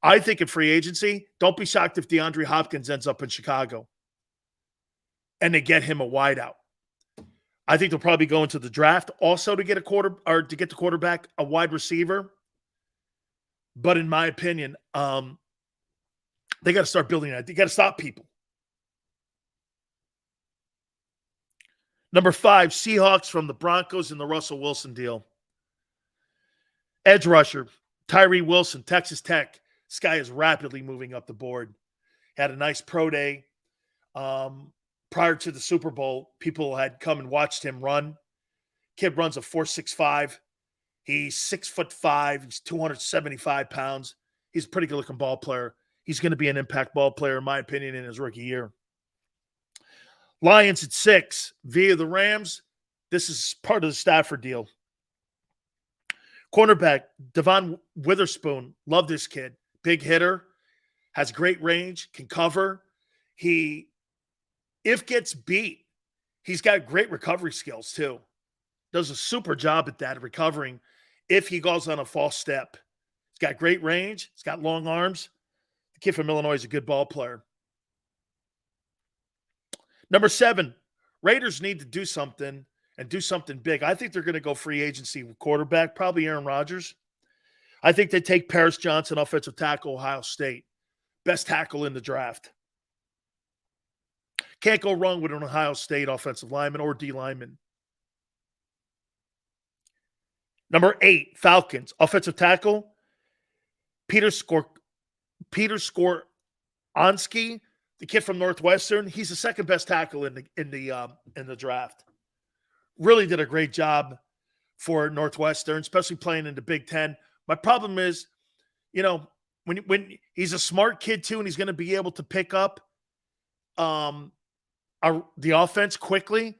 I think in free agency, don't be shocked if DeAndre Hopkins ends up in Chicago and they get him a wideout. I think they'll probably go into the draft also to get the quarterback, a wide receiver. But in my opinion, they got to start building that. They got to stop people. Number 5, Seahawks from the Broncos in the Russell Wilson deal. Edge rusher, Tyree Wilson, Texas Tech. This guy is rapidly moving up the board. Had a nice pro day. Prior to the Super Bowl, people had come and watched him run. Kid runs a 4.65. He's 6'5". He's 275 pounds. He's a pretty good-looking ball player. He's going to be an impact ball player, in my opinion, in his rookie year. Lions at 6 via the Rams. This is part of the Stafford deal. Cornerback, Devon Witherspoon. Love this kid. Big hitter. Has great range. Can cover. If gets beat, he's got great recovery skills too. Does a super job at that, recovering if he goes on a false step. He's got great range. He's got long arms. The kid from Illinois is a good ball player. Number 7, Raiders need to do something and do something big. I think they're going to go free agency with quarterback, probably Aaron Rodgers. I think they take Paris Johnson, offensive tackle, Ohio State. Best tackle in the draft. Can't go wrong with an Ohio State offensive lineman or D lineman. Number 8, Falcons, offensive tackle, Peter Skoronski, the kid from Northwestern. He's the second best tackle in the draft. Really did a great job for Northwestern, especially playing in the Big Ten. My problem is, when he's a smart kid too, and he's going to be able to pick up the offense quickly.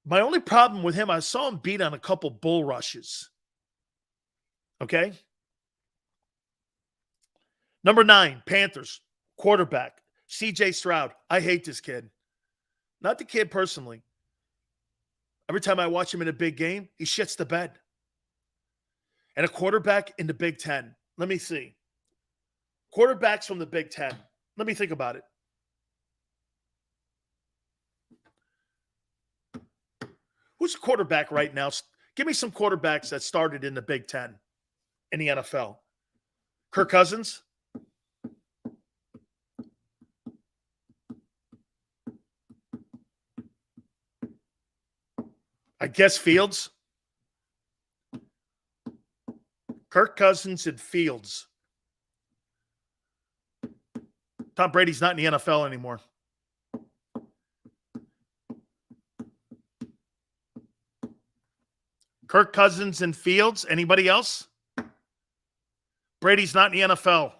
My only problem with him, I saw him beat on a couple bull rushes. Okay. Number 9, Panthers, quarterback, C.J. Stroud. I hate this kid. Not the kid personally. Every time I watch him in a big game, he shits the bed. And a quarterback in the Big Ten. Let me see. Quarterbacks from the Big Ten. Let me think about it. Who's a quarterback right now? Give me some quarterbacks that started in the Big Ten in the NFL. Kirk Cousins? I guess Fields. Kirk Cousins and Fields. Tom Brady's not in the NFL anymore. Kirk Cousins and Fields. Anybody else? Brady's not in the NFL.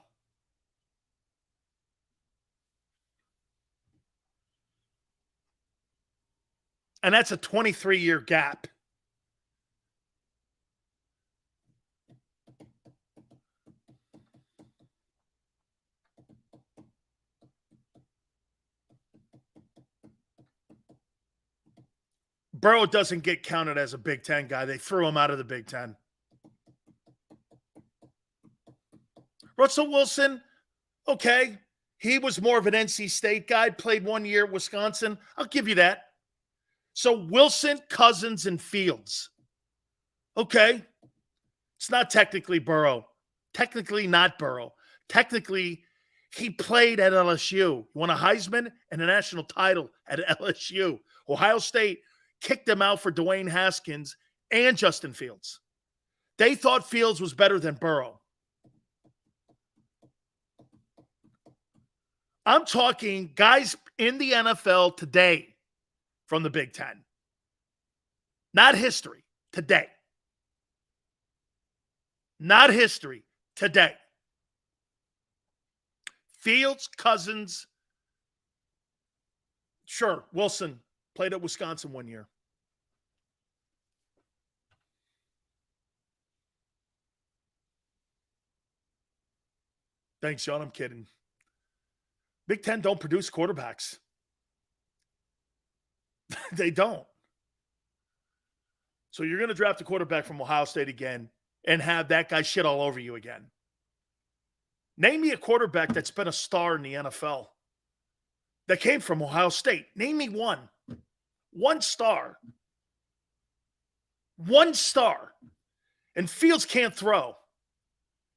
And that's a 23-year gap. Burrow doesn't get counted as a Big Ten guy. They threw him out of the Big Ten. Russell Wilson, okay. He was more of an NC State guy, played 1 year at Wisconsin. I'll give you that. So Wilson, Cousins, and Fields. Okay. It's not technically Burrow. Technically not Burrow. Technically, he played at LSU. He won a Heisman and a national title at LSU. Ohio State kicked him out for Dwayne Haskins and Justin Fields. They thought Fields was better than Burrow. I'm talking guys in the NFL today from the Big Ten. Not history, today. Not history, today. Fields, Cousins, sure, Wilson played at Wisconsin 1 year. Thanks, Sean. I'm kidding. Big Ten don't produce quarterbacks. They don't. So you're going to draft a quarterback from Ohio State again and have that guy shit all over you again. Name me a quarterback that's been a star in the NFL that came from Ohio State. Name me one. One star. One star. And Fields can't throw.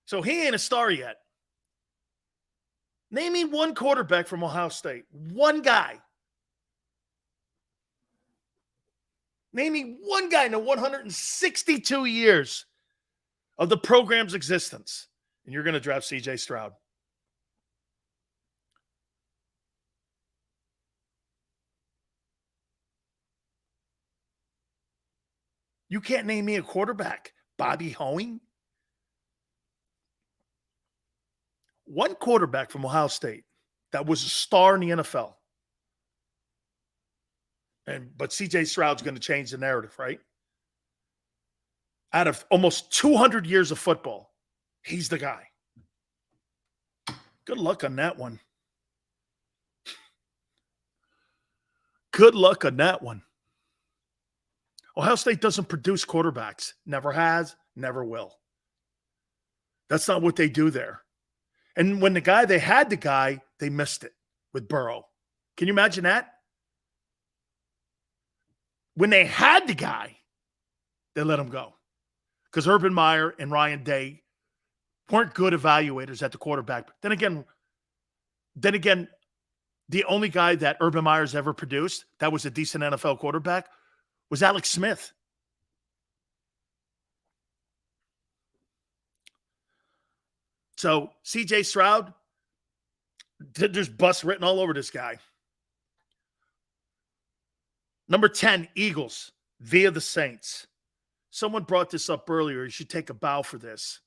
So he ain't a star yet. Name me one quarterback from Ohio State. One guy. Name me one guy in the 162 years of the program's existence. And you're going to draft C.J. Stroud. You can't name me a quarterback. Bobby Hoeing? One quarterback from Ohio State that was a star in the NFL. But C.J. Stroud's going to change the narrative, right? Out of almost 200 years of football, he's the guy. Good luck on that one. Good luck on that one. Ohio State doesn't produce quarterbacks. Never has, never will. That's not what they do there. And when they had the guy, they missed it with Burrow. Can you imagine that? When they had the guy, they let him go. Because Urban Meyer and Ryan Day weren't good evaluators at the quarterback. Then again, the only guy that Urban Meyer's ever produced that was a decent NFL quarterback was Alex Smith. So C.J. Stroud, there's bust written all over this guy. Number 10, Eagles, via the Saints. Someone brought this up earlier. You should take a bow for this.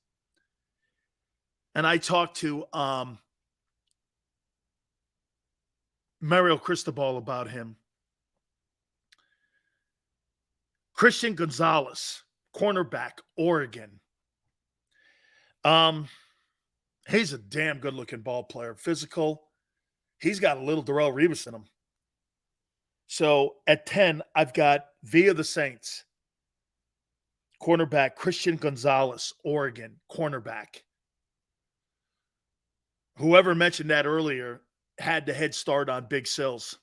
And I talked to Mario Cristobal about him. Christian Gonzalez, cornerback, Oregon. He's a damn good-looking ball player. Physical. He's got a little Darrelle Revis in him. So at 10, I've got via the Saints. Cornerback, Christian Gonzalez, Oregon, cornerback. Whoever mentioned that earlier had the head start on Big Sills.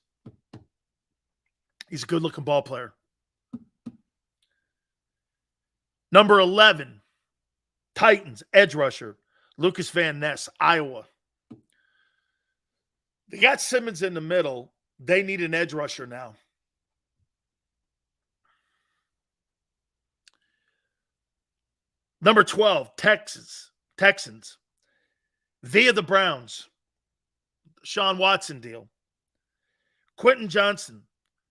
He's a good-looking ball player. Number 11, Titans, edge rusher, Lucas Van Ness, Iowa. They got Simmons in the middle. They need an edge rusher now. Number 12, Texans. Via the Browns. Sean Watson deal. Quentin Johnson,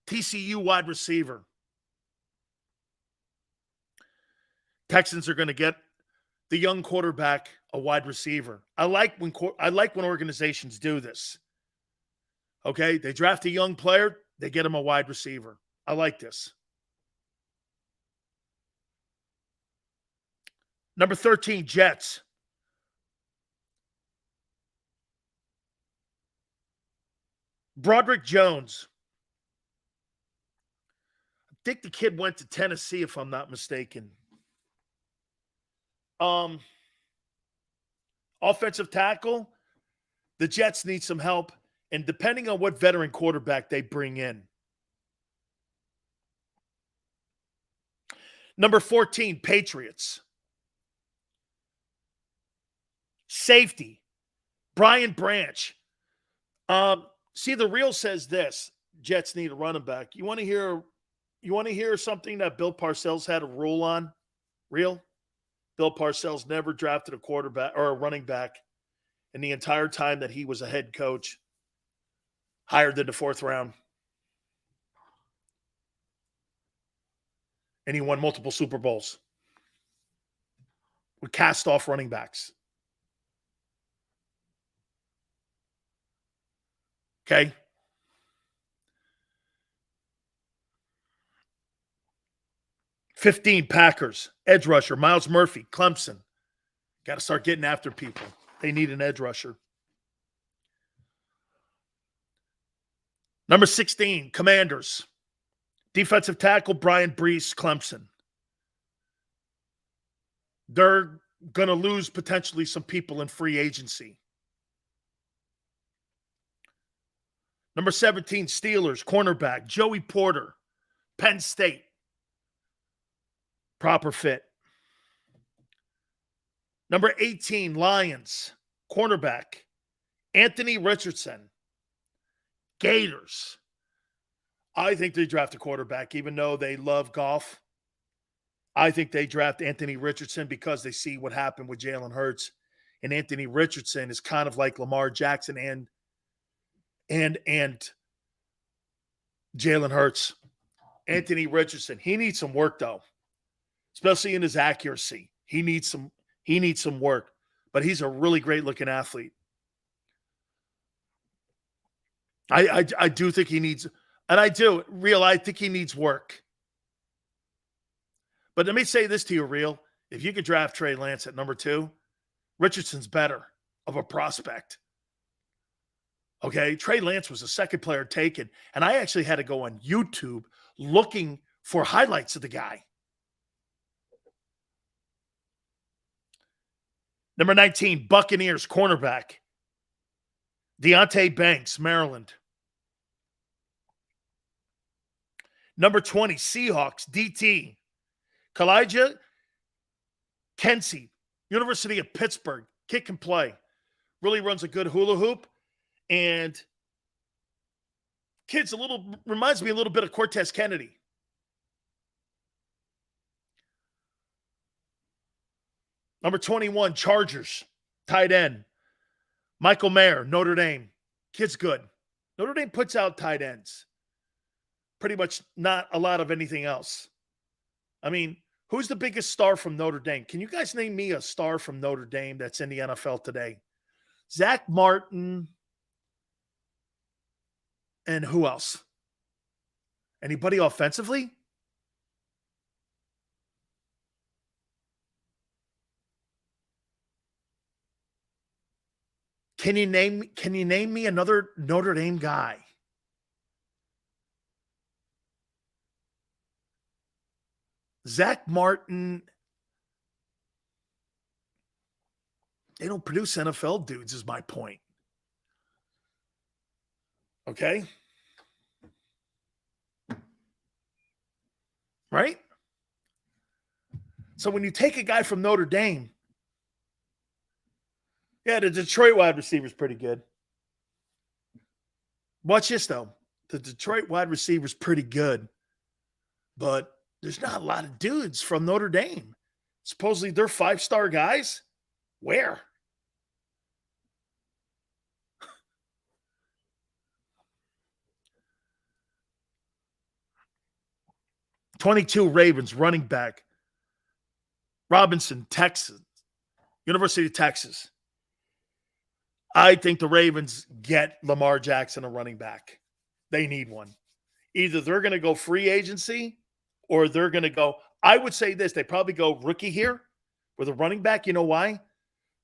TCU wide receiver. Texans are going to get the young quarterback a wide receiver. I like when organizations do this. Okay, they draft a young player, they get him a wide receiver. I like this. Number 13, Jets. Broderick Jones. think the kid went to Tennessee, if I'm not mistaken. Offensive tackle, the Jets need some help, and depending on what veteran quarterback they bring in. Number 14, Patriots. Safety, Brian Branch. See, the Real says this: Jets need a running back. You want to hear something that Bill Parcells had a rule on? Real? Bill Parcells never drafted a quarterback or a running back in the entire time that he was a head coach, higher than the 4th round. And he won multiple Super Bowls with cast-off running backs. Okay? $15 Packers, edge rusher, Miles Murphy, Clemson. Got to start getting after people. They need an edge rusher. Number 16, Commanders. Defensive tackle, Brian Brees, Clemson. They're going to lose potentially some people in free agency. Number 17, Steelers, cornerback, Joey Porter, Penn State. Proper fit. Number 18, Lions, cornerback, Anthony Richardson, Gators. I think they draft a quarterback, even though they love golf. I think they draft Anthony Richardson because they see what happened with Jalen Hurts. And Anthony Richardson is kind of like Lamar Jackson and Jalen Hurts. Anthony Richardson, he needs some work, though, especially in his accuracy. He needs some work, but he's a really great-looking athlete. I do think he needs – and I think he needs work. But let me say this to you, Real. If you could draft Trey Lance at number 2, Richardson's better of a prospect. Okay? Trey Lance was the second player taken, and I actually had to go on YouTube looking for highlights of the guy. Number 19, Buccaneers, cornerback, Deonte Banks, Maryland. Number 20, Seahawks, DT, Kalijah Kensey, University of Pittsburgh, kick and play. Really runs a good hula hoop. And kid's reminds me a little bit of Cortez Kennedy. Number 21, Chargers, tight end, Michael Mayer, Notre Dame. Kid's good. Notre Dame puts out tight ends. Pretty much not a lot of anything else. I mean, who's the biggest star from Notre Dame? Can you guys name me a star from Notre Dame that's in the NFL today? Zach Martin. And who else? Anybody offensively? Can you name me another Notre Dame guy? Zach Martin. They don't produce NFL dudes, is my point. Okay? Right? So when you take a guy from Notre Dame, yeah, the Detroit wide receiver is pretty good. Watch this, though. The Detroit wide receiver is pretty good, but there's not a lot of dudes from Notre Dame. Supposedly they're 5-star guys. Where? '22 Ravens running back, Robinson, Texas, University of Texas. I think the Ravens get Lamar Jackson a running back. They need one. Either they're going to go free agency or they're going to go, I would say this, they probably go rookie here with a running back. You know why?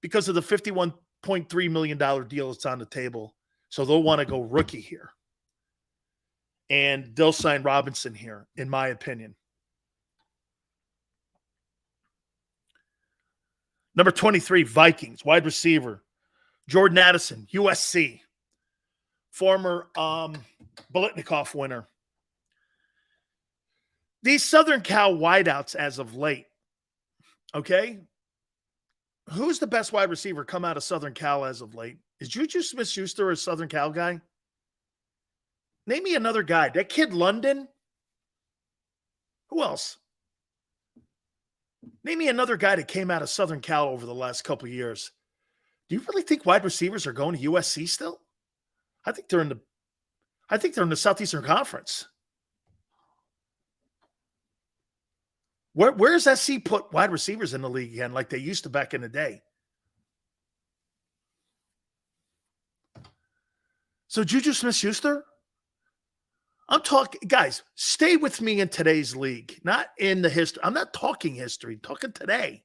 Because of the $51.3 million deal that's on the table. So they'll want to go rookie here. and they'll sign Robinson here, in my opinion. Number 23, Vikings, wide receiver. Jordan Addison, USC. Former Biletnikoff winner. These Southern Cal wideouts as of late, okay? Who's the best wide receiver come out of Southern Cal as of late? Is Juju Smith-Schuster a Southern Cal guy? Name me another guy. That kid London? Who else? Name me another guy that came out of Southern Cal over the last couple of years. Do you really think wide receivers are going to USC still? I think they're in the Southeastern Conference. Where does SC put wide receivers in the league again like they used to back in the day? So Juju Smith-Schuster? I'm talking, guys, stay with me in today's league, not in the history. I'm not talking history, I'm talking today.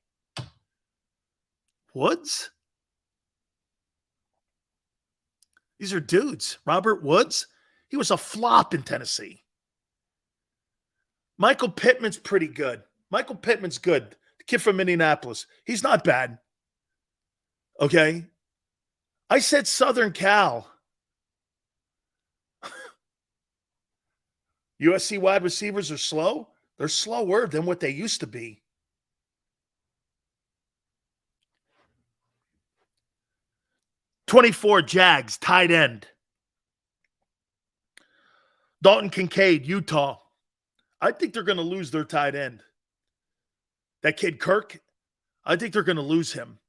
Woods? These are dudes. Robert Woods, he was a flop in Tennessee. Michael Pittman's pretty good. Michael Pittman's good. The kid from Indianapolis. He's not bad. Okay? I said Southern Cal. USC wide receivers are slow. They're slower than what they used to be. '24 Jags, tight end. Dalton Kincaid, Utah. I think they're going to lose their tight end. That kid Kirk, I think they're going to lose him.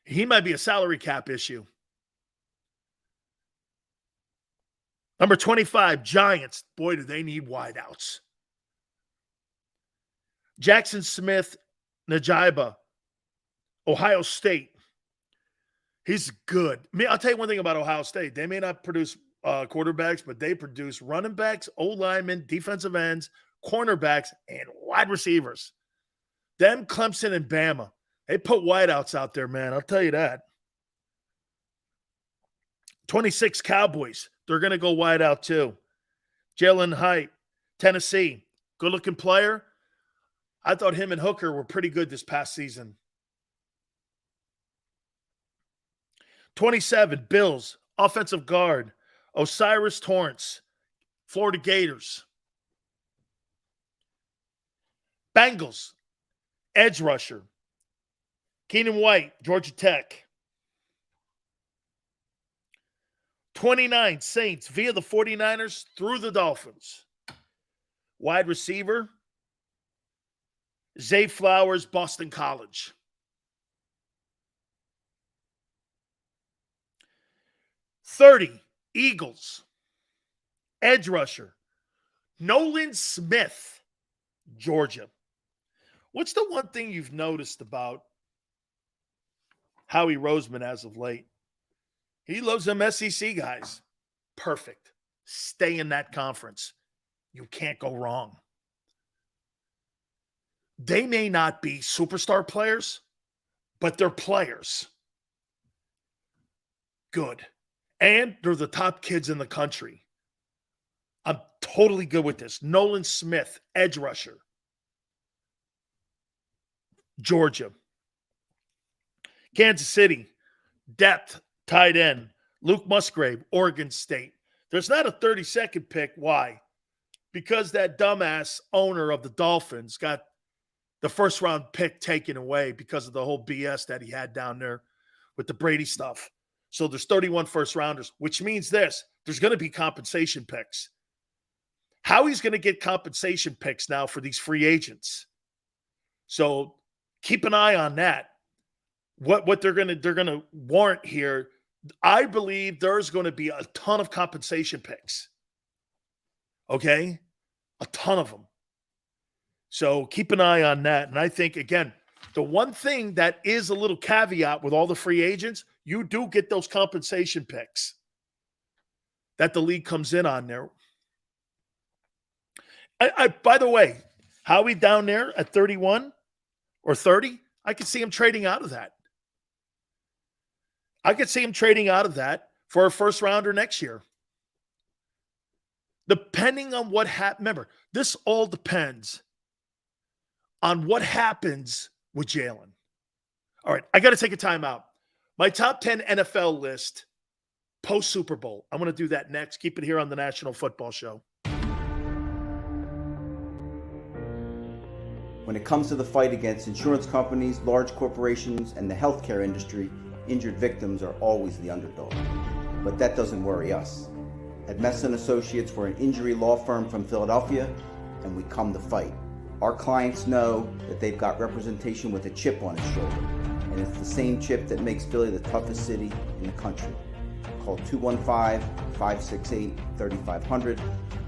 He might be a salary cap issue. Number 25, Giants. Boy, do they need wideouts. Jackson Smith, Najiba, Ohio State. He's good. I mean, I'll tell you one thing about Ohio State. They may not produce quarterbacks, but they produce running backs, O-linemen, defensive ends, cornerbacks, and wide receivers. Them, Clemson, and Bama. They put wideouts out there, man. I'll tell you that. 26 Cowboys. They're going to go wide out too. Jalen Hurts, Tennessee. Good-looking player. I thought him and Hooker were pretty good this past season. 27, Bills, offensive guard. Osiris Torrance, Florida Gators. Bengals, edge rusher. Keenan White, Georgia Tech. 29, Saints, via the 49ers through the Dolphins. Wide receiver, Zay Flowers, Boston College. 30, Eagles, edge rusher, Nolan Smith, Georgia. What's the one thing you've noticed about Howie Roseman as of late? He loves them SEC guys. Perfect. Stay in that conference. You can't go wrong. They may not be superstar players, but they're players. Good. And they're the top kids in the country. I'm totally good with this. Nolan Smith, edge rusher. Georgia. Kansas City, depth, tight end. Luke Musgrave, Oregon State. There's not a 32nd pick. Why? Because that dumbass owner of the Dolphins got the first round pick taken away because of the whole BS that he had down there with the Brady stuff. So there's 31 first rounders, which means this. There's going to be compensation picks. Howie's going to get compensation picks now for these free agents. So keep an eye on that. What they're going to warrant here. I believe there's going to be a ton of compensation picks. Okay? A ton of them. So keep an eye on that. And I think, again, the one thing that is a little caveat with all the free agents, you do get those compensation picks that the league comes in on there. By the way, Howie down there at 31 or 30, I could see him trading out of that. I could see him trading out of that for a first rounder next year. depending on what happens. Remember, this all depends on what happens with Jalen. All right, I got to take a timeout. My top 10 NFL list post Super Bowl. I'm going to do that next. Keep it here on the National Football Show. When it comes to the fight against insurance companies, large corporations, and the healthcare industry, injured victims are always the underdog. But that doesn't worry us. At Mess & Associates, we're an injury law firm from Philadelphia, and we come to fight. Our clients know that they've got representation with a chip on its shoulder, and it's the same chip that makes Philly the toughest city in the country. Call 215-568-3500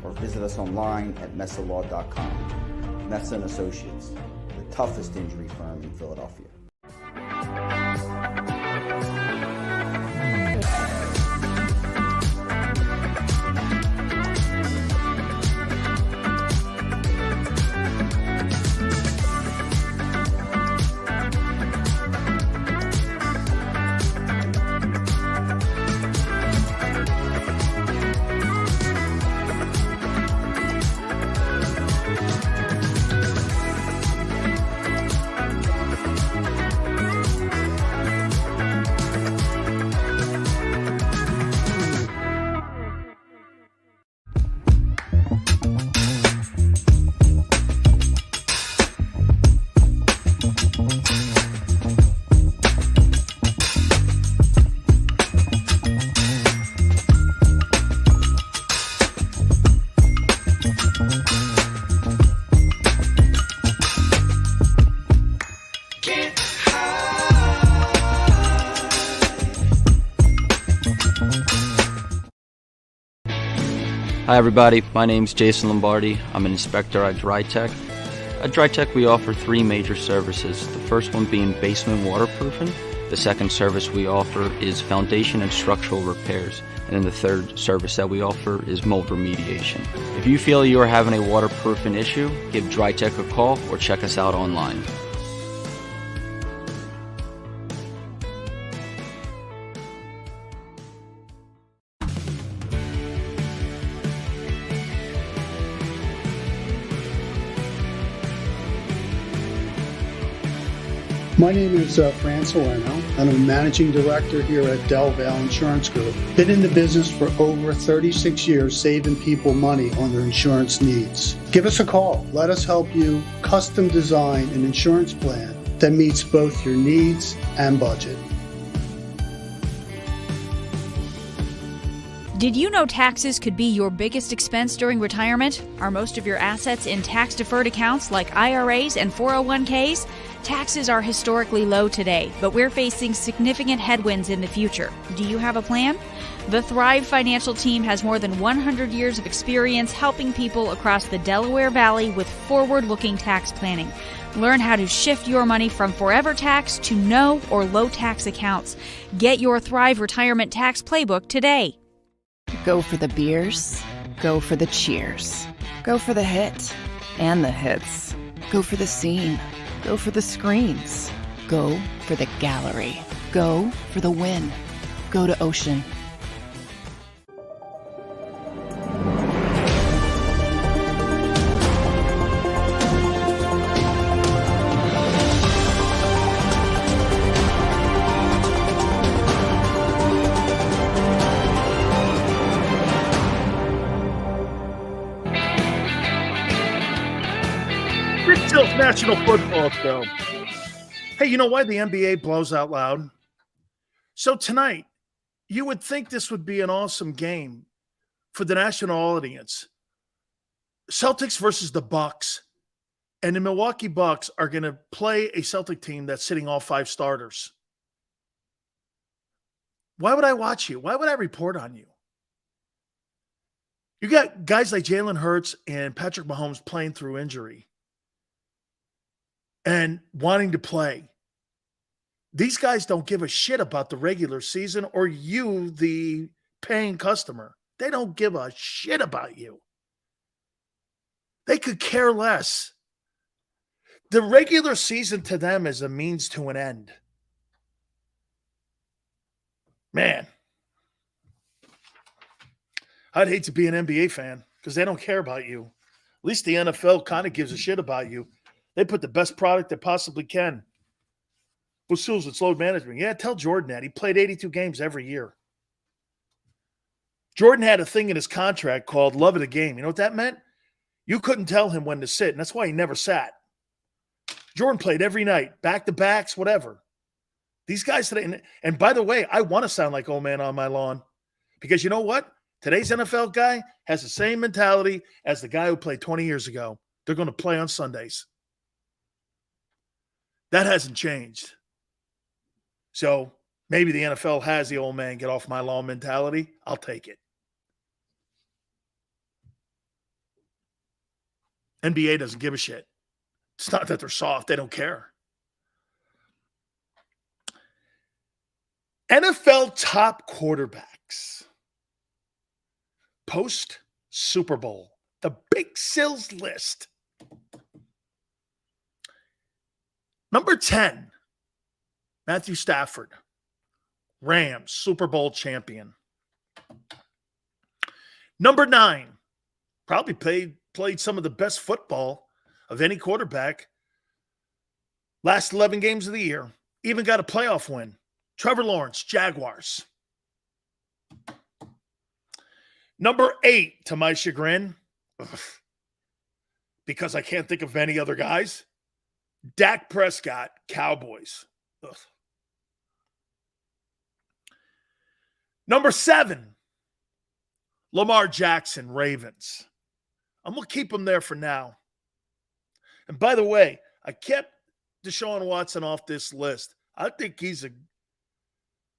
or visit us online at messalaw.com. Mess & Associates, the toughest injury firm in Philadelphia. Hi everybody, my name's Jason Lombardi. I'm an inspector at DryTech. At DryTech we offer three major services, the first one being basement waterproofing, the second service we offer is foundation and structural repairs, and then the third service that we offer is mold remediation. If you feel you are having a waterproofing issue, give DryTech a call or check us out online. My name is Fran Salerno, and I'm a managing director here at Del Valle Insurance Group. Been in the business for over 36 years, saving people money on their insurance needs. Give us a call. Let us help you custom design an insurance plan that meets both your needs and budget. Did you know taxes could be your biggest expense during retirement? Are most of your assets in tax-deferred accounts like IRAs and 401ks? Taxes are historically low today, but we're facing significant headwinds in the future. Do you have a plan? The Thrive Financial team has more than 100 years of experience helping people across the Delaware Valley with forward-looking tax planning. Learn how to shift your money from forever tax to no or low tax accounts. Get your Thrive Retirement Tax Playbook today. Go for the beers, go for the cheers, go for the hit and the hits, go for the scene, go for the screens, go for the gallery, go for the win, go to Ocean. National Football Show. Hey, you know why the NBA blows out loud? So tonight, you would think this would be an awesome game for the national audience. Celtics versus the Bucks. And the Milwaukee Bucks are going to play a Celtic team that's sitting all five starters. Why would I watch you? Why would I report on you? You got guys like Jalen Hurts and Patrick Mahomes playing through injury and wanting to play. These guys don't give a shit about the regular season or you, the paying customer. They don't give a shit about you. They could care less. The regular season to them is a means to an end. Man, I'd hate to be an NBA fan because they don't care about you. At least the NFL kind of gives a shit about you. They put the best product they possibly can. Bustil's it's load management. Yeah, tell Jordan that. He played 82 games every year. Jordan had a thing in his contract called love of the game. You know what that meant? You couldn't tell him when to sit, and that's why he never sat. Jordan played every night, back-to-backs, whatever. These guys today, and by the way, I want to sound like old man on my lawn because you know what? Today's NFL guy has the same mentality as the guy who played 20 years ago. They're going to play on Sundays. That hasn't changed. So maybe the NFL has the old man get off my lawn mentality. I'll take it. NBA doesn't give a shit. It's not that they're soft. They don't care. NFL top quarterbacks. Post Super Bowl. The Big Sills list. Number 10, Matthew Stafford. Rams, Super Bowl champion. Number 9, probably played some of the best football of any quarterback. Last 11 games of the year. Even got a playoff win. Trevor Lawrence, Jaguars. Number 8, to my chagrin, because I can't think of any other guys, Dak Prescott, Cowboys. Ugh. Number 7, Lamar Jackson, Ravens. I'm going to keep him there for now. And by the way, I kept Deshaun Watson off this list. I think he's a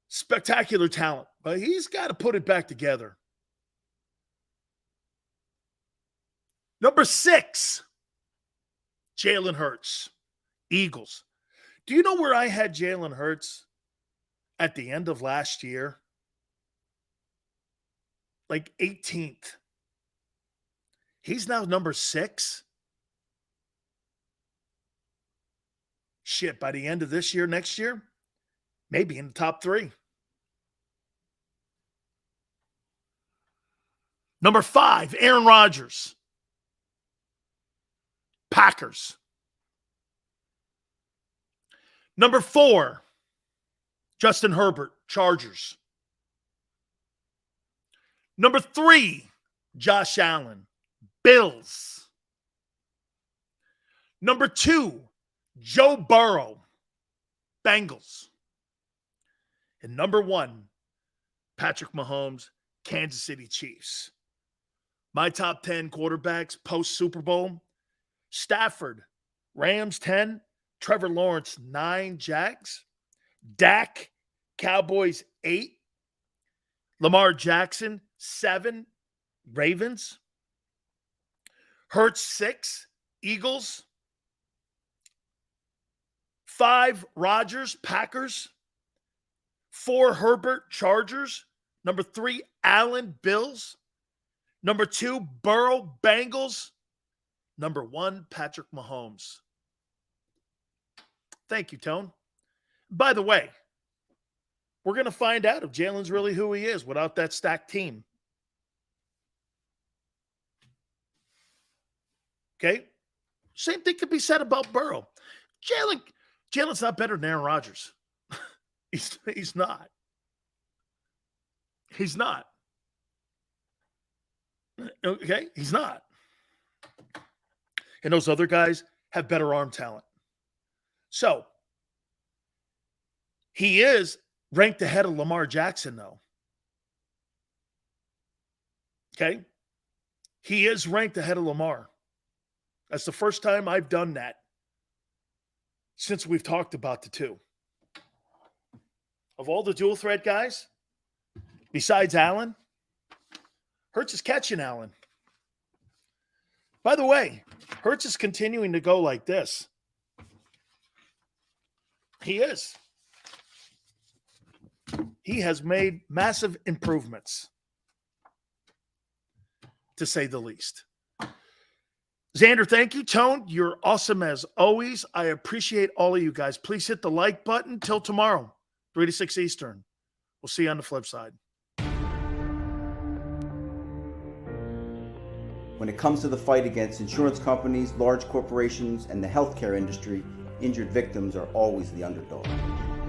spectacular talent, but he's got to put it back together. Number 6, Jalen Hurts, Eagles. Do you know where I had Jalen Hurts at the end of last year? Like 18th. He's now number 6. Shit, by the end of this year, next year, maybe in the top 3. Number 5, Aaron Rodgers. Packers. Number 4, Justin Herbert, Chargers. Number 3, Josh Allen, Bills. Number 2, Joe Burrow, Bengals. And number 1, Patrick Mahomes, Kansas City Chiefs. My top 10 quarterbacks post-Super Bowl, Stafford, Rams 10, Trevor Lawrence 9, Jags, Dak, Cowboys 8, Lamar Jackson 7, Ravens, Hurts 6, Eagles, 5, Rodgers, Packers, 4, Herbert, Chargers, number 3, Allen, Bills, number 2, Burrow, Bengals, number 1, Patrick Mahomes. Thank you, Tone. By the way, we're going to find out if Jalen's really who he is without that stacked team. Okay? Same thing could be said about Burrow. Jalen's not better than Aaron Rodgers. He's not. He's not. Okay? He's not. And those other guys have better arm talent. So, he is ranked ahead of Lamar Jackson, though. Okay? He is ranked ahead of Lamar. That's the first time I've done that since we've talked about the two. Of all the dual threat guys, besides Allen, Hurts is catching Allen. By the way, Hurts is continuing to go like this. He is. He has made massive improvements, to say the least. Xander, thank you. Tone, you're awesome as always. I appreciate all of you guys. Please hit the like button. Till tomorrow, 3 to 6 Eastern. We'll see you on the flip side. When it comes to the fight against insurance companies, large corporations, and the healthcare industry, injured victims are always the underdog.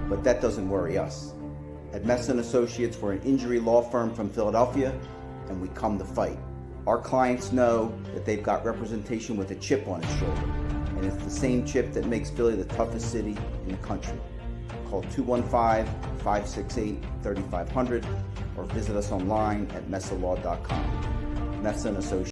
But that doesn't worry us. At Messa & Associates, we're an injury law firm from Philadelphia, and we come to fight. Our clients know that they've got representation with a chip on its shoulder, and it's the same chip that makes Philly the toughest city in the country. Call 215-568-3500 or visit us online at messalaw.com. Messa & Associates.